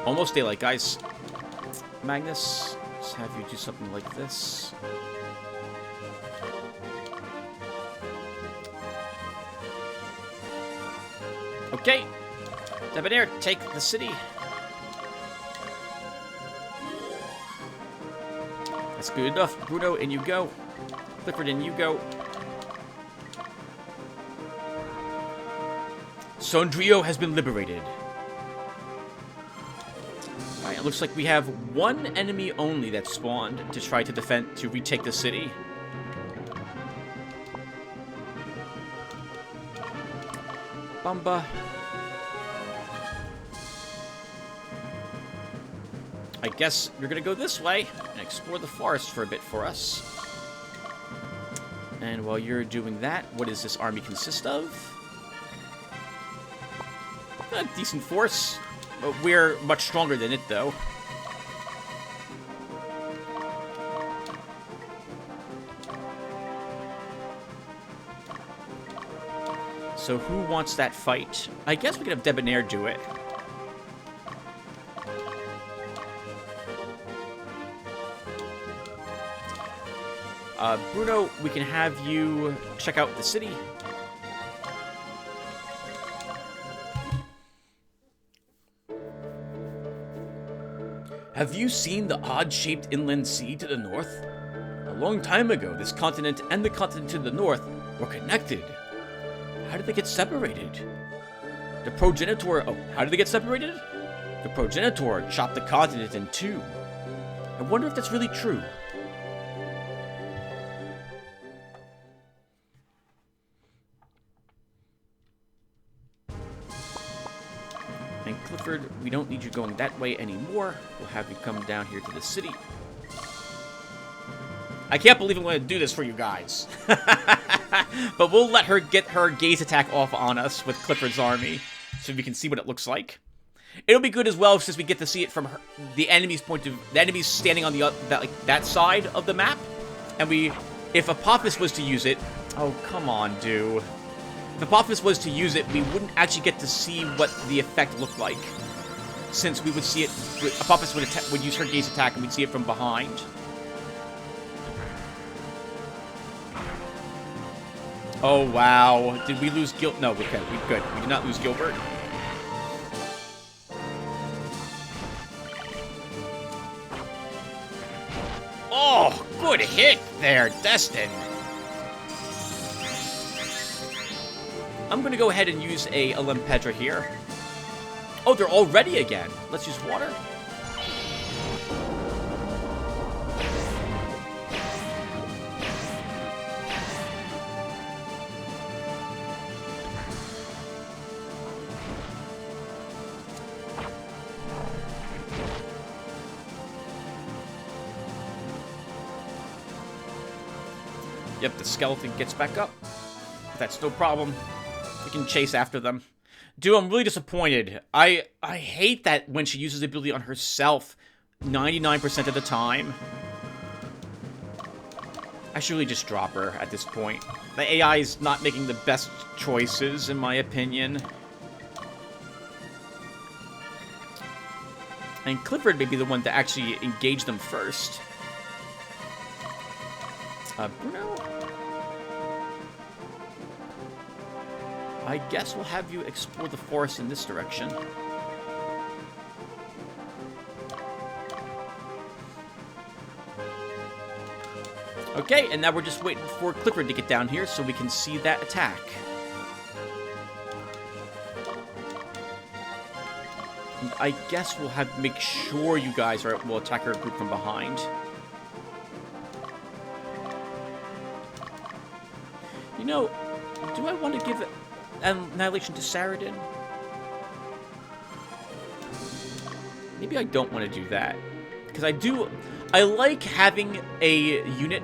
Almost daylight, guys. Magnus, let's have you do something like this. Okay, Debonair, take the city. That's good enough. Bruno, in you go. Clifford, in you go. Sondrio has been liberated. Alright, it looks like we have one enemy only that spawned to try to retake the city. Bamba. I guess you're gonna go this way and explore the forest for a bit for us. And while you're doing that, what does this army consist of? A decent force. But we're much stronger than it, though. So who wants that fight? I guess we could have Debonair do it. Bruno, we can have you check out the city. Have you seen the odd-shaped inland sea to the north? A long time ago, this continent and the continent to the north were connected. How did they get separated? The progenitor... Oh, how did they get separated? The progenitor chopped the continent in two. I wonder if that's really true. And Clifford, we don't need you going that way anymore. We'll have you come down here to the city. I can't believe I'm going to do this for you guys. But we'll let her get her gaze attack off on us with Clifford's army, so we can see what it looks like. It'll be good as well since we get to see it from the enemy's point of view. The enemy's standing on that side of the map, and if Apophis was to use it, oh come on, dude. If Apophis was to use it, we wouldn't actually get to see what the effect looked like, since we would see it. Apophis would use her gaze attack, and we'd see it from behind. Oh, wow. Did we lose Gil... No, okay, we good. We did not lose Gilbert. Oh, good hit there, Destin. I'm going to go ahead and use a Lempedra here. Oh, they're all ready again. Let's use water. Yep, the skeleton gets back up. That's no problem. We can chase after them. Dude, I'm really disappointed. I hate that when she uses the ability on herself 99% of the time. I should really just drop her at this point. The AI is not making the best choices, in my opinion. And Clifford may be the one to actually engage them first. Bruno? I guess we'll have you explore the forest in this direction. Okay, and now we're just waiting for Clifford to get down here so we can see that attack. And I guess we'll have to make sure you guys will attack our group from behind. You know, do I want to give Annihilation to Saradin? Maybe I don't want to do that. Because I like having a unit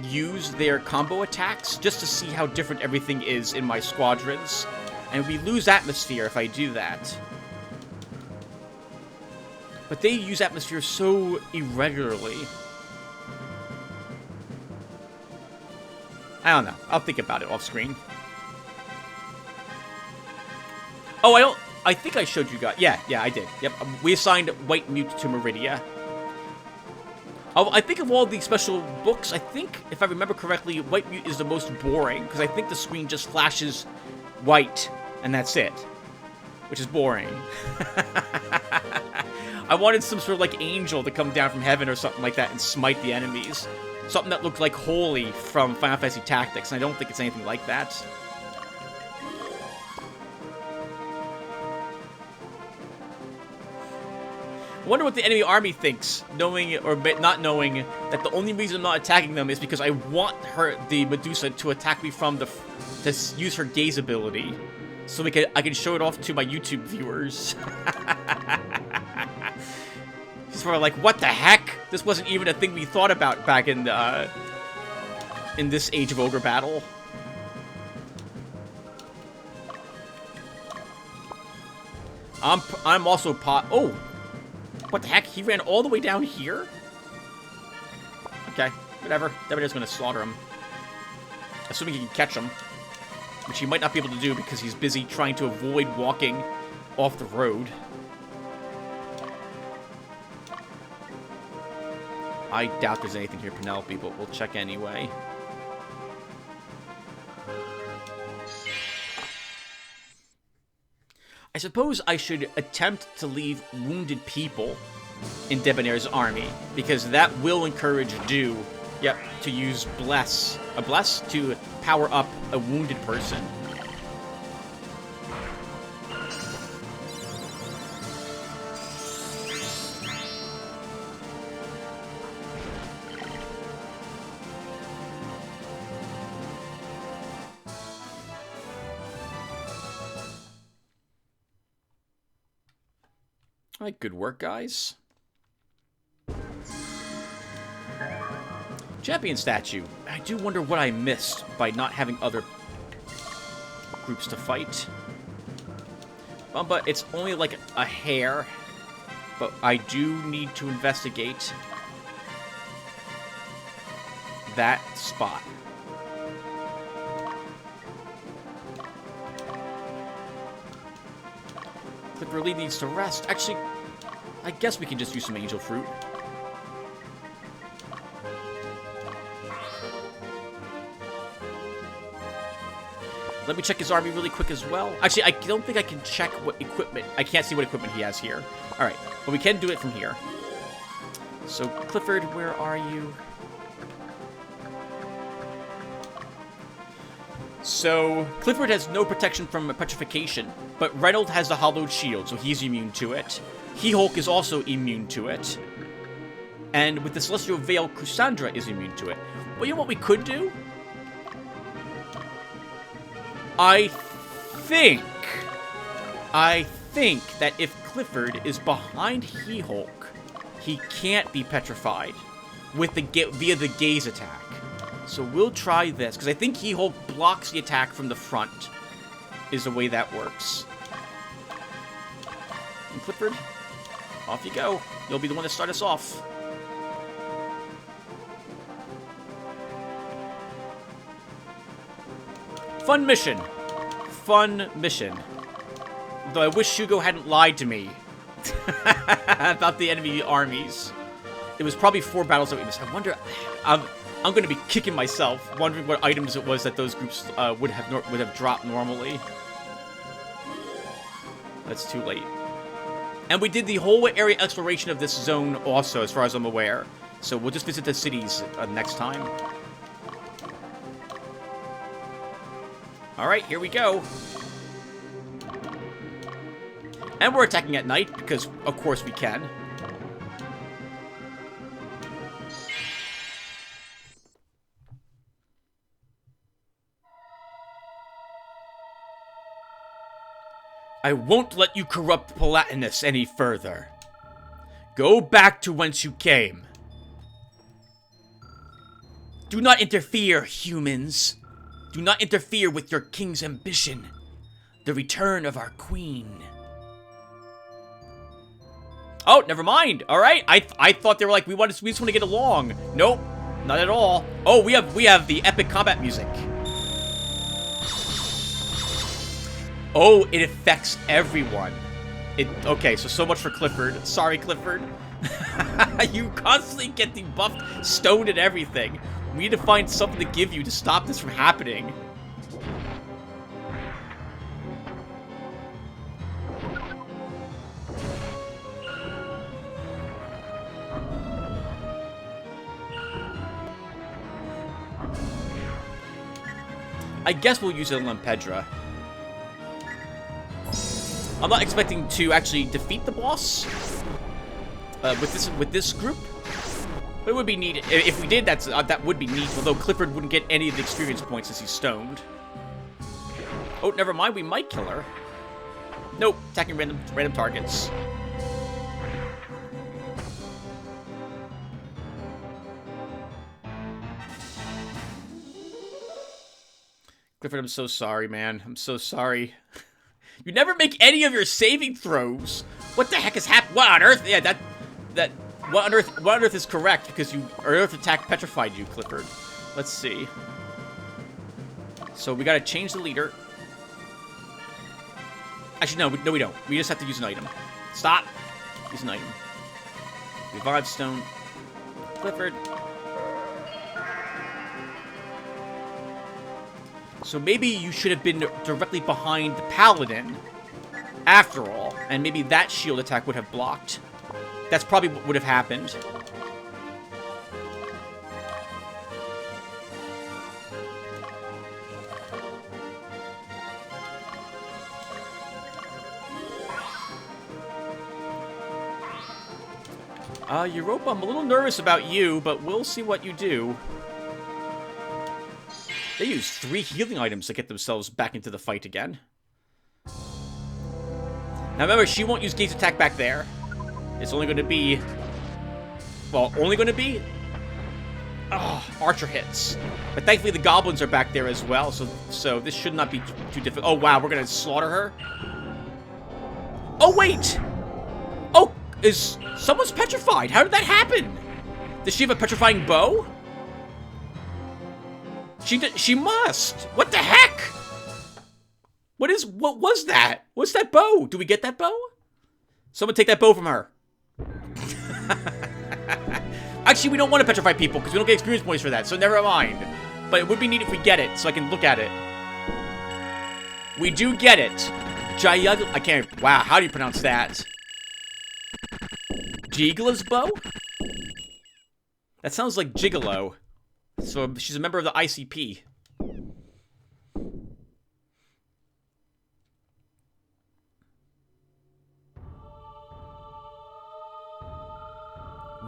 use their combo attacks just to see how different everything is in my squadrons. And we lose Atmosphere if I do that. But they use Atmosphere so irregularly. I don't know. I'll think about it off screen. Oh, I think I showed you guys. Yeah, I did. Yep. We assigned White Mute to Meridia. Oh, I think of all the special books, I think, if I remember correctly, White Mute is the most boring, because I think the screen just flashes white, and that's it. Which is boring. I wanted some sort of, like, angel to come down from heaven or something like that and smite the enemies. Something that looked like Holy from Final Fantasy Tactics, and I don't think it's anything like that. I wonder what the enemy army thinks, knowing or not knowing that the only reason I'm not attacking them is because I want the Medusa to attack me from to use her gaze ability, so I can show it off to my YouTube viewers. Just sort of like, what the heck? This wasn't even a thing we thought about back in this Age of Ogre battle. I'm also oh. What the heck? He ran all the way down here? Okay, whatever. Devadir's gonna slaughter him. Assuming he can catch him. Which he might not be able to do because he's busy trying to avoid walking off the road. I doubt there's anything here, Penelope, but we'll check anyway. I suppose I should attempt to leave wounded people in Debonair's army, because that will encourage Do, yep, to use Bless. A Bless to power up a wounded person. All right, good work, guys. Champion statue. I do wonder what I missed by not having other groups to fight. But it's only like a hair. But I do need to investigate that spot. Clip really needs to rest. Actually, I guess we can just use some angel fruit. Let me check his army really quick as well. Actually, I don't think I can check what equipment... I can't see what equipment he has here. Alright, but we can do it from here. So, Clifford, where are you? So, Clifford has no protection from petrification, but Reynold has the hollowed shield, so he's immune to it. He-Hulk is also immune to it. And with the Celestial Veil, Cassandra is immune to it. Well, you know what we could do? I think that if Clifford is behind He-Hulk, he can't be petrified with via the gaze attack. So we'll try this, because I think He-Hulk blocks the attack from the front, is the way that works. And Clifford, off you go. You'll be the one to start us off. Fun mission. Fun mission. Though I wish Shugo hadn't lied to me about the enemy armies. It was probably 4 battles that we missed. I wonder... I'm going to be kicking myself, wondering what items it was that those groups would have dropped normally. That's too late. And we did the whole area exploration of this zone also, as far as I'm aware. So we'll just visit the cities next time. Alright, here we go. And we're attacking at night, because of course we can. I won't let you corrupt Palatinus any further. Go back to whence you came. Do not interfere, humans. Do not interfere with your king's ambition. The return of our queen. Oh, never mind. All right. I thought they were like, we just want to get along. Nope, not at all. Oh, we have the epic combat music. Oh, it affects everyone. Okay, so much for Clifford. Sorry, Clifford. You constantly get debuffed, stoned, and everything. We need to find something to give you to stop this from happening. I guess we'll use it on Pedra. I'm not expecting to actually defeat the boss with this group. But it would be neat if we did. That would be neat. Although Clifford wouldn't get any of the experience points as he's stoned. Oh, never mind. We might kill her. Nope. Attacking random targets. Clifford, I'm so sorry, man. I'm so sorry. You never make any of your saving throws. What the heck is happening? What on earth? Yeah, what on earth is correct, because Earth attack petrified you, Clifford. Let's see. So we gotta change the leader. Actually, no, we don't. We just have to use an item. Stop. Use an item. Revive stone. Clifford. So maybe you should have been directly behind the Paladin, after all, and maybe that shield attack would have blocked. That's probably what would have happened. Europa, I'm a little nervous about you, but we'll see what you do. They used 3 healing items to get themselves back into the fight again. Now remember, she won't use Gaze Attack back there. It's only going to be... Well, only going to be... Archer hits. But thankfully the goblins are back there as well, so this should not be too difficult. Oh, wow, we're going to slaughter her? Oh, wait! Oh, someone's petrified. How did that happen? Does she have a petrifying bow? She must. What the heck? What was that? What's that bow? Do we get that bow? Someone take that bow from her. Actually, we don't want to petrify people because we don't get experience points for that, so never mind. But it would be neat if we get it, so I can look at it. We do get it. Jayug... I can't... Wow, how do you pronounce that? Jigla's bow? That sounds like Gigolo. So she's a member of the ICP.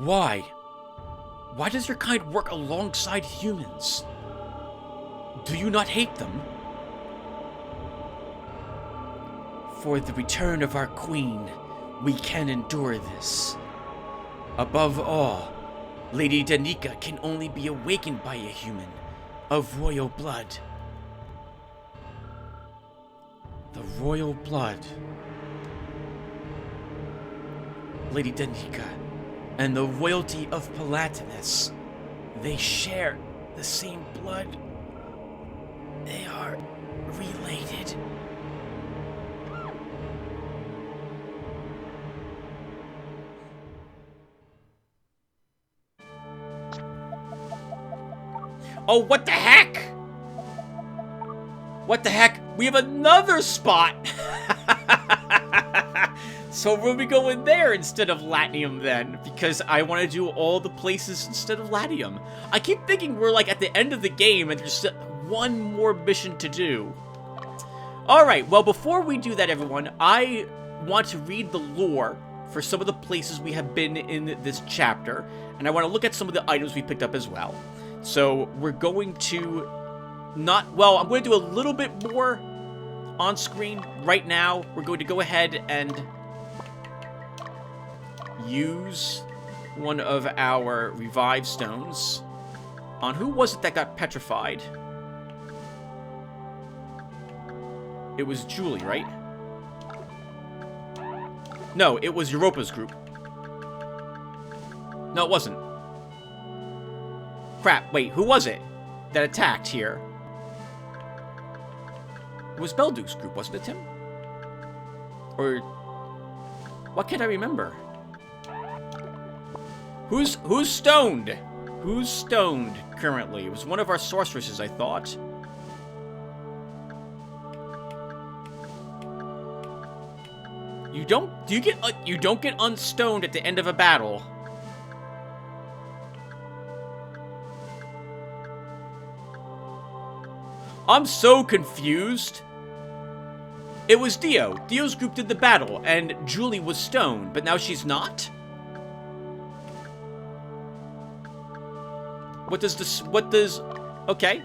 Why? Why does your kind work alongside humans? Do you not hate them? For the return of our queen, we can endure this. Above all, Lady Danica can only be awakened by a human of royal blood. The royal blood. Lady Danica and the royalty of Palatinus, they share the same blood. They are related. Oh, what the heck? What the heck? We have another spot! So we'll be going there instead of Latium then, because I want to do all the places instead of Latium. I keep thinking we're like at the end of the game and there's one more mission to do. Alright, well before we do that everyone, I want to read the lore for some of the places we have been in this chapter, and I want to look at some of the items we picked up as well. So we're going to I'm going to do a little bit more on screen right now. We're going to go ahead and use one of our revive stones on who was it that got petrified? It was Julie, right? No, it was Europa's group. No, it wasn't. Crap, wait, who was it that attacked here? It was Belduke's group, wasn't it, Tim? Or... what can't I remember? Who's stoned? Who's stoned currently? It was one of our sorceresses, I thought. You don't get unstoned at the end of a battle. I'm so confused. It was Dio. Dio's group did the battle, and Julie was stoned, but now she's not? Okay.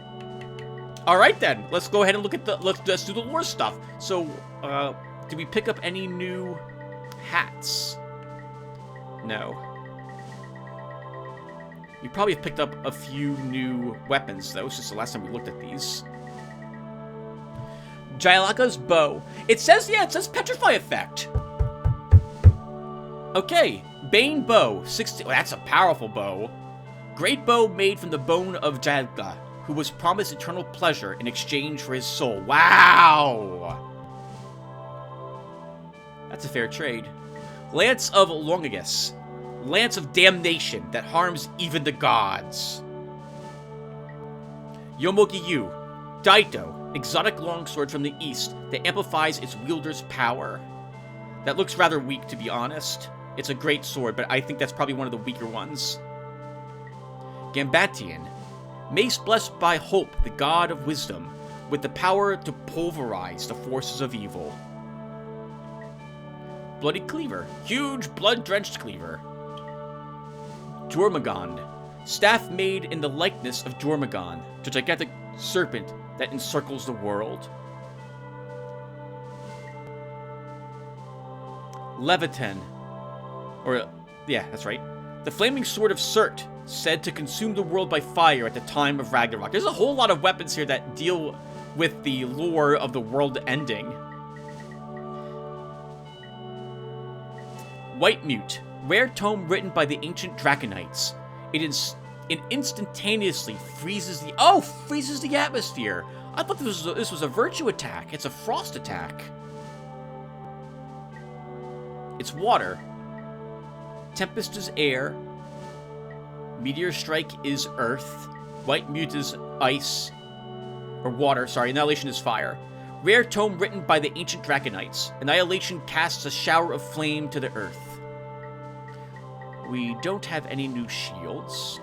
Alright then, let's go ahead and look at let's do the lore stuff. So, did we pick up any new hats? No. We probably have picked up a few new weapons, though, since the last time we looked at these. Jylaka's bow. It says Petrify effect. Okay. Bane bow. 60. Well, that's a powerful bow. Great bow made from the bone of Jylaka, who was promised eternal pleasure in exchange for his soul. Wow! That's a fair trade. Lance of Longagus. Lance of damnation that harms even the gods. Yomogi-yu. Daito. Exotic longsword from the east that amplifies its wielder's power. That looks rather weak, to be honest. It's a great sword, but I think that's probably one of the weaker ones. Gambatian. Mace blessed by Hope, the god of wisdom, with the power to pulverize the forces of evil. Bloody Cleaver. Huge blood-drenched cleaver. Jormungand. Staff made in the likeness of Jormungand, the gigantic serpent that encircles the world. Leviathan. Yeah, that's right. The flaming sword of Surt, said to consume the world by fire at the time of Ragnarok. There's a whole lot of weapons here that deal with the lore of the world ending. White Mute. Rare tome written by the ancient Draconites. It instantaneously freezes the atmosphere. I thought this was a virtue attack. It's a frost attack. It's water. Tempest is air. Meteor Strike is earth. White Mute is ice. Or water, sorry. Annihilation is fire. Rare tome written by the ancient Draconites. Annihilation casts a shower of flame to the earth. We don't have any new shields.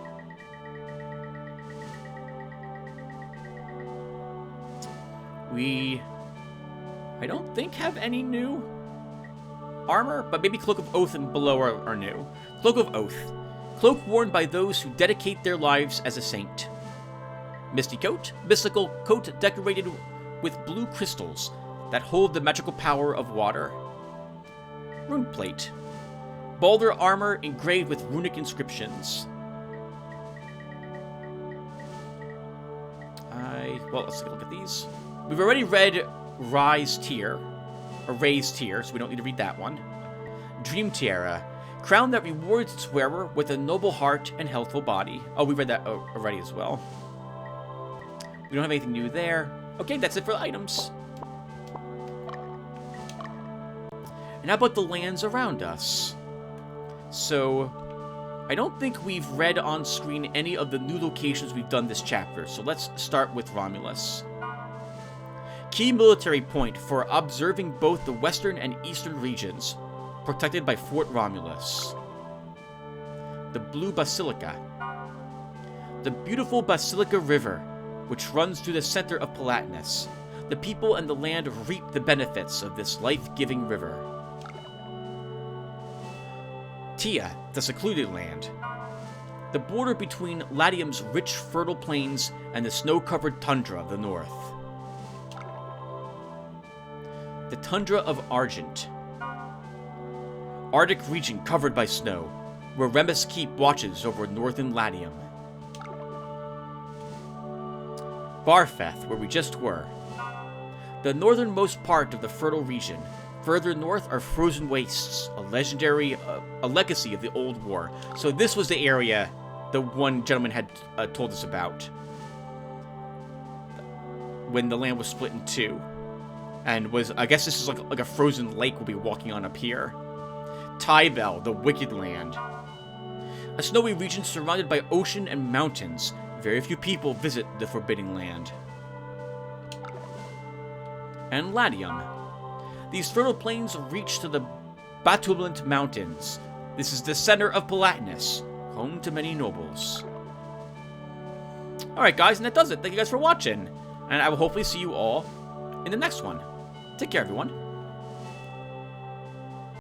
I don't think have any new armor, but maybe Cloak of Oath and below are new. Cloak of Oath. Cloak worn by those who dedicate their lives as a saint. Misty Coat. Mystical coat decorated with blue crystals that hold the magical power of water. Rune Plate. Balder armor engraved with runic inscriptions. Well, let's take a look at these. We've already read Ray's Tear, so we don't need to read that one. Dream Tiara. Crown that rewards its wearer with a noble heart and healthful body. Oh, we read that already as well. We don't have anything new there. Okay, that's it for the items. And how about the lands around us? So, I don't think we've read on screen any of the new locations we've done this chapter, so let's start with Romulus. Key military point for observing both the western and eastern regions, protected by Fort Romulus. The Blue Basilica. The beautiful Basilica River, which runs through the center of Palatinus. The people and the land reap the benefits of this life-giving river. Tia, the secluded land. The border between Latium's rich, fertile plains and the snow-covered tundra of the north. The tundra of Argent. Arctic region covered by snow, where Remus Keep watches over northern Latium. Barfeth, where we just were. The northernmost part of the fertile region. Further north are frozen wastes, a legacy of the Old War. So this was the area the one gentleman had told us about when the land was split in two. And I guess this is like a frozen lake we'll be walking on up here. Tybel, the Wicked Land. A snowy region surrounded by ocean and mountains. Very few people visit the Forbidden Land. And Latium. These fertile plains reach to the Batulant Mountains. This is the center of Palatinus, home to many nobles. Alright guys, and that does it. Thank you guys for watching. And I will hopefully see you all in the next one. Take care, everyone.